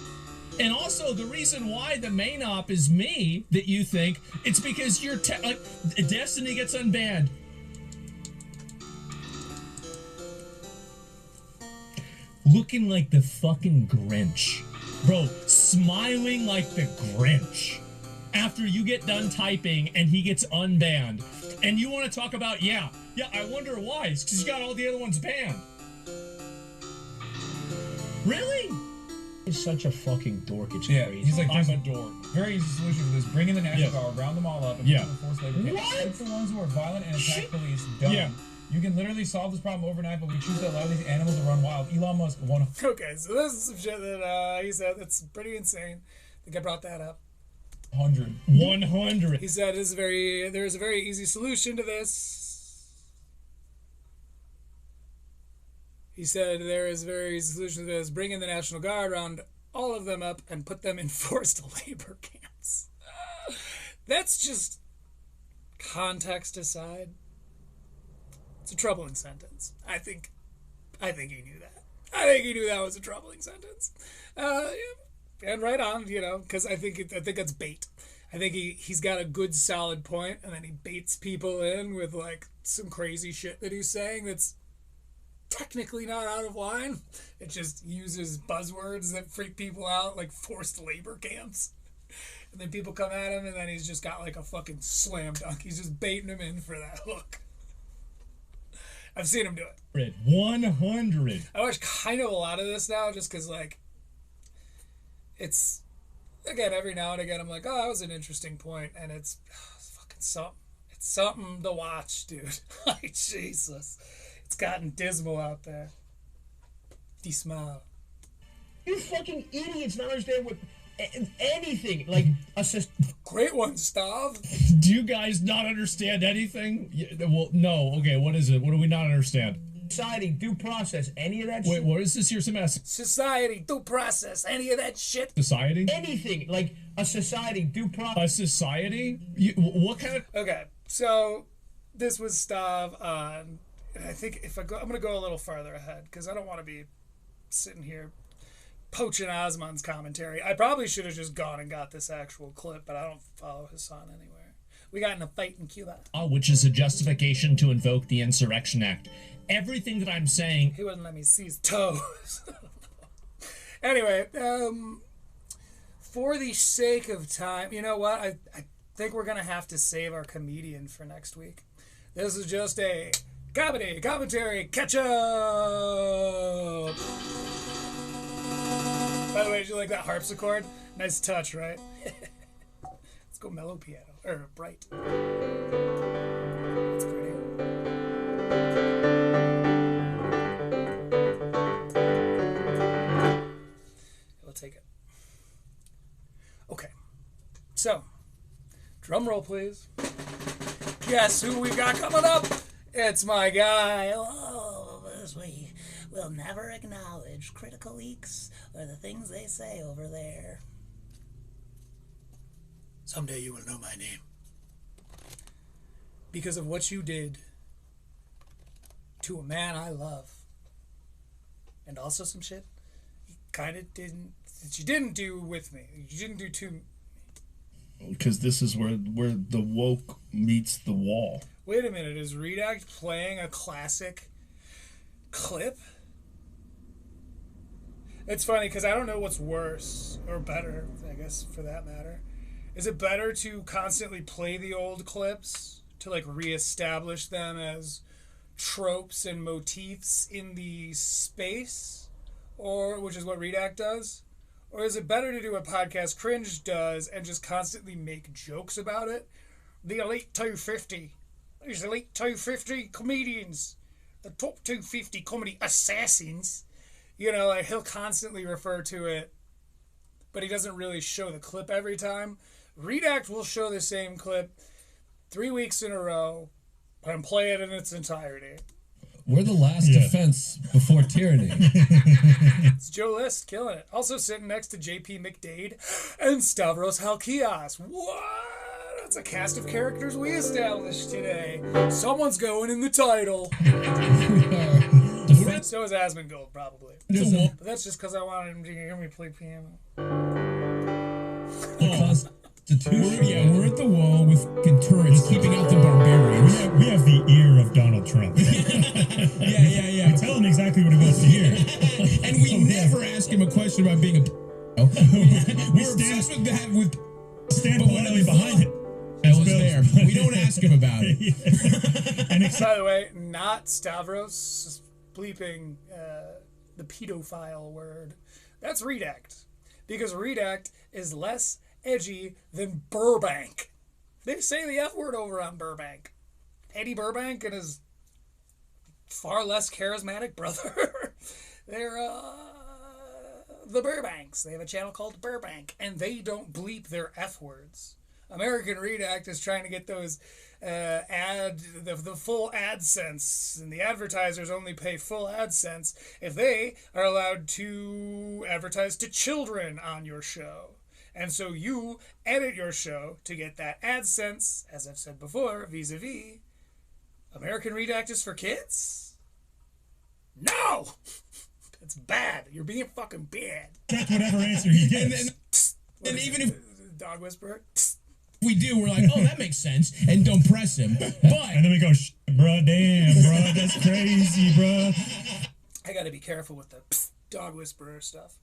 And also, the reason why the main op is me, that you think, it's because you're, like, Destiny gets unbanned. Looking like the fucking Grinch. Bro, smiling like the Grinch. After you get done typing and he gets unbanned. And you want to talk about, yeah, I wonder why. It's because you got all the other ones banned. Really? He's such a fucking dork, it's crazy.
He's like,
I'm a dork.
Very easy solution for this. Bring in the National Guard, round them all up, and put them in forced labor camps.
What?
It's the ones who are violent and attack police. Done.
Yeah.
You can literally solve this problem overnight, but we choose to allow these animals to run wild. Elon Musk won.
Okay, so this is some shit that he said that's pretty insane. I think I brought that up.
100.
He said there's a very easy solution to this. He said there is a very easy solution to this. Bring in the National Guard, round all of them up, and put them in forced labor camps. That's just context aside. It's a troubling sentence. I think he knew that. I think he knew that was a troubling sentence. And right on, you know, because I think that's bait. I think he's got a good solid point, and then he baits people in with like some crazy shit that he's saying that's technically not out of line. It just uses buzzwords that freak people out, like forced labor camps. And then people come at him, and then he's just got like a fucking slam dunk. He's just baiting them in for that hook. I've seen him do it.
100.
I watch kind of a lot of this now just because, like, it's, again, every now and again I'm like, oh, that was an interesting point, and it's fucking something. It's something to watch, dude. Like, Jesus. It's gotten dismal out there. Dismal.
You fucking idiots don't understand what anything like
great one, Stav.
Do you guys not understand anything? Well, no. Okay, what is it? What do we not understand?
Society, due process, any of that
Wait,
shit.
what is this? Here's some S.
Society, due process, any of that shit.
Society?
Anything like a society, due process.
A society? What kind of?
Okay, so this was Stav on, and I think I'm gonna go a little farther ahead because I don't want to be sitting here poaching Osman's commentary. I probably should have just gone and got this actual clip, but I don't follow Hassan anywhere. We got in a fight in Cuba.
Which is a justification to invoke the Insurrection Act. Everything that I'm saying...
He wouldn't let me see his toes. Anyway, for the sake of time, you know what? I think we're going to have to save our comedian for next week. This is just a commentary catch-up. By the way, did you like that harpsichord? Nice touch, right? Let's go mellow piano. Or bright. That's pretty. We'll take it. Okay. So, drum roll, please. Guess who we got coming up? It's my guy.
Oh, as we will never acknowledge critical leaks or the things they say over there.
Someday you will know my name. Because of what you did to a man I love. And also some shit you kind of didn't, that you didn't do with me. You didn't do to me.
Because this is where the woke meets the wall.
Wait a minute, is Redact playing a classic clip? It's funny because I don't know what's worse or better, I guess, for that matter. Is it better to constantly play the old clips to like reestablish them as tropes and motifs in the space, or which is what Redact does? Or is it better to do what Podcast Cringe does and just constantly make jokes about it? The Elite 250. These Elite 250 comedians. The top 250 comedy assassins. You know, like he'll constantly refer to it, but he doesn't really show the clip every time. Redact will show the same clip 3 weeks in a row and play it in its entirety.
We're the last defense before tyranny.
It's Joe List killing it. Also sitting next to JP McDade and Stavros Halkias. What? That's a cast of characters we established today. Someone's going in the title. So is Asmongold, probably. But that's just because I wanted him to hear me play piano.
We're at the wall with turrets keeping out the barbarians. We have the ear of Donald Trump. yeah. We tell him exactly what he wants to hear. And we never ask him a question about being a We're obsessed with that stand politely behind it.
I was there. We don't ask him about it.
And by the way, not Stavros bleeping the pedophile word. That's Redact. Because Redact is less edgy than Burbank. They say the F word over on Burbank. Eddie Burbank and his far less charismatic brother. They're the Burbanks. They have a channel called Burbank, and they don't bleep their F words. American Redact is trying to get those the full AdSense, and the advertisers only pay full AdSense if they are allowed to advertise to children on your show. And so you edit your show to get that AdSense, as I've said before, vis-a-vis. American Redact is for kids? No! That's bad. You're being fucking bad.
That's whatever answer he gets.
And even if
dog whisperer,
we do, we're like, oh, that makes sense, and don't press him. But
and then we go, bro, damn, bro, that's crazy, bro.
I gotta be careful with the dog whisperer stuff.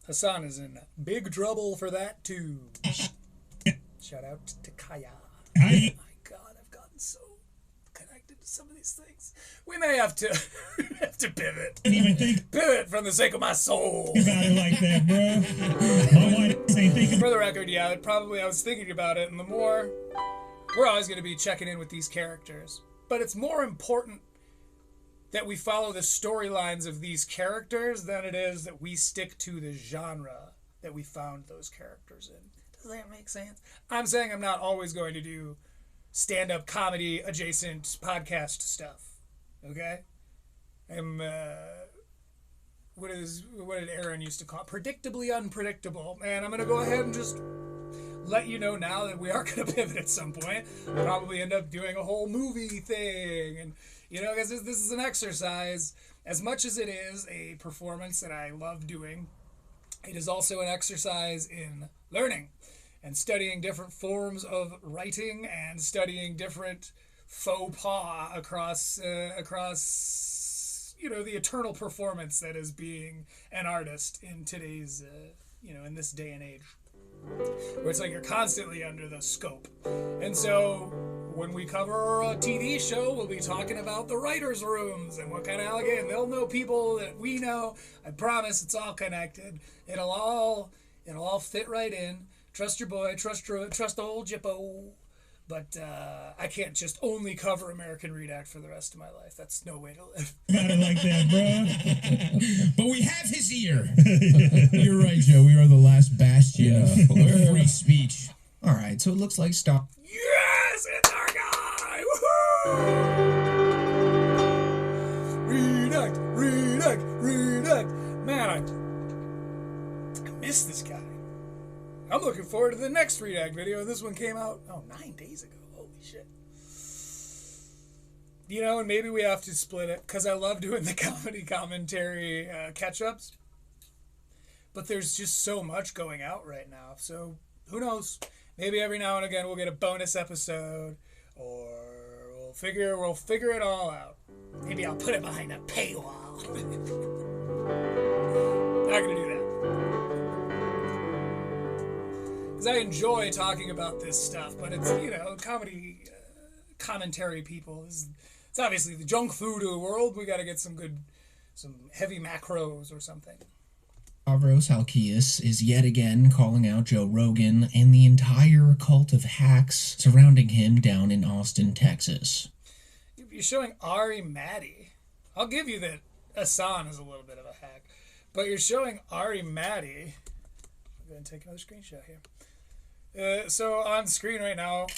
Hassan is in big trouble for that too. Shout out to Kaya. Oh my God, I've gotten so connected to some of these things. We may have to pivot.
Didn't even think.
Pivot from the sake of my soul.
About it like that, bro. My wife ain't thinking.
For the record, yeah, I was thinking about it, and the more we're always going to be checking in with these characters, but it's more important that we follow the storylines of these characters than it is that we stick to the genre that we found those characters in. Does that make sense? I'm saying I'm not always going to do stand-up comedy adjacent podcast stuff. Okay? I'm what did Aaron used to call it? Predictably unpredictable. And I'm gonna go ahead and just let you know now that we are gonna pivot at some point. We'll probably end up doing a whole movie thing, and you know, because this is an exercise. As much as it is a performance that I love doing, it is also an exercise in learning and studying different forms of writing and studying different faux pas across you know, the eternal performance that is being an artist in today's in this day and age, where it's like you're constantly under the scope. And so when we cover a TV show, we'll be talking about the writers' rooms and what kind of allegation. They'll know people that we know. I promise it's all connected. It'll all fit right in. Trust your boy. Trust the old Jippo. But I can't just only cover American Redact for the rest of my life. That's no way to live.
Got it like that, bro. But we have his ear. You're right, Joe. We are the last bastion of free speech.
All right, so it looks like stop.
Yes, it's our guy! Woohoo! Redact. Man, I miss this guy. I'm looking forward to the next Redact video. This one came out 9 days ago. Holy shit. And maybe we have to split it because I love doing the comedy commentary catch-ups. But there's just so much going out right now. So who knows? Maybe every now and again we'll get a bonus episode, or we'll figure it all out. Maybe I'll put it behind a paywall. Not gonna do that. I enjoy talking about this stuff, but it's, comedy commentary people. It's obviously the junk food of the world. We got to get some heavy macros or something.
Stavros Halkias is yet again calling out Joe Rogan and the entire cult of hacks surrounding him down in Austin, Texas.
You're showing Ari Matty. I'll give you that Hassan is a little bit of a hack, but you're showing Ari Matty. I'm going to take another screenshot here. So on screen right now,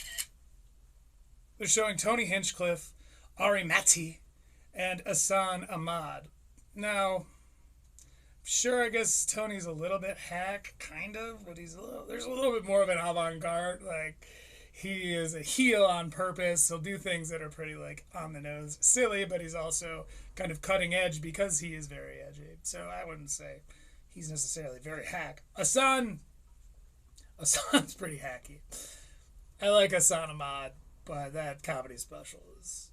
they're showing Tony Hinchcliffe, Ari Matty, and Hassan Ahmad. Now, sure, I guess Tony's a little bit hack, kind of, but there's a little bit more of an avant-garde. Like, he is a heel on purpose. He'll do things that are pretty, on the nose, silly, but he's also kind of cutting edge because he is very edgy. So I wouldn't say he's necessarily very hack. Hassan's pretty hacky. I like Hassan Ahmad, but that comedy special is,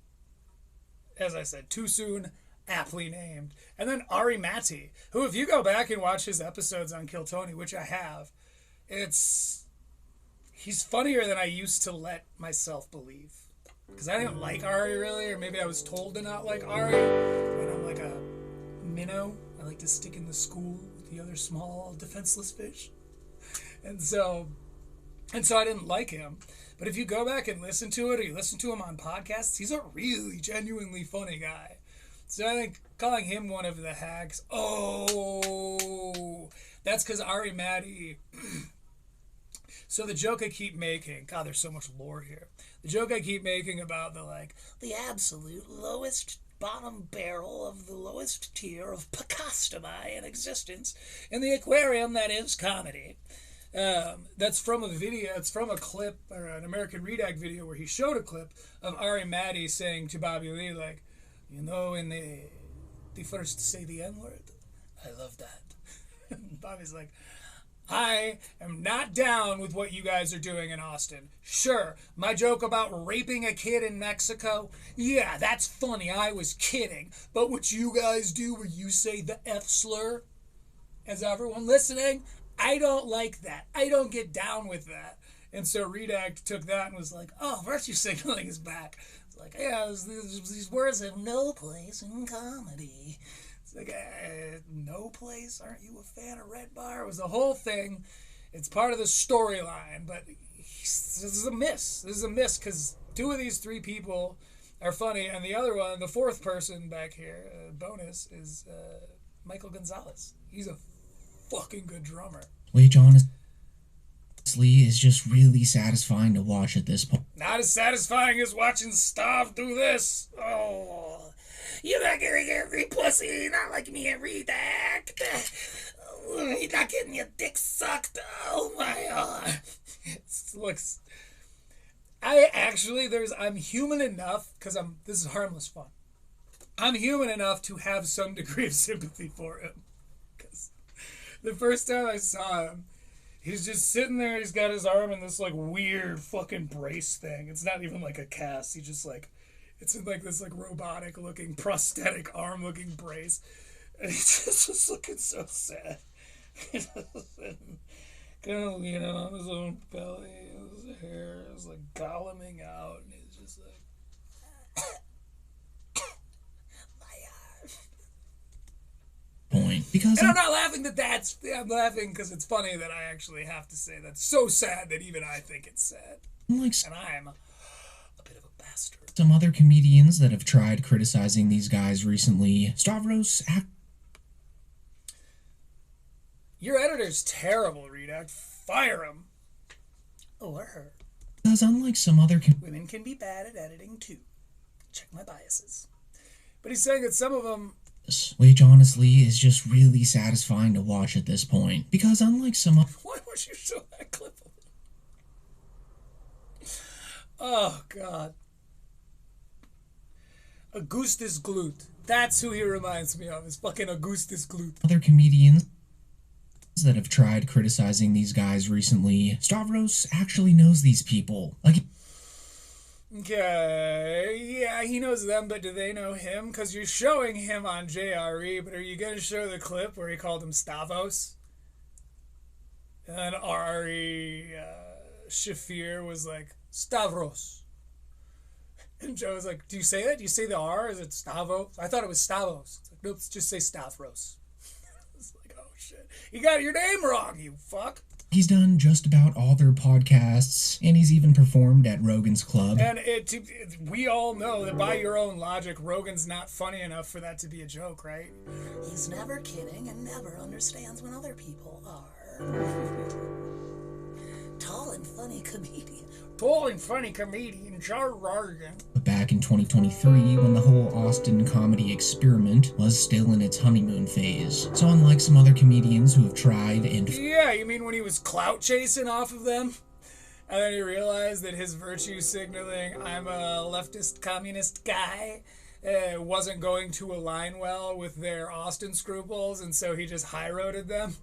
as I said, too soon, aptly named. And then Ari Matty, who, if you go back and watch his episodes on Kill Tony, which I have, he's funnier than I used to let myself believe. Because I didn't like Ari really, or maybe I was told to not like Ari. And I'm like a minnow. I like to stick in the school with the other small defenseless fish. And so I didn't like him. But if you go back and listen to it, or you listen to him on podcasts, he's a really genuinely funny guy. So I think calling him one of the hacks, that's because Ari Matty. So the joke I keep making, God, there's so much lore here. The joke I keep making about the absolute lowest bottom barrel of the lowest tier of pacostomai in existence in the aquarium that is comedy. That's from a video, it's from a clip, or an American Redact video, where he showed a clip of Ari Matty saying to Bobby Lee, when they first say the N-word, I love that. Bobby's like, I am not down with what you guys are doing in Austin. Sure, my joke about raping a kid in Mexico, yeah, that's funny, I was kidding. But what you guys do where you say the F slur, as everyone listening, I don't like that. I don't get down with that. And so Redact took that and was like, virtue signaling is back. It's like, yeah, these words have no place in comedy. It's like, no place? Aren't you a fan of Red Bar? It was the whole thing. It's part of the storyline, but this is a miss. This is a miss because two of these three people are funny, and the other one, the fourth person back here, bonus, is Michael Gonzalez. He's a fucking good drummer.
Which honestly is just really satisfying to watch at this point.
Not as satisfying as watching Stav do this. Oh, you're not getting every pussy, not like me and Redact. You're not getting your dick sucked. Oh my god. It looks. I'm human enough, because this is harmless fun. I'm human enough to have some degree of sympathy for him. The first time I saw him, he's just sitting there, he's got his arm in this, weird fucking brace thing. It's not even a cast. He just, it's in, this, robotic-looking, prosthetic arm-looking brace. And he's just looking so sad. Kind of leaning on his own belly, his hair is like golluming out, and he's just like,
point because
and I'm not laughing I'm laughing because it's funny that I actually have to say that's so sad that even I think it's sad.
Like,
and I'm a bit of a bastard.
Some other comedians that have tried criticizing these guys recently, Stavros.
Your editor's terrible, Redact. Fire him. Or her.
Because unlike some other
women can be bad at editing too. Check my biases. But he's saying that some of them,
which honestly is just really satisfying to watch at this point. Because unlike some other...
Why would you show that clip of it? Oh, God. Augustus Gloot. That's who he reminds me of, is fucking Augustus Gloot.
Other comedians that have tried criticizing these guys recently, Stavros actually knows these people. Like...
Okay, yeah, he knows them, but do they know him? Because you're showing him on JRE, but are you going to show the clip where he called him Stavros? And then Ari Shafir was like, Stavros. And Joe was like, do you say that? Do you say the R? Is it Stavros? I thought it was Stavros. It's like, nope, just say Stavros. It's like, oh shit. You got your name wrong, you fuck.
He's done just about all their podcasts, and he's even performed at Rogan's Club.
And we all know that by your own logic, Rogan's not funny enough for that to be a joke, right?
He's never kidding and never understands when other people are. Tall and funny comedian.
Tall and funny comedian, Joe Rogan.
But back in 2023, when the whole Austin comedy experiment was still in its honeymoon phase. So unlike some other comedians who have tried and...
Yeah, you mean when he was clout chasing off of them? And then he realized that his virtue signaling, I'm a leftist communist guy, wasn't going to align well with their Austin scruples, and so he just high-roaded them?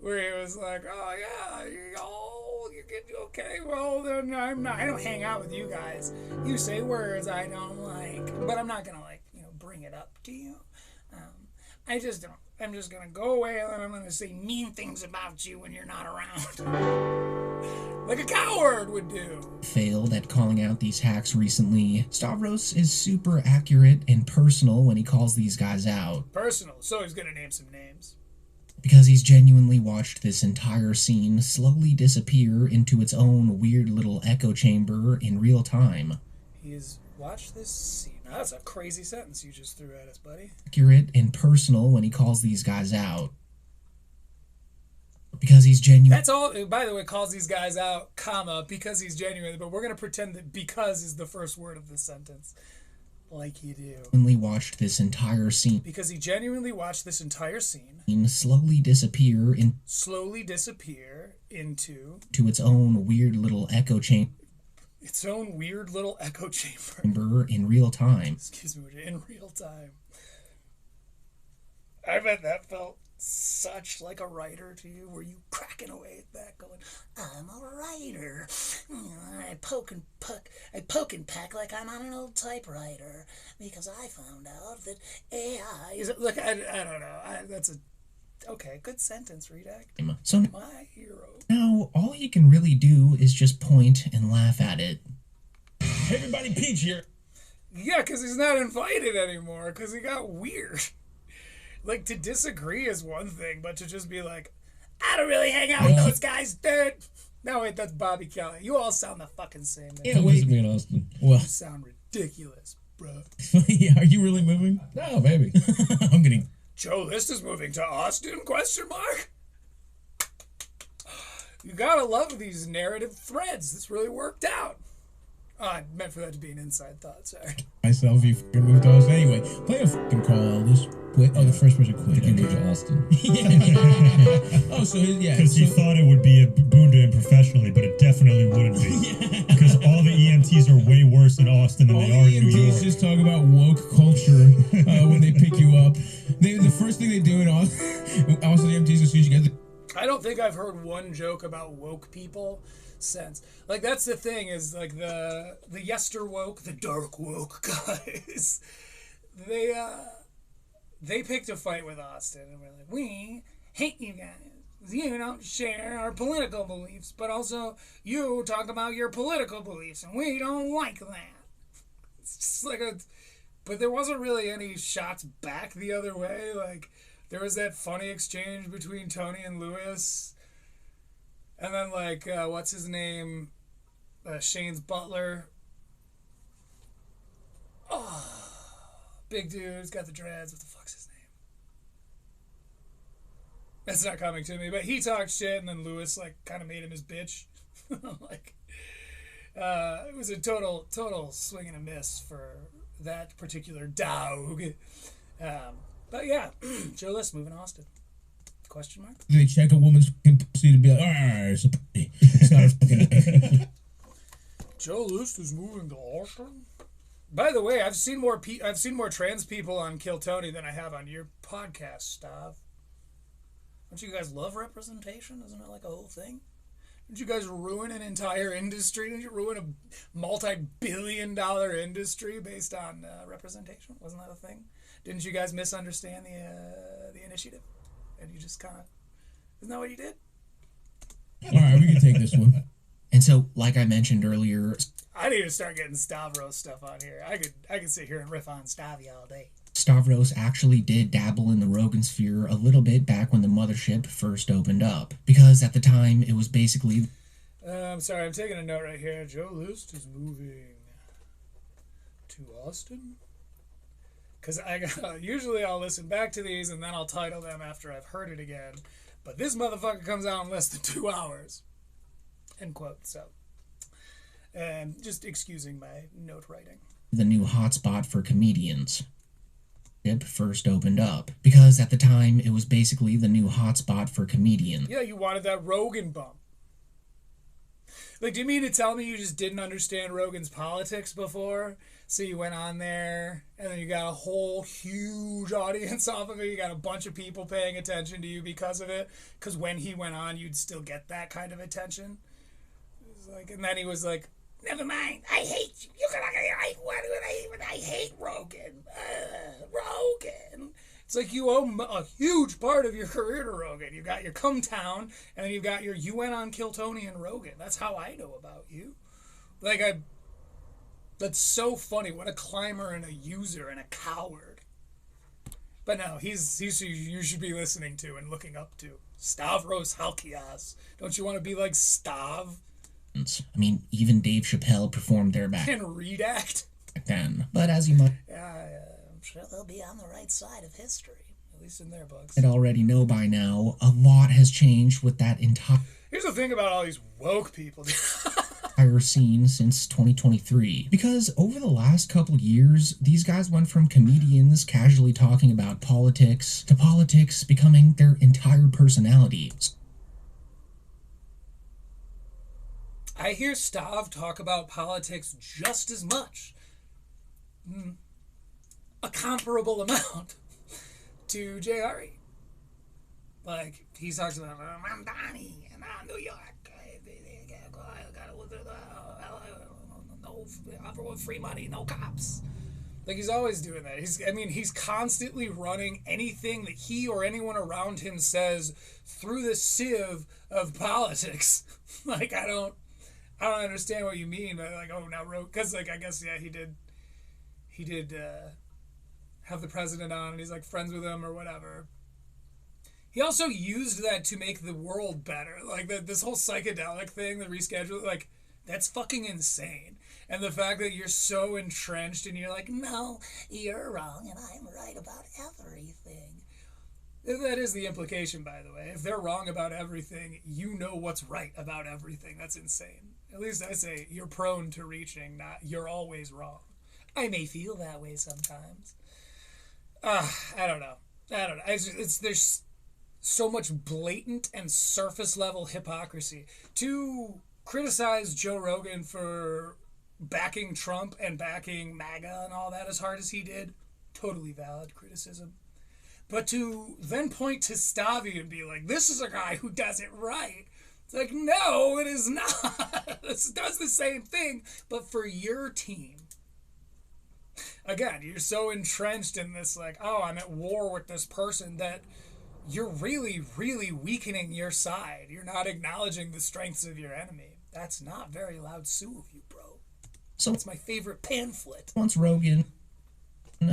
Where he was like, oh yeah, you get okay, well then I don't hang out with you guys. You say words I don't like, but I'm not gonna bring it up to you. I just don't. I'm just gonna go away and I'm gonna say mean things about you when you're not around. Like a coward would do.
Failed at calling out these hacks recently, Stavros is super accurate and personal when he calls these guys out.
Personal, so he's gonna name some names.
Because he's genuinely watched this entire scene slowly disappear into its own weird little echo chamber in real time.
He's watched this scene. Now, that's a crazy sentence you just threw at us, buddy.
Accurate and personal when he calls these guys out. Because he's genuine.
That's all, by the way, calls these guys out, comma, because he's genuine, but we're going to pretend that because is the first word of the sentence. Like you do.
Genuinely watched this entire scene.
Because he genuinely watched this entire scene.
Slowly disappear
into
to its own weird little echo chamber.
Its own weird little echo chamber.
In real time.
Excuse me, in real time. I bet that felt such like a writer to you. Were you cracking away at that going, I'm a writer. I poke and peck like I'm on an old typewriter because I found out that AI is... Look, I don't know. That's a... Okay, good sentence, Redact.
So
my hero.
Now, all he can really do is just point and laugh at it.
Everybody peach here.
Yeah, because he's not invited anymore because he got weird. Like, to disagree is one thing, but to just be like, I don't really hang out with those guys, dude. No, wait, that's Bobby Kelly. You all sound the fucking same. Man.
Come visit me in Austin. Well,
you sound ridiculous, bro.
Yeah, are you really moving? No, baby. I'm getting...
Joe List is moving to Austin, question mark? You gotta love these narrative threads. This really worked out. Oh, I meant for that to be an inside thought, sorry.
Myself, you fucking moved to Austin. Anyway, play a fucking call, Elvis. Quit. Oh, the first person quit.
You moved to Austin.
Oh, so yeah.
Because he thought it would be a boon to him professionally, but it definitely wouldn't be. Because all the EMTs are way worse in Austin than they are in New York.
EMTs just talk about woke culture when they pick you up. The first thing they do in Austin EMTs as soon as you get
I don't think I've heard one joke about woke people since. Like, that's the thing, is like the yester woke, the dark woke guys, they picked a fight with Austin and we're like, we hate you guys. You don't share our political beliefs, but also you talk about your political beliefs, and we don't like that. It's just like a... But there wasn't really any shots back the other way. Like, there was that funny exchange between Tony and Lewis. And then, like, what's his name? Shane's butler. Oh, big dude. He's got the dreads. What the fuck's his name? That's not coming to me. But he talked shit, and then Lewis, like, kind of made him his bitch. Like, it was a total swing and a miss for that particular dog. But yeah, Joe List moving to Austin. Question mark?
They check a woman's fucking pussy to be like, it's a pussy. It's not a fucking...
Joe List is moving to Austin? By the way, I've seen more trans people on Kill Tony than I have on your podcast, Stav. Don't you guys love representation? Isn't it like a whole thing? Did you guys ruin an entire industry? Did you ruin a multi-billion-dollar industry based on representation? Wasn't that a thing? Didn't you guys misunderstand the initiative? And you just kind of... Isn't that what you did?
All right, we can take this one. And so, like I mentioned earlier...
I need to start getting Stavros stuff on here. I could sit here and riff on Stavi all day.
Stavros actually did dabble in the Rogan sphere a little bit back when the mothership first opened up. Because at the time, it was basically...
I'm sorry, I'm taking a note right here. Joe List is moving to Austin? Because usually I'll listen back to these and then I'll title them after I've heard it again. But this motherfucker comes out in less than 2 hours. End quote. So, just excusing my note writing.
The new hotspot for comedians. It first opened up. Because at the time, it was basically the new hotspot for comedians.
Yeah, you wanted that Rogan bump. Like, do you mean to tell me you just didn't understand Rogan's politics before? So you went on there, and then you got a whole huge audience off of it. You got a bunch of people paying attention to you because of it. Because when he went on, you'd still get that kind of attention. It was like, and then he was like, never mind, I hate you. You're gonna, I hate Rogan. Rogan. It's like you owe a huge part of your career to Rogan. You got your Come Town, and then you've got your You Went on Kill Tony and Rogan. That's how I know about you. Like, that's so funny. What a climber and a user and a coward. But no, he's who you should be listening to and looking up to. Stavros Halkias. Don't you want to be like Stav?
I mean, even Dave Chappelle performed there back
Can read act.
then. But as you might...
I'm sure they'll be on the right side of history.
At least in their books.
I'd already know by now, a lot has changed with that entire
Here's the thing about all these woke people.
scene since 2023. Because over the last couple years, these guys went from comedians casually talking about politics to politics becoming their entire personality.
I hear Stav talk about politics just as much. A comparable amount to JRE. Like, he talks about, I'm Donnie, and I'm New York. No free money, no cops. Like, he's always doing that. He's constantly running anything that he or anyone around him says through the sieve of politics. Like, I don't understand what you mean, but like, oh, now because like, I guess, yeah, he did have the president on, and he's like friends with him or whatever. He also used that to make the world better. Like, this whole psychedelic thing, the reschedule, like, that's fucking insane. And the fact that you're so entrenched and you're like, no, you're wrong and I'm right about everything. That is the implication, by the way. If they're wrong about everything, you know what's right about everything. That's insane. At least I say you're prone to reaching, not you're always wrong. I may feel that way sometimes. I don't know. There's so much blatant and surface level hypocrisy. To criticize Joe Rogan for backing Trump and backing MAGA and all that as hard as he did, totally valid criticism. But to then point to Stavi and be like, this is a guy who does it right. It's like, no, it is not. This does the same thing, but for your team. Again, you're so entrenched in this, like, oh, I'm at war with this person, that you're really, really weakening your side. You're not acknowledging the strengths of your enemy. That's not very loud Sioux of you, bro.
So
it's my favorite pamphlet.
Once Rogan,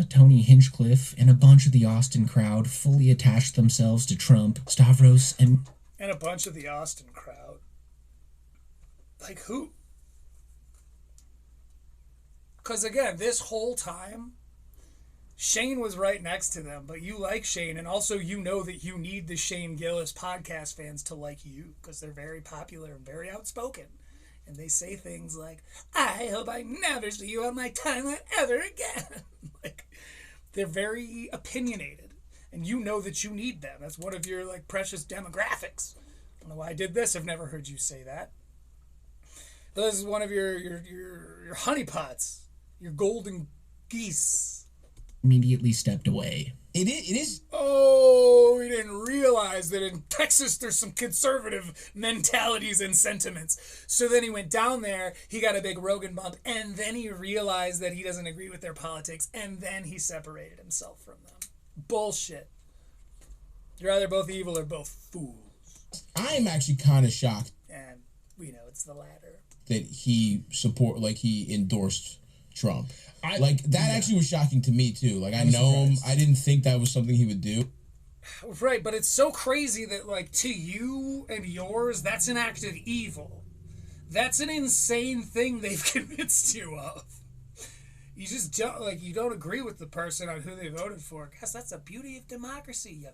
Tony Hinchcliffe, and a bunch of the Austin crowd fully attached themselves to Trump, Stavros, and
a bunch of the Austin crowd. Like who? Because again, this whole time, Shane was right next to them, but you like Shane, and also you know that you need the Shane Gillis podcast fans to like you, because they're very popular and very outspoken. And they say things like, I hope I never see you on my timeline ever again. Like, they're very opinionated, and you know that you need them. That's one of your, like, precious demographics. I don't know why I did this. I've never heard you say that. But this is one of your honeypots, your golden geese.
Immediately stepped away.
It is.
Oh, we didn't realize that in Texas there's some conservative mentalities and sentiments. So then he went down there, he got a big Rogan bump, and then he realized that he doesn't agree with their politics, and then he separated himself from them. Bullshit. You're either both evil or both fools.
I am actually kind of shocked.
And we know it's the latter.
That he endorsed Trump. That actually was shocking to me too. Like, I know him. I didn't think that was something he would do.
Right, but it's so crazy that, like, to you and yours, that's an act of evil. That's an insane thing they've convinced you of. You just don't, like, you don't agree with the person on who they voted for. Guess that's the beauty of democracy.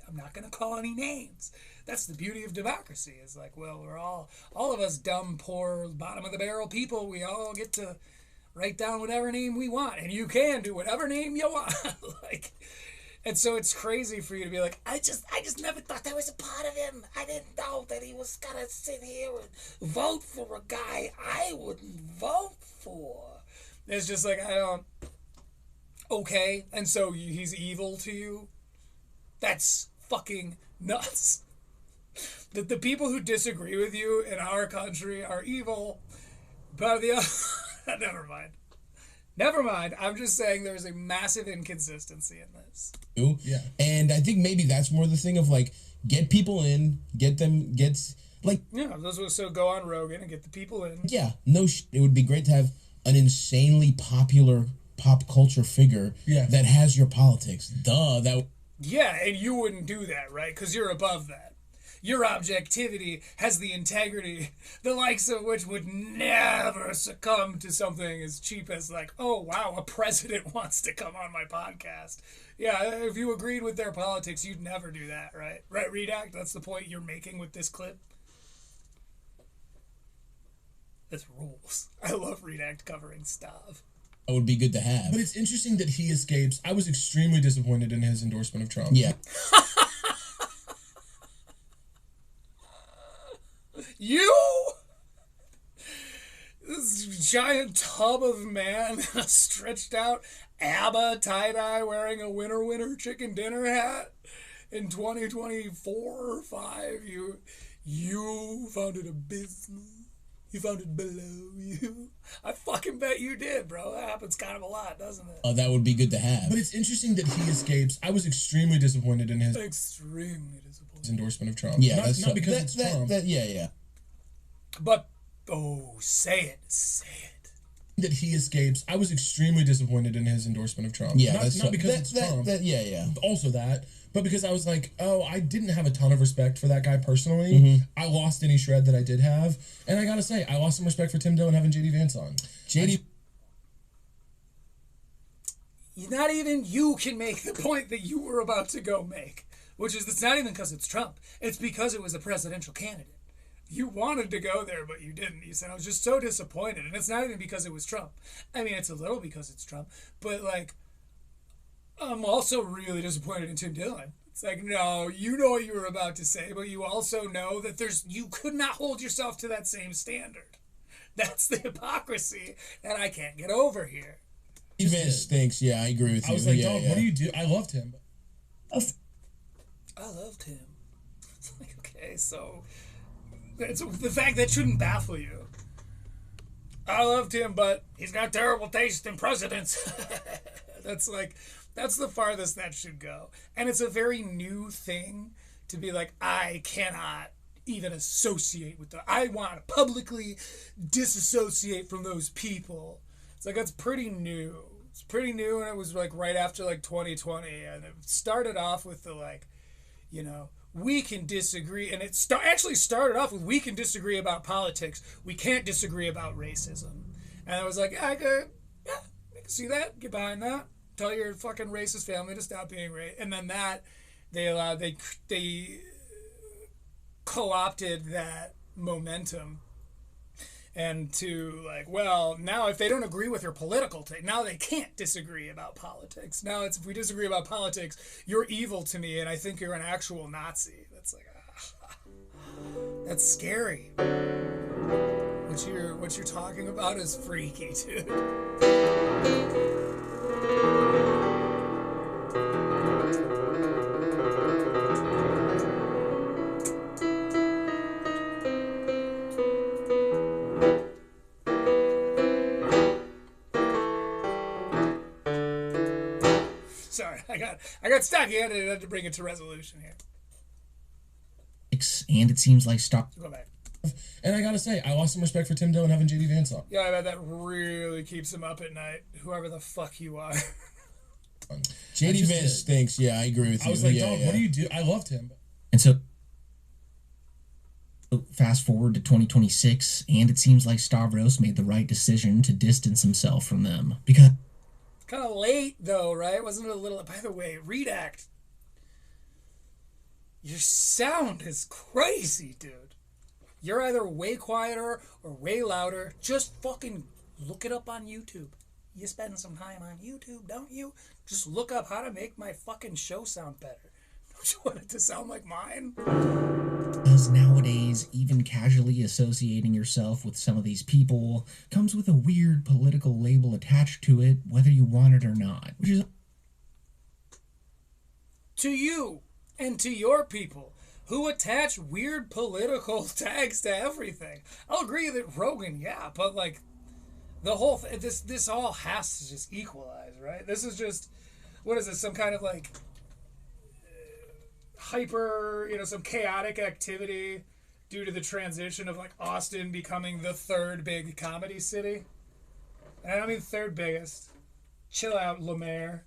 I'm not going to call any names. That's the beauty of democracy. It's like, well, we're all of us dumb, poor, bottom of the barrel people, we all get to write down whatever name we want, and you can do whatever name you want. Like, and so it's crazy for you to be like, I just never thought that was a part of him. I didn't know that he was gonna sit here and vote for a guy I wouldn't vote for. It's just like, I don't. Okay, and so he's evil to you? That's fucking nuts. That the people who disagree with you in our country are evil, but the other, never mind. I'm just saying there's a massive inconsistency in this.
Yeah. And I think maybe that's more the thing of, like, get people in, yeah,
so go on Rogan and get the people in.
Yeah, it would be great to have an insanely popular pop culture figure that has your politics.
Yeah, and you wouldn't do that, right? Because you're above that. Your objectivity has the integrity, the likes of which would never succumb to something as cheap as, like, oh, wow, a president wants to come on my podcast. Yeah, if you agreed with their politics, you'd never do that, right? Right, Redact? That's the point you're making with this clip? This rules. I love Redact covering Stav.
That would be good to have.
But it's interesting that he escapes. I was extremely disappointed in his endorsement of Trump.
Yeah.
You? This giant tub of man, stretched out ABBA tie-dye wearing a winner chicken dinner hat in 2024 or 5. You founded a business. You found it below you. I fucking bet you did, bro. That happens kind of a lot, doesn't it?
Oh, that would be good to have.
But it's interesting that he escapes. I was extremely disappointed in his endorsement of Trump.
Yeah,
not because it's Trump.
Yeah.
But, say it.
That he escapes. I was extremely disappointed in his endorsement of Trump.
Yeah,
not because it's Trump.
Yeah.
Also that. But because I was like, I didn't have a ton of respect for that guy personally.
Mm-hmm.
I lost any shred that I did have. And I gotta say, I lost some respect for Tim Dillon having JD Vance on.
Not even you can make the point that you were about to go make. Which is, it's not even because it's Trump. It's because it was a presidential candidate. You wanted to go there, but you didn't. You said, I was just so disappointed. And it's not even because it was Trump. I mean, it's a little because it's Trump. But, like, I'm also really disappointed in Tim Dillon. It's like, no, you know what you were about to say, but you also know that you could not hold yourself to that same standard. That's the hypocrisy that I can't get over here.
Vance stinks. Yeah, I agree with you.
I was like, dog, what do you do? I loved him.
I loved him. It's like, okay, so it's the fact that shouldn't baffle you. I loved him, but he's got terrible taste in presidents. That's That's the farthest that should go. And it's a very new thing to be like, I cannot even associate with them. I want to publicly disassociate from those people. It's like, that's pretty new. It's pretty new, and it was like right after like 2020, and it started off with the like, you know, we can disagree, and it actually started off with we can disagree about politics, we can't disagree about racism. And I was like, I can see that, get behind that. Tell your fucking racist family to stop being racist. And then that, they co-opted that momentum, and to like, well, now if they don't agree with your political take, now they can't disagree about politics. Now it's, if we disagree about politics, you're evil to me, and I think you're an actual Nazi. That's like, that's scary. What you're talking about is freaky, dude. Sorry, I got stuck. I had to bring it to resolution here.
And it seems like
Go back.
And I gotta say, I lost some respect for Tim Dillon having JD Vance on.
Yeah, I bet that really keeps him up at night, whoever the fuck you are.
JD Vance stinks. Yeah, I agree with you.
I was like,
yeah,
dog, what do you do? I loved him.
And so fast forward to 2026, and it seems like Stavros made the right decision to distance himself from them. Because
Kind of late, though, right? Wasn't it a little... By the way, Redact, your sound is crazy, dude. You're either way quieter or way louder. Just fucking look it up on YouTube. You spend some time on YouTube, don't you? Just look up how to make my fucking show sound better. Don't you want it to sound like mine?
Because nowadays, even casually associating yourself with some of these people comes with a weird political label attached to it, whether you want it or not. Which is...
To you and to your people who attach weird political tags to everything. I'll agree that Rogan, yeah, but like the whole this all has to just equalize, right? This is just, what is this, some kind of like hyper, some chaotic activity due to the transition of like Austin becoming the third big comedy city. And I don't mean third biggest. Chill out, Lemaire.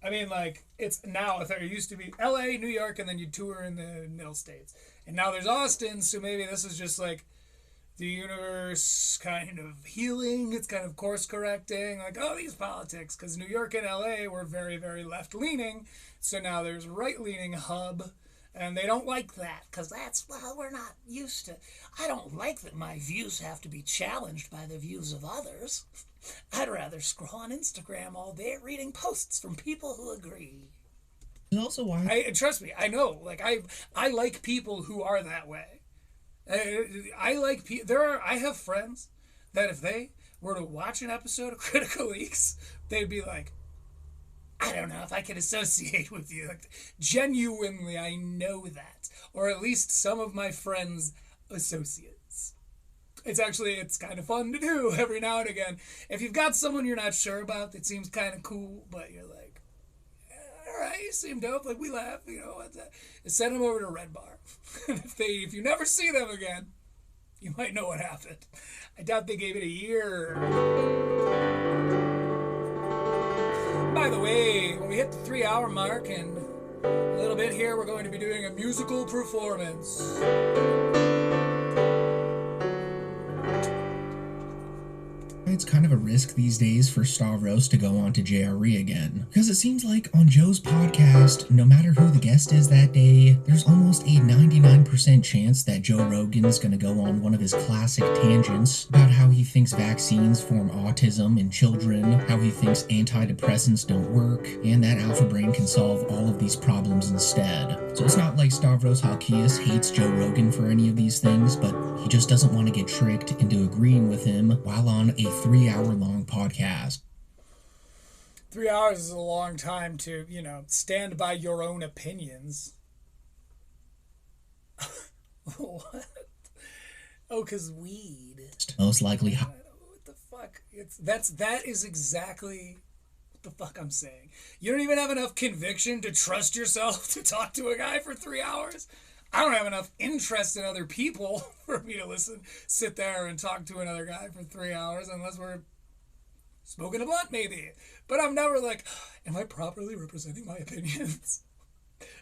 I mean, like, it's now, if there used to be LA, New York, and then you tour in the middle states. And now there's Austin, so maybe this is just like the universe kind of healing. It's kind of course correcting. Like, oh, these politics, because New York and LA were very, very left leaning. So now there's right leaning hub. And they don't like that, because that's, well, we're not used to. I don't like that my views have to be challenged by the views of others. I'd rather scroll on Instagram all day reading posts from people who agree.
Also, why?
Trust me, I know. Like, I like people who are that way. I like people. I have friends that if they were to watch an episode of Critical Leaks, they'd be like, I don't know if I can associate with you. Like, genuinely, I know that. Or at least some of my friends' associates. It's kind of fun to do every now and again. If you've got someone you're not sure about that seems kind of cool, but you're like, all right, you seem dope. Like, we laugh, send them over to Red Bar. If you never see them again, you might know what happened. I doubt they gave it a year. By the way, when we hit the 3-hour mark and a little bit here, we're going to be doing a musical performance.
It's kind of a risk these days for Stavros to go on to JRE again. Because it seems like on Joe's podcast, no matter who the guest is that day, there's almost a 99% chance that Joe Rogan's gonna go on one of his classic tangents about how he thinks vaccines form autism in children, how he thinks antidepressants don't work, and that Alpha Brain can solve all of these problems instead. So it's not like Stavros Halkias hates Joe Rogan for any of these things, but he just doesn't want to get tricked into agreeing with him while on a 3-hour-long podcast.
3 hours is a long time to, stand by your own opinions. What? Oh, because weed.
Most likely.
What the fuck? That is exactly the fuck I'm saying. You don't even have enough conviction to trust yourself to talk to a guy for 3 hours. I don't have enough interest in other people for me to sit there and talk to another guy for 3 hours unless we're smoking a blunt maybe. But I'm never like, am I properly representing my opinions?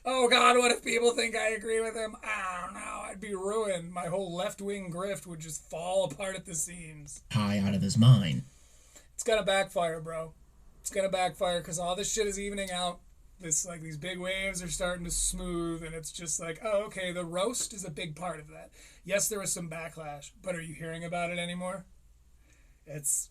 Oh God, what if people think I agree with him? I don't know, I'd be ruined. My whole left-wing grift would just fall apart at the seams.
High out of his mind.
It's gonna backfire, bro. It's gonna backfire because all this shit is evening out. These big waves are starting to smooth, and it's just like, oh, okay, the roast is a big part of that. Yes, there was some backlash, but are you hearing about it anymore? It's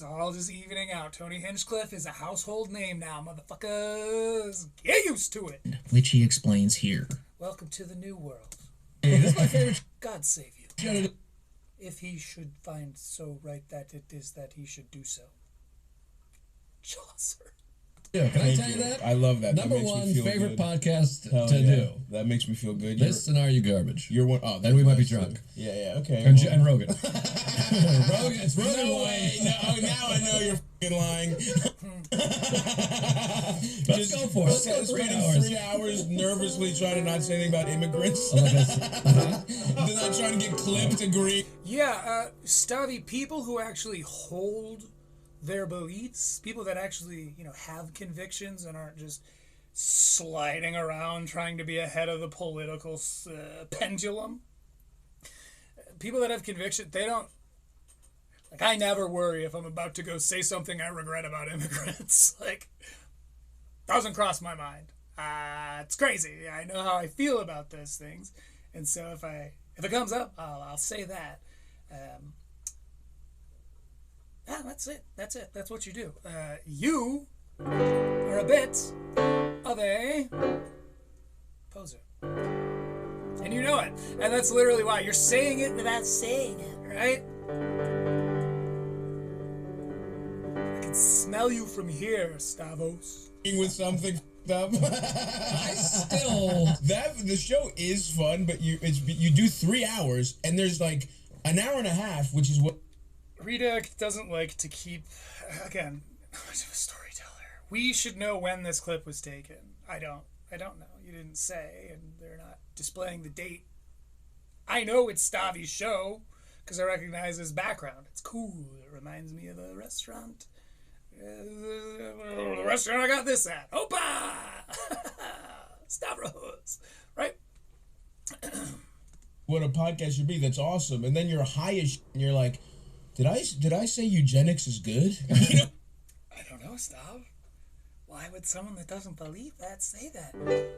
all just evening out. Tony Hinchcliffe is a household name now, motherfuckers. Get used to it.
Which he explains here.
Welcome to the new world.
Hey, this is my favorite.
God save you. If he should find so right that it is that he should do so. Chaucer.
Yeah, can I tell you that?
I love that.
Number
That makes me
one
feel
favorite
good.
podcast
Hell
to
yeah.
do.
That makes me feel good.
This and Are You Garbage?
You're one. Oh,
Then we might be
that's
drunk.
good. Yeah, okay.
And,
well.
and Rogan. Rogan, it's Rogan
No
wine.
way. No, now I know you're fucking lying.
Let's go for it. Let's go 3
spending
hours.
3 hours nervously trying to not say anything about immigrants.
Oh,
They're not trying to get clipped agree.
Yeah, Stavi, people who actually hold their beliefs, people that actually, have convictions and aren't just sliding around trying to be ahead of the political pendulum. People that have conviction, they don't, I never worry if I'm about to go say something I regret about immigrants. Doesn't cross my mind. It's crazy. I know how I feel about those things. And so if it comes up, I'll say that. Yeah, that's it. That's what you do. You are a bit of a poser. And you know it. And that's literally why. You're saying it without saying it, right? I can smell you from here, Stavros.
With something up. I still the show is fun, but you do 3 hours and there's an hour and a half, which is what
Redek doesn't like to keep, again, much of a storyteller. We should know when this clip was taken. I don't know. You didn't say, and they're not displaying the date. I know it's Stavi's show because I recognize his background. It's cool. It reminds me of a restaurant. The restaurant I got this at. Opa! Stavros. Right?
what a podcast should be. That's awesome. And then you're high as shit, and you're like, did I say eugenics is good?
I don't know, Stav. Why would someone that doesn't believe that say that?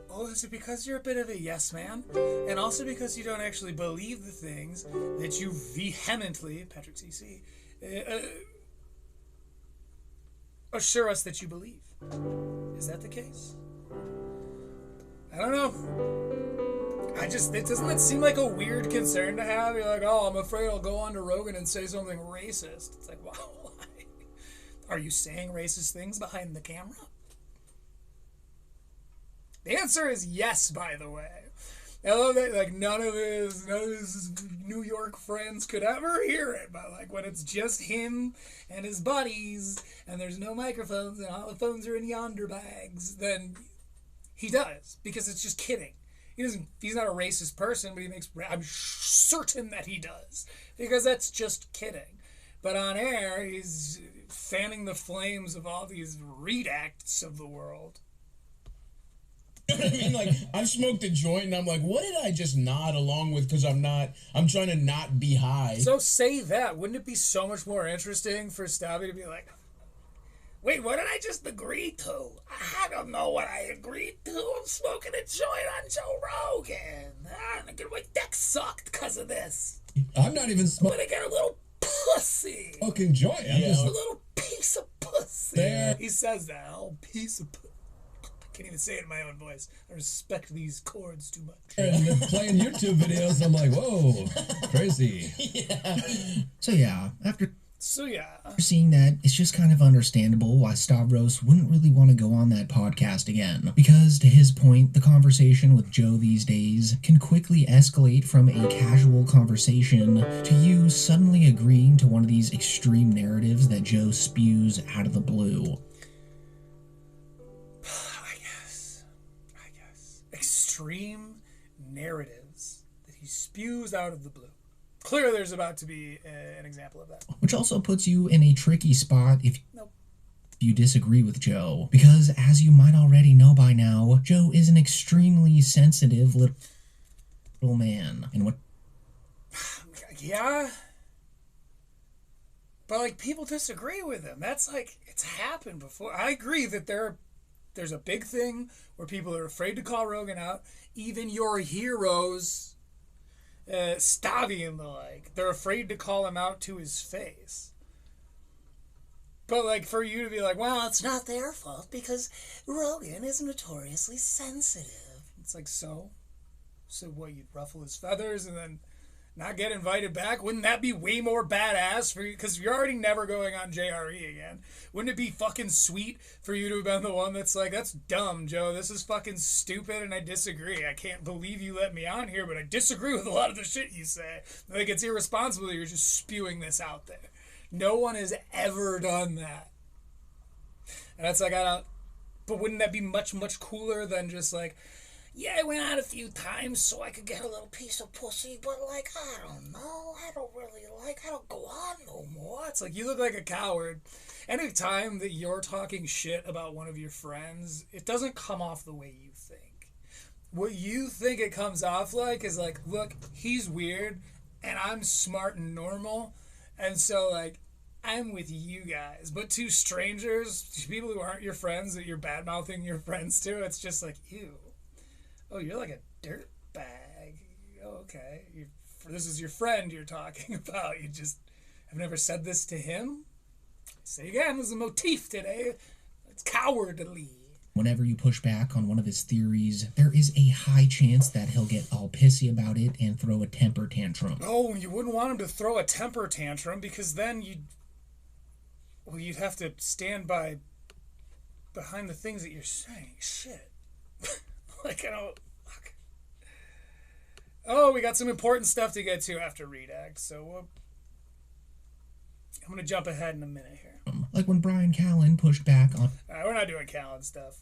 Oh, is it because you're a bit of a yes man? And also because you don't actually believe the things that you vehemently, Patrick CC, assure us that you believe. Is that the case? I don't know. Doesn't that seem like a weird concern to have? You're like, oh, I'm afraid I'll go on to Rogan and say something racist. It's like, wow, why? Are you saying racist things behind the camera? The answer is yes, by the way. I love that, none of his New York friends could ever hear it, but, when it's just him and his buddies, and there's no microphones, and all the phones are in yonder bags, then he does, because it's just kidding. He's not a racist person, but I'm certain that he does, because that's just kidding. But on air, he's fanning the flames of all these redacts of the world.
You know what I mean? I've smoked a joint and I'm like, what did I just nod along with? Because I'm trying to not be high.
So say that. Wouldn't it be so much more interesting for Stabby to be like, wait, what did I just agree to? I don't know what I agreed to. I'm smoking a joint on Joe Rogan. I'm gonna get my dick sucked because of this.
I'm not even
I'm
smoking.
gonna get a little pussy.
Fucking joint. I'm just
A little piece of pussy.
There.
He says that. A little piece of pussy. I can't even say it in my own voice. I respect these chords too much.
And then playing YouTube videos, I'm like, whoa, crazy.
So yeah, after
yeah,
seeing that, it's just kind of understandable why Stavros wouldn't really want to go on that podcast again. Because, to his point, the conversation with Joe these days can quickly escalate from a casual conversation to you suddenly agreeing to one of these extreme narratives that Joe spews out of the blue.
extreme narratives that he spews out of the blue. Clearly, there's about to be an example of that.
Which also puts you in a tricky spot if you disagree with Joe. Because, as you might already know by now, Joe is an extremely sensitive little man. And what...
Yeah. But, like, people disagree with him. That's, like, it's happened before. I agree that there's a big thing where people are afraid to call Rogan out. Even your heroes... Stavi and the like, they're afraid to call him out to his face. But like for you to be like, well, it's not their fault because Rogan is notoriously sensitive. It's like, so what, you'd ruffle his feathers and then not get invited back? Wouldn't that be way more badass for you? Because you're already never going on JRE again. Wouldn't it be fucking sweet for you to have been the one that's like, that's dumb, Joe. This is fucking stupid and I disagree. I can't believe you let me on here, but I disagree with a lot of the shit you say. Like, it's irresponsible. You're just spewing this out there. No one has ever done that. And that's like, but wouldn't that be much, much cooler than just like, yeah, I went out a few times so I could get a little piece of pussy, but, like, I don't know. I don't go on no more. It's like, you look like a coward. Any time that you're talking shit about one of your friends, it doesn't come off the way you think. What you think it comes off like is like, look, he's weird, and I'm smart and normal, and so, like, I'm with you guys. But to strangers, to people who aren't your friends, that you're bad-mouthing your friends to, it's just like, ew. Oh, you're like a dirt bag. Oh, okay. This is your friend you're talking about. You just have never said this to him? Say again, there's a motif today. It's cowardly.
Whenever you push back on one of his theories, there is a high chance that he'll get all pissy about it and throw a temper tantrum.
Oh, you wouldn't want him to throw a temper tantrum because then you'd have to stand behind the things that you're saying. Shit. Like, I don't... Fuck. Oh, we got some important stuff to get to after Redact, so I'm going to jump ahead in a minute here.
Like when Brian Callen pushed back on...
we're not doing Callen stuff.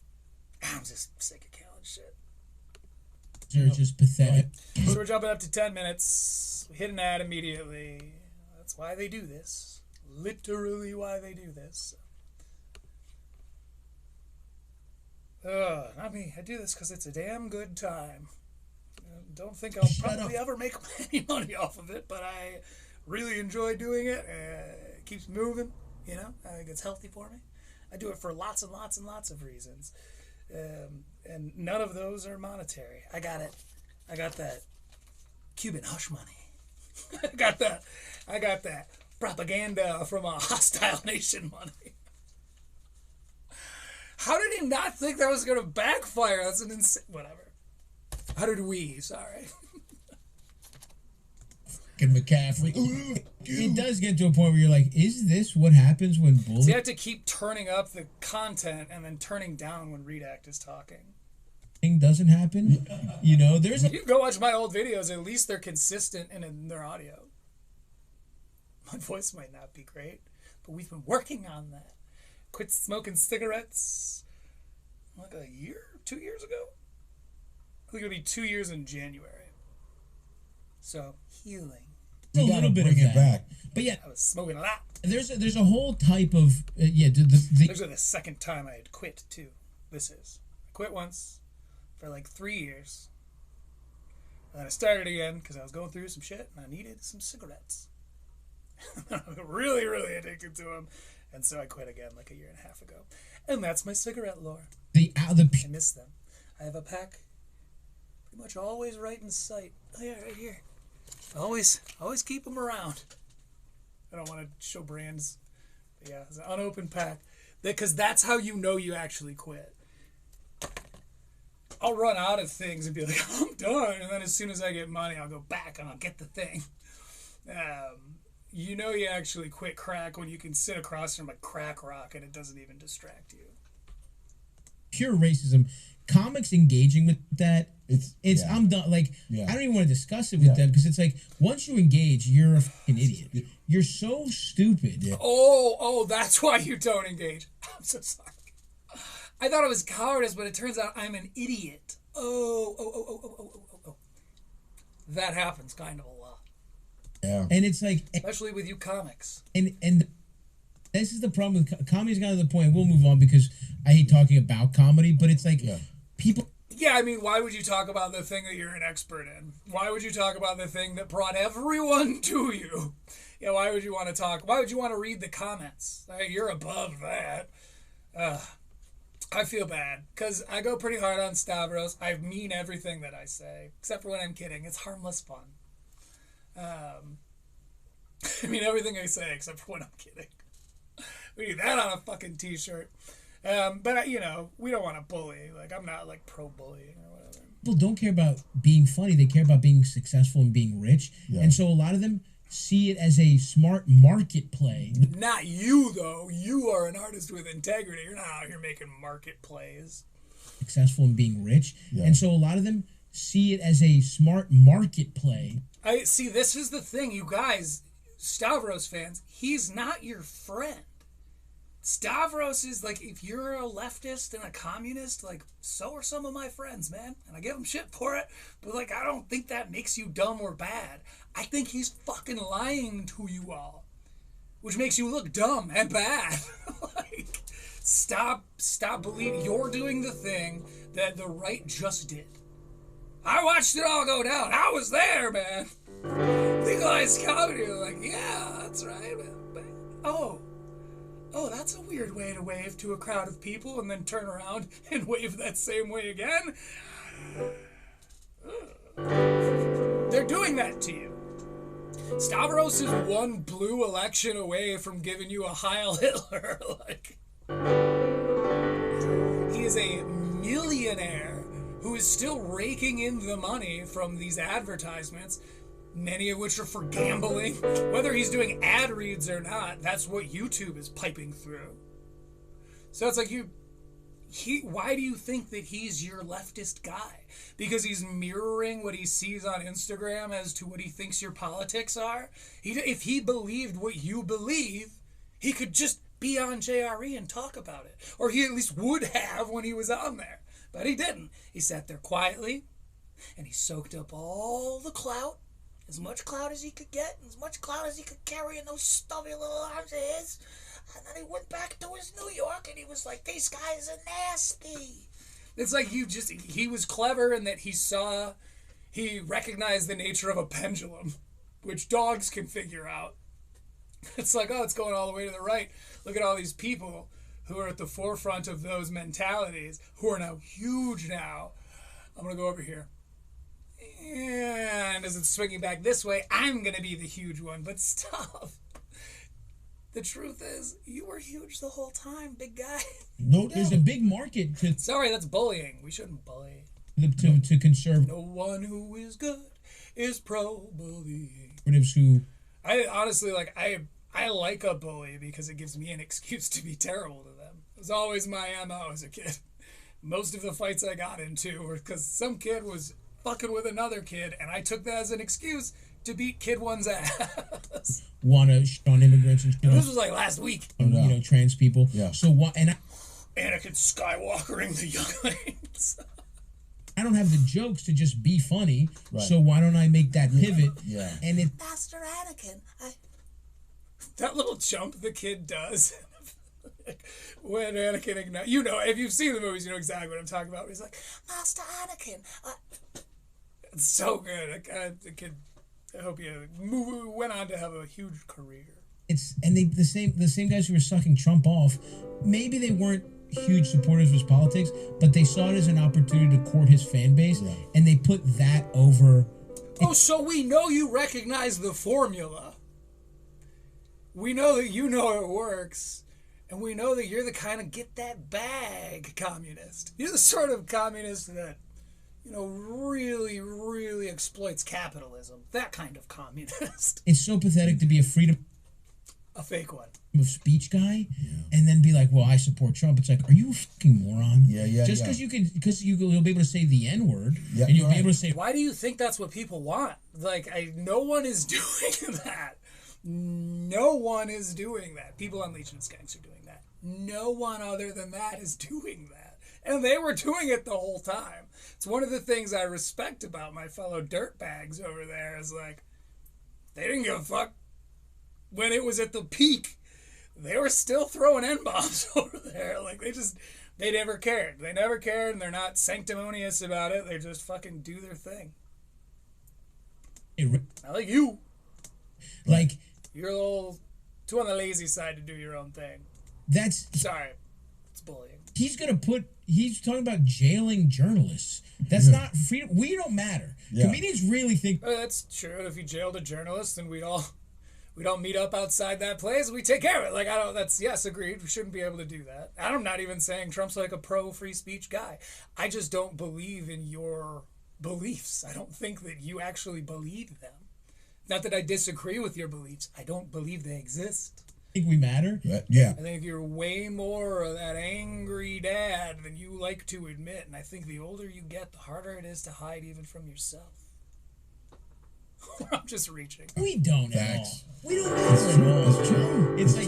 I'm just sick of Callen shit.
They're just pathetic.
So we're jumping up to 10 minutes. We hit an ad immediately. That's why they do this. Literally why they do this. Not me. I do this because it's a damn good time. Don't think I'll probably ever make any money off of it, but I really enjoy doing it. It keeps moving, you know. I think it's healthy for me. I do it for lots and lots and lots of reasons, and none of those are monetary. I got it. I got that Cuban hush money. I got that propaganda from a hostile nation money. How did he not think that was going to backfire? That's an insane... Whatever. How did we? Sorry.
Fucking McCaffrey. It does get to a point where you're like, is this what happens when bullies...
So you have to keep turning up the content and then turning down when Redact is talking.
Doesn't happen. You know, there's...
You can go watch my old videos. At least they're consistent in their audio. My voice might not be great, but we've been working on that. Quit smoking cigarettes like 2 years ago. I think it'll be 2 years in January. So healing.
A little bit of
bring it back.
But yeah,
I was smoking a lot.
There's a whole type of
This is the second time I had quit too. I quit once for like 3 years, and then I started again because I was going through some shit and I needed some cigarettes. I was really, really addicted to them. And so I quit again like 1.5 years ago. And that's my cigarette lore. I miss them. I have a pack pretty much always right in sight. Oh yeah, right here. Always keep them around. I don't want to show brands. But yeah, it's an unopened pack. Because that's how you know you actually quit. I'll run out of things and be like, I'm done. And then as soon as I get money, I'll go back and I'll get the thing. You know you actually quit crack when you can sit across from a crack rock and it doesn't even distract you.
Pure racism. Comics engaging with that, it's
yeah.
I'm done. Like,
Yeah.
I don't even want to discuss it with them because it's like, once you engage, you're a fucking idiot. You're so stupid.
Oh, that's why you don't engage. I'm so sorry. I thought it was cowardice, but it turns out I'm an idiot. Oh. That happens kind of a lot.
Yeah.
And it's like,
especially with you comics.
And this is the problem with comedy's gotten to the point. We'll move on because I hate talking about comedy, but it's like people.
Yeah, I mean, why would you talk about the thing that you're an expert in? Why would you talk about the thing that brought everyone to you? Yeah, why would you want to talk? Why would you want to read the comments? Like, you're above that. I feel bad because I go pretty hard on Stavros. I mean everything that I say, except for when I'm kidding. It's harmless fun. I mean everything I say except for when I'm kidding. We need that on a fucking t-shirt. But, you know, we don't want to bully. Like, I'm not, like, pro-bullying or whatever.
People don't care about being funny. They care about being successful and being rich. Yeah. And so a lot of them see it as a smart market play.
Not you, though. You are an artist with integrity. You're not out here making market plays.
Successful and being rich. Yeah. And so a lot of them see it as a smart market play.
I see, this is the thing, you guys, Stavros fans, he's not your friend. Stavros is like, if you're a leftist and a communist, like, so are some of my friends, man. And I give them shit for it. But, like, I don't think that makes you dumb or bad. I think he's fucking lying to you all. Which makes you look dumb and bad. Like, stop believing you're doing the thing that the right just did. I watched it all go down. I was there, man. Legalized comedy. Like, yeah, that's right, man. But, oh, that's a weird way to wave to a crowd of people and then turn around and wave that same way again. They're doing that to you. Stavros is one blue election away from giving you a Heil Hitler. Like, he is a millionaire who is still raking in the money from these advertisements, many of which are for gambling. Whether he's doing ad reads or not, that's what YouTube is piping through. So it's like, why do you think that he's your leftist guy? Because he's mirroring what he sees on Instagram as to what he thinks your politics are? If he believed what you believe, he could just be on JRE and talk about it. Or he at least would have when he was on there. But he didn't. He sat there quietly, and he soaked up all the clout, as much clout as he could get, as much clout as he could carry in those stubby little arms of his. And then he went back to his New York, and he was like, these guys are nasty. It's like he was clever in that he recognized the nature of a pendulum, which dogs can figure out. It's like, oh, it's going all the way to the right. Look at all these people who are at the forefront of those mentalities, who are now huge now. I'm going to go over here. And as it's swinging back this way, I'm going to be the huge one. But stop. The truth is, you were huge the whole time, big guy.
No, there's a big market to...
Sorry, that's bullying. We shouldn't bully.
To conserve...
No one who is good is pro-bullying.
Who...
I honestly, like, I like a bully because it gives me an excuse to be terrible to them. It was always my MO as a kid. Most of the fights I got into were because some kid was fucking with another kid, and I took that as an excuse to beat kid one's ass.
Want to shit on immigrants and shit.
This was like last week.
You know, trans people.
Yeah.
So what? And
Anakin Skywalkering the younglings.
I don't have the jokes to just be funny,
right.
So why don't I make that pivot?
Yeah.
And it.
Master Anakin,
that little jump the kid does. When Anakin ignites, you know, if you've seen the movies, you know exactly what I'm talking about. He's like, Master Anakin. It's so good. The kid, I hope you went on to have a huge career.
The same guys who were sucking Trump off, maybe they weren't huge supporters of his politics, but they saw it as an opportunity to court his fan base, and they put that over.
Oh, so we know you recognize the formula. We know that you know it works. And we know that you're the kind of get that bag communist. You're the sort of communist that, you know, really, really exploits capitalism. That kind of communist.
It's so pathetic to be a
fake one.
Of speech guy, and then be like, well, I support Trump. It's like, are you a fucking moron?
Yeah.
Just because you'll be able to say the N-word, and you'll be able to say...
Why do you think that's what people want? Like, no one is doing that. No one is doing that. People on Legion of Skanks are doing that. No one other than that is doing that. And they were doing it the whole time. It's one of the things I respect about my fellow dirtbags over there is like, they didn't give a fuck. When it was at the peak, they were still throwing N-bombs over there. Like, they never cared. They never cared, and they're not sanctimonious about it. They just fucking do their thing. I like you.
Like,
you're a little too on the lazy side to do your own thing.
Sorry.
It's bullying.
He's talking about jailing journalists. That's not freedom. We don't matter.
Yeah.
Comedians really think
that's true. If you jailed a journalist, then we'd all meet up outside that place. We take care of it. Like, yes, agreed. We shouldn't be able to do that. I'm not even saying Trump's like a pro free speech guy. I just don't believe in your beliefs. I don't think that you actually believe them. Not that I disagree with your beliefs. I don't believe they exist.
Think we matter?
Yeah.
I think you're way more of that angry dad than you like to admit. And I think the older you get, the harder it is to hide even from yourself. I'm just reaching.
We don't at all. We don't matter at all.
It's true.
It's like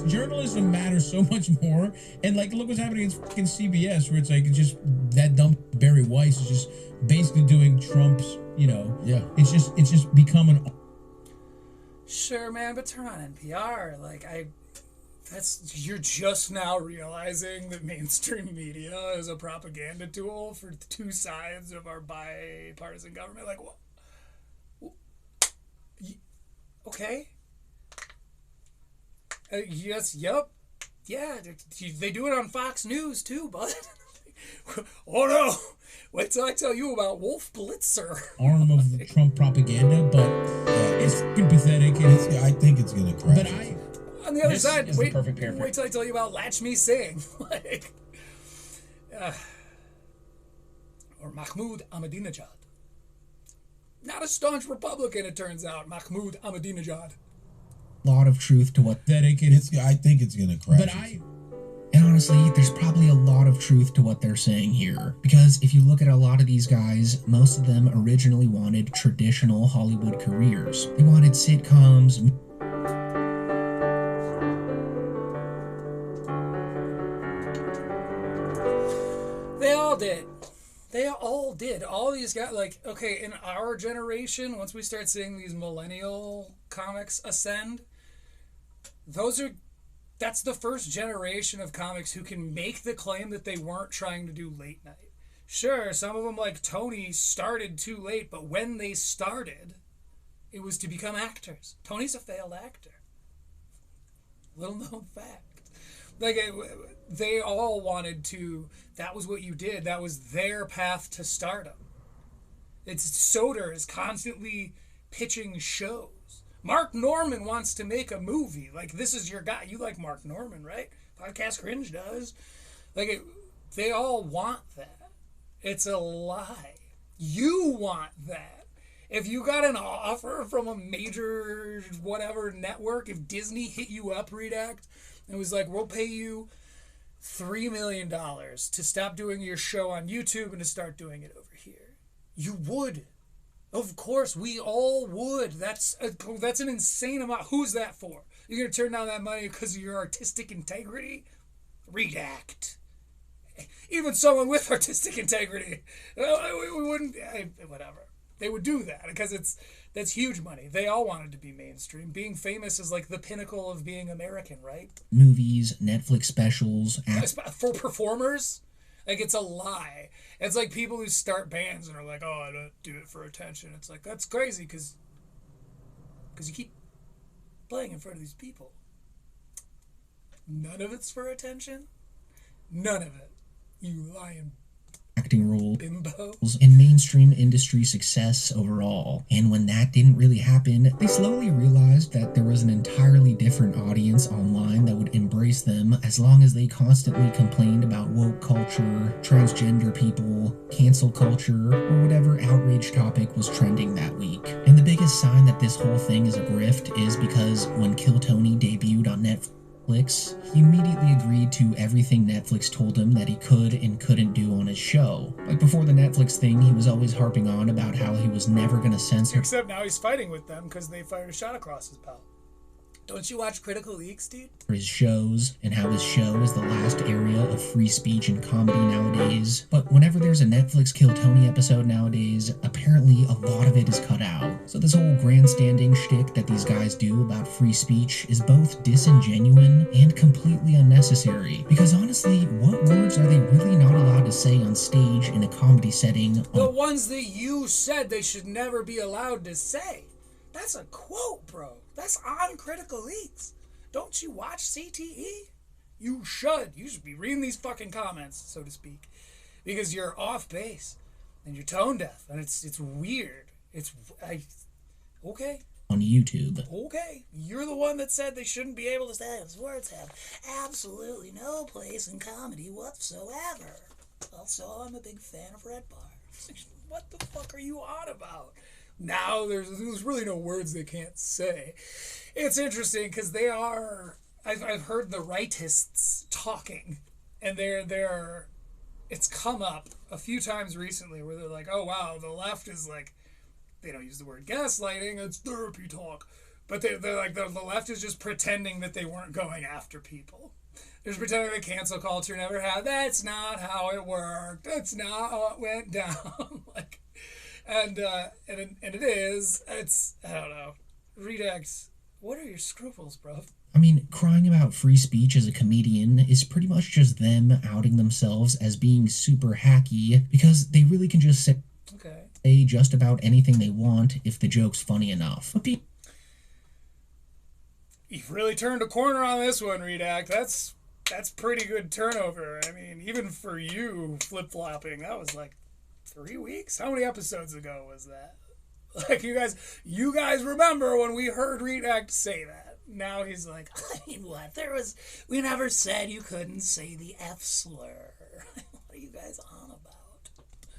journalism matters so much more. And like, look what's happening in fucking CBS, where it's like, it's just that dumb Barry Weiss is just basically doing Trump's,
Yeah.
It's just becoming.
Sure, man, but turn on NPR. Like, you're just now realizing that mainstream media is a propaganda tool for the two sides of our bipartisan government. Like, what? Okay. Yes, yep. Yeah, they do it on Fox News, too, bud. Oh, no. Wait till I tell you about Wolf Blitzer.
Arm of the Trump propaganda, but it's fucking pathetic.
I think it's going to crash.
But
on the other side,
is the perfect paraphrase.
Wait till I tell you about Latch Me Sing. Or Mahmoud Ahmadinejad. Not a staunch Republican, it turns out, Mahmoud Ahmadinejad.
Lot of truth to what
I think it's going to crash.
And honestly, there's probably a lot of truth to what they're saying here. Because if you look at a lot of these guys, most of them originally wanted traditional Hollywood careers. They wanted sitcoms.
They all did. They all did. All these guys, like, okay, in our generation, once we start seeing these millennial comics ascend, that's the first generation of comics who can make the claim that they weren't trying to do late night. Sure, some of them, like Tony, started too late, but when they started, it was to become actors. Tony's a failed actor. Little known fact. Like, they all wanted to, that was what you did. That was their path to stardom. Soder is constantly pitching shows. Mark Norman wants to make a movie. Like, this is your guy. You like Mark Norman, right? Podcast Cringe does. Like, they all want that. It's a lie. You want that. If you got an offer from a major whatever network, if Disney hit you up, Redact, and was like, we'll pay you $3 million to stop doing your show on YouTube and to start doing it over here, you would. Of course, we all would. That's an insane amount. Who's that for? You're going to turn down that money because of your artistic integrity? Redact. Even someone with artistic integrity, we wouldn't, whatever. They would do that because that's huge money. They all wanted to be mainstream. Being famous is like the pinnacle of being American, right?
Movies, Netflix specials.
For performers, like, it's a lie. It's like people who start bands and are like, oh, I don't do it for attention. It's like, that's crazy because you keep playing in front of these people. None of it's for attention. None of it. You lying
acting roles
bimbos
and mainstream industry success overall. And when that didn't really happen, they slowly realized that there was an entirely different audience online that would embrace them as long as they constantly complained about woke culture, transgender people, cancel culture, or whatever outrage topic was trending that week. And the biggest sign that this whole thing is a grift is because when Kill Tony debuted on Netflix, he immediately agreed to everything Netflix told him that he could and couldn't do on his show. Like, before the Netflix thing, he was always harping on about how he was never going to censor.
Except now he's fighting with them because they fired a shot across his palate. Don't you watch Critical Leaks, dude?
His shows, and how his show is the last area of free speech and comedy nowadays, but whenever there's a Netflix Kill Tony episode nowadays, apparently a lot of it is cut out. So this whole grandstanding shtick that these guys do about free speech is both disingenuous and completely unnecessary. Because honestly, what words are they really not allowed to say on stage in a comedy setting?
The ones that you said they should never be allowed to say. That's a quote, bro. That's on Critical Leaks. Don't you watch CTE? You should. You should be reading these fucking comments, so to speak, because you're off base and you're tone deaf, and it's weird. Okay.
On YouTube.
Okay, you're the one that said they shouldn't be able to say those words have absolutely no place in comedy whatsoever. Also, I'm a big fan of Red Bar. What the fuck are you on about? Now there's really no words they can't say. It's interesting because they are. I've heard the rightists talking, and they're. It's come up a few times recently where they're like, "Oh wow, the left is like." They don't use the word gaslighting. It's therapy talk, but they're like the left is just pretending that they weren't going after people. They're just pretending that cancel culture never had. That's not how it worked. That's not how it went down. Like. And it is. It's, I don't know. Redax, what are your scruples, bro?
I mean, crying about free speech as a comedian is pretty much just them outing themselves as being super hacky because they really can just say just about anything they want if the joke's funny enough.
You've really turned a corner on this one, Redax. That's pretty good turnover. I mean, even for you, flip-flopping, that was like 3 weeks? How many episodes ago was that? Like, you guys remember when we heard Redact say that. Now he's like, I mean, what? We never said you couldn't say the F slur. What are you guys on about?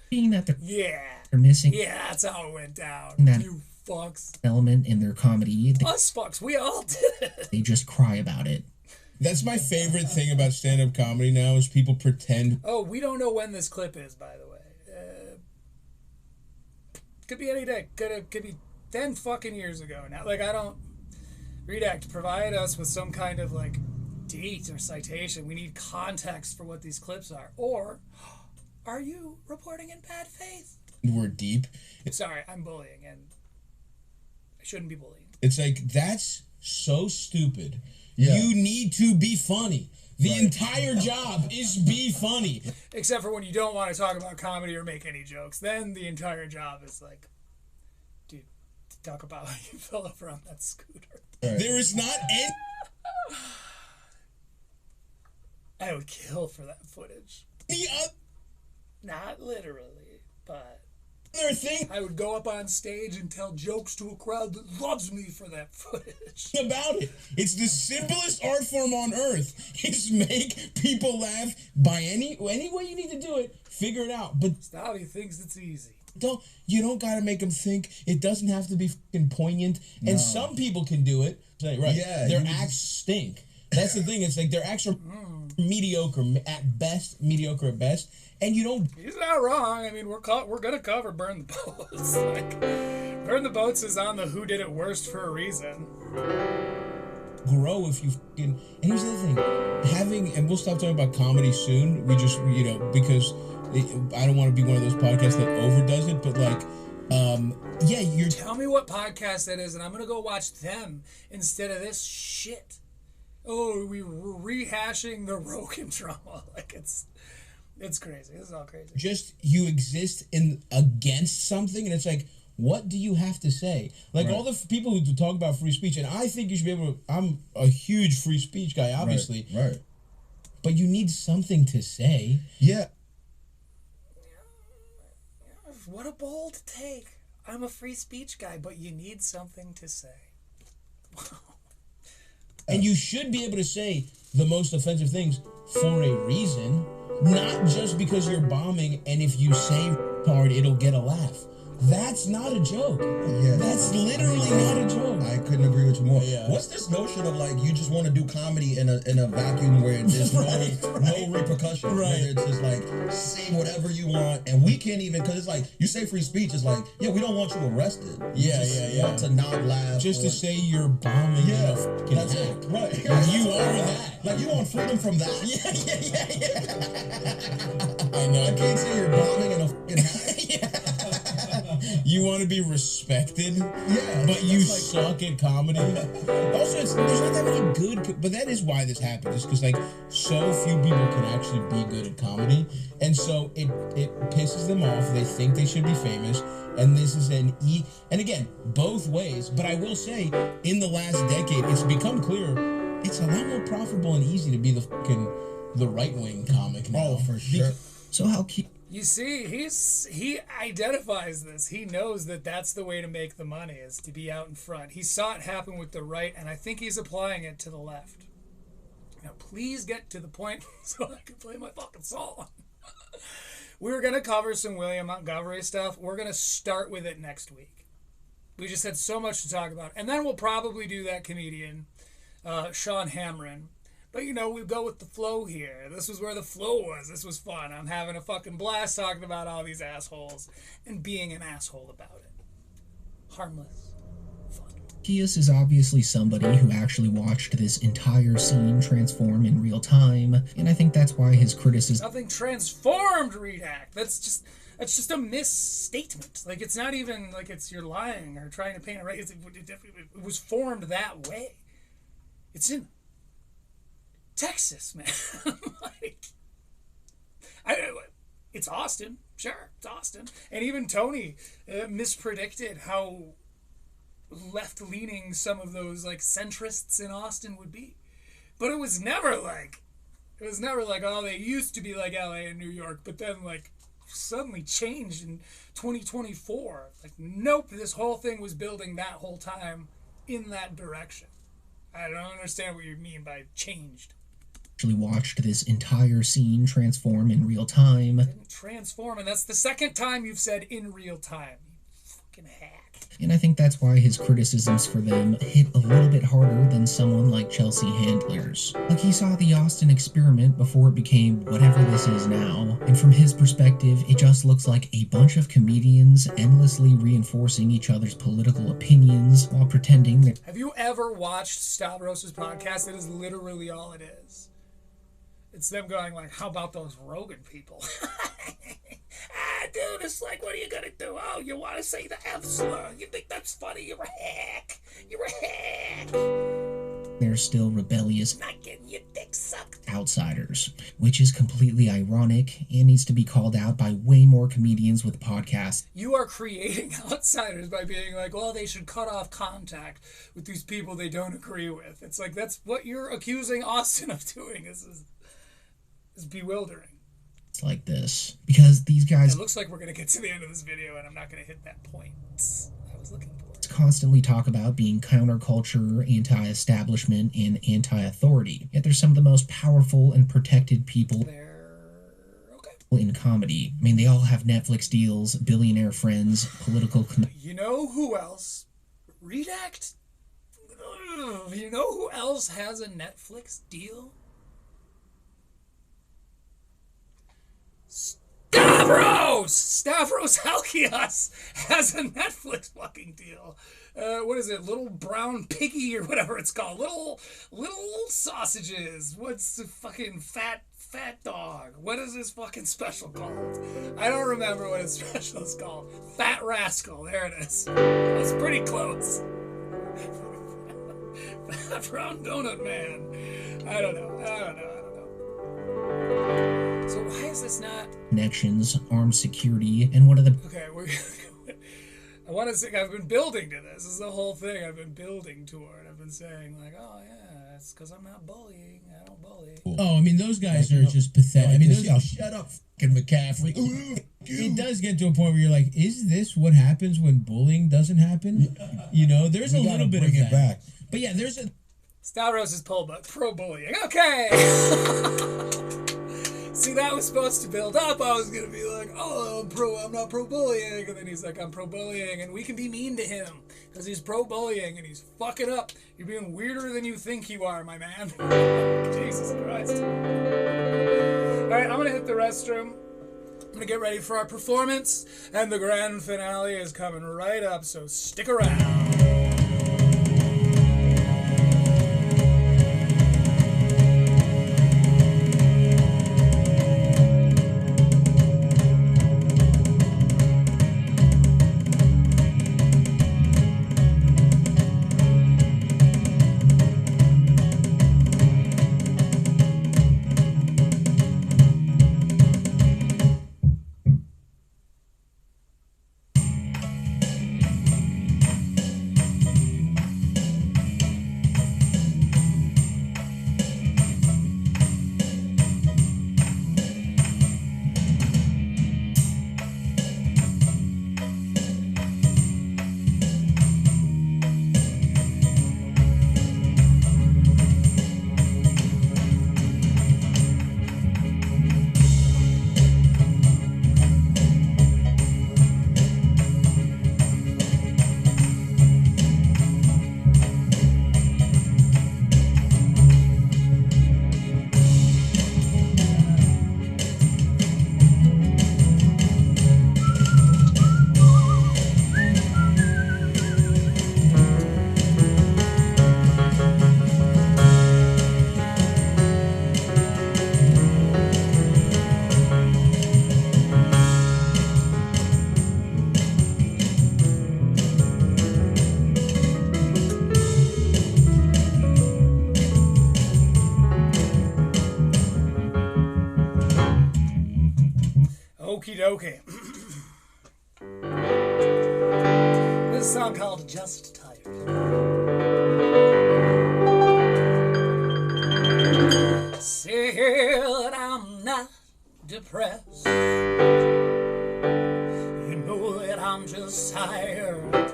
Being that they're
missing. Yeah, that's how it went down. You fucks.
Element in their comedy.
Us fucks, we all did it.
They just cry about it.
That's my favorite thing about stand-up comedy now is people pretend.
Oh, we don't know when this clip is, by the way. Could be any day. Could be 10 fucking years ago now. Like, I don't... Redact, provide us with some kind of, like, date or citation. We need context for what these clips are. Or, are you reporting in bad faith?
We're deep.
Sorry, I'm bullying, and I shouldn't be bullying.
It's like, that's so stupid. Yeah. You need to be funny. The entire job is be funny.
Except for when you don't want to talk about comedy or make any jokes. Then the entire job is like, dude, talk about how you fell over on that scooter.
There is not any...
I would kill for that footage. Not literally, but...
Thing.
I would go up on stage and tell jokes to a crowd that loves me for that footage.
About it. It's the simplest art form on earth. Is make people laugh by any way you need to do it. Figure it out. But
Stavros, he thinks it's easy.
You don't gotta make them think. It doesn't have to be fucking poignant. No. And some people can do it. Right. Yeah. Their acts stink. That's the thing. It's like their acts are mediocre at best. And you don't...
He's not wrong. I mean, we're gonna cover Burn the Boats. Like, Burn the Boats is on the Who Did It Worst for a reason.
Grow if you fucking... And here's the other thing. And we'll stop talking about comedy soon. We just, because I don't want to be one of those podcasts that overdoes it, but like... you're...
Tell me what podcast that is, and I'm gonna go watch them instead of this shit. Oh, we're rehashing the Rogan drama. Like, it's crazy. This is all crazy.
Just you exist against something, and it's like, what do you have to say? Like all the people who talk about free speech, and I think you should be able to. I'm a huge free speech guy, obviously.
Right.
But you need something to say.
Yeah.
What a bold take. I'm a free speech guy, but you need something to say.
And you should be able to say the most offensive things for a reason. Not just because you're bombing and if you say hard, it'll get a laugh. That's not a joke.
Yeah.
That's literally not a joke.
I couldn't agree with you more.
Yeah.
What's this notion of like you just want to do comedy in a vacuum where there's no repercussion?
Right.
Where it's just like say whatever you want, and we can't even because it's like you say free speech. It's like we don't want you arrested.
Yeah,
we want to not laugh.
Just to say you're bombing.
Yeah, that's it. Right.
You are that.
Like you want freedom from that.
Yeah. want to be respected,
Yeah,
but you
that's like-
suck at comedy. Also, there's not that many good, but that is why this happens. Is because like so few people can actually be good at comedy, and so it pisses them off. They think they should be famous, and this is and again both ways. But I will say, in the last decade, it's become clear it's a lot more profitable and easy to be the right wing comic now.
Oh, for sure.
So how cute.
You see, he identifies this. He knows that that's the way to make the money, is to be out in front. He saw it happen with the right, and I think he's applying it to the left. Now, please get to the point so I can play my fucking song. We're going to cover some William Montgomery stuff. We're going to start with it next week. We just had so much to talk about. And then we'll probably do that comedian, Sean Hamrin. But, you know, we go with the flow here. This was where the flow was. This was fun. I'm having a fucking blast talking about all these assholes and being an asshole about it. Harmless.
Kius is obviously somebody who actually watched this entire scene transform in real time, and I think that's why his criticism...
Nothing transformed, Redact. That's just a misstatement. Like, it's not even like it's you're lying or trying to paint it right. It was formed that way. It's in Texas, man. Like, it's Austin. Sure, it's Austin. And even Tony mispredicted how left-leaning some of those like centrists in Austin would be. But it was never like, oh, they used to be like LA and New York, but then like suddenly changed in 2024. Like, nope, this whole thing was building that whole time in that direction. I don't understand what you mean by changed.
Actually watched this entire scene transform in real time.
Didn't transform, and that's the second time you've said in real time. You fucking hack.
And I think that's why his criticisms for them hit a little bit harder than someone like Chelsea Handler's. Like, he saw the Austin experiment before it became whatever this is now, and from his perspective, it just looks like a bunch of comedians endlessly reinforcing each other's political opinions while pretending that...
Have you ever watched Stavros' podcast? That is literally all it is. It's them going like, how about those Rogan people? Dude, it's like, what are you gonna do? Oh, you want to say the F slur? You think that's funny? You're a hack. You're a hack.
They're still rebellious,
Not getting your dick sucked.
outsiders, which is completely ironic and needs to be called out by way more comedians with podcasts.
You are creating outsiders by being like, well, they should cut off contact with these people they don't agree with. It's like, that's what you're accusing Austin of doing. This is bewildering.
Like this, because these guys
It looks like we're going to get to the end of this video and I'm not going to hit that point I was looking for.
constantly talk about being counterculture, anti-establishment, and anti-authority. Yet they're some of the most powerful and protected people in comedy. I mean, they all have Netflix deals, billionaire friends, political...
You know who else? Redact? You know who else has a Netflix deal? Stavros Halkias has a Netflix fucking deal. What is it? Little Brown Piggy or whatever it's called. Little sausages. What's the fucking fat dog? What is his fucking special called? I don't remember what his special is called. Fat Rascal. There it is. That's pretty close. Fat Brown Donut Man. I don't know. So why is this not...
Connections, armed security, and one of the...
Okay, I want to say I've been building to this. This is the whole thing I've been building toward. I've been saying, like, oh, yeah, it's because I'm not bullying. I don't bully.
Oh, I mean, those guys are just pathetic. I mean, those
shut up, fucking McCaffrey.
It does get to a point where you're like, is this what happens when bullying doesn't happen? You know, there's a little bit of that.
Back.
But yeah, there's a...
Stavros is pro-bullying. Okay! See, that was supposed to build up. I was going to be like, oh, I'm not pro-bullying. And then he's like, I'm pro-bullying. And we can be mean to him because he's pro-bullying and he's fucking up. You're being weirder than you think you are, my man. Jesus Christ. All right, I'm going to hit the restroom. I'm going to get ready for our performance. And the grand finale is coming right up, so stick around. Okie dokie. This is a song called Just Tired. Said I'm not depressed. You know that I'm just tired.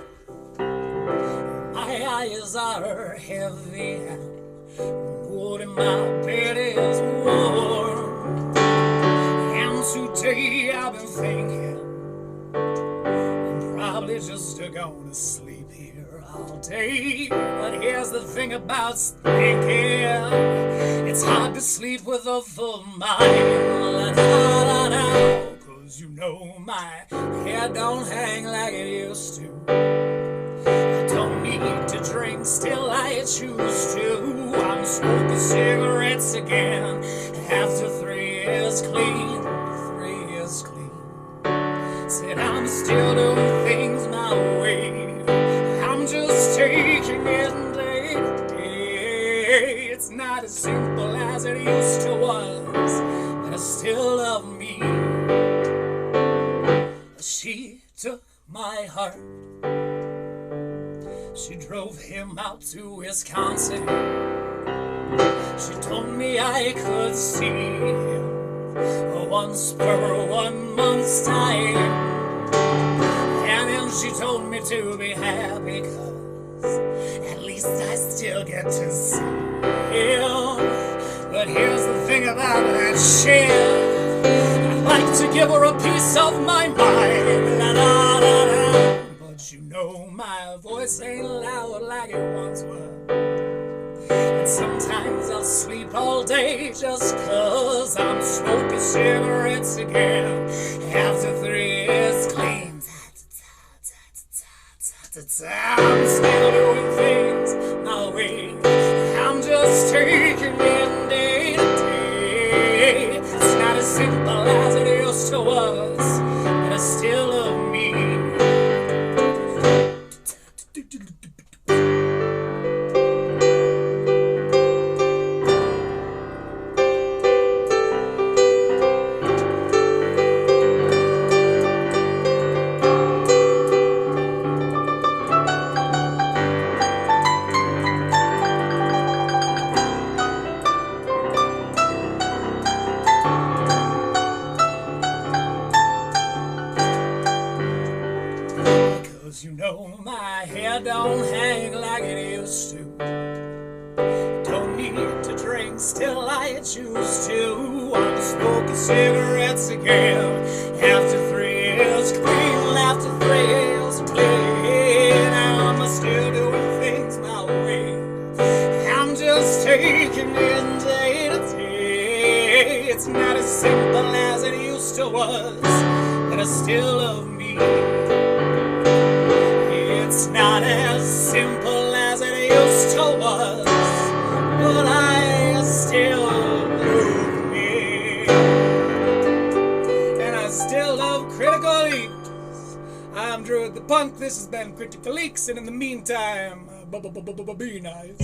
My eyes are heavy and wood in my bed is warm. And today I've been thinking I'm probably just gonna sleep here all day. But here's the thing about thinking, it's hard to sleep with a full mind. Cause you know my head don't hang like it used to. I don't need to drink, still I choose to. I'm smoking cigarettes again after 3 years clean. 3 years clean. Said I'm still doing things my way. I'm just taking it day to day. It's not as simple as it used to was, but I still love me. She took my heart. She drove him out to Wisconsin. She told me I could see him once per 1 month's time. And then she told me to be happy, cause at least I still get to see him. But here's the thing about that shit, I'd like to give her a piece of my mind. But you know my voice ain't loud like it once was. And sometimes I'll sleep all day just cause I'm smoking cigarettes again after 3 years clean. I'm still doing things my way. I'm just taking it day to day. It's not as simple as it used to was, but I still love me. You know my hair don't hang like it used to. Don't need to drink, still I choose to. I'm smoking cigarettes again after 3 years clean. After 3 years clean, I'm still doing things my way. I'm just taking it day to day. It's not as simple as it used to was, but I still love me. It's not as simple as it used to was, but I still love me. And I still love Critical Leaks. I'm Druid the Punk, this has been Critical Leaks, and in the meantime, be nice.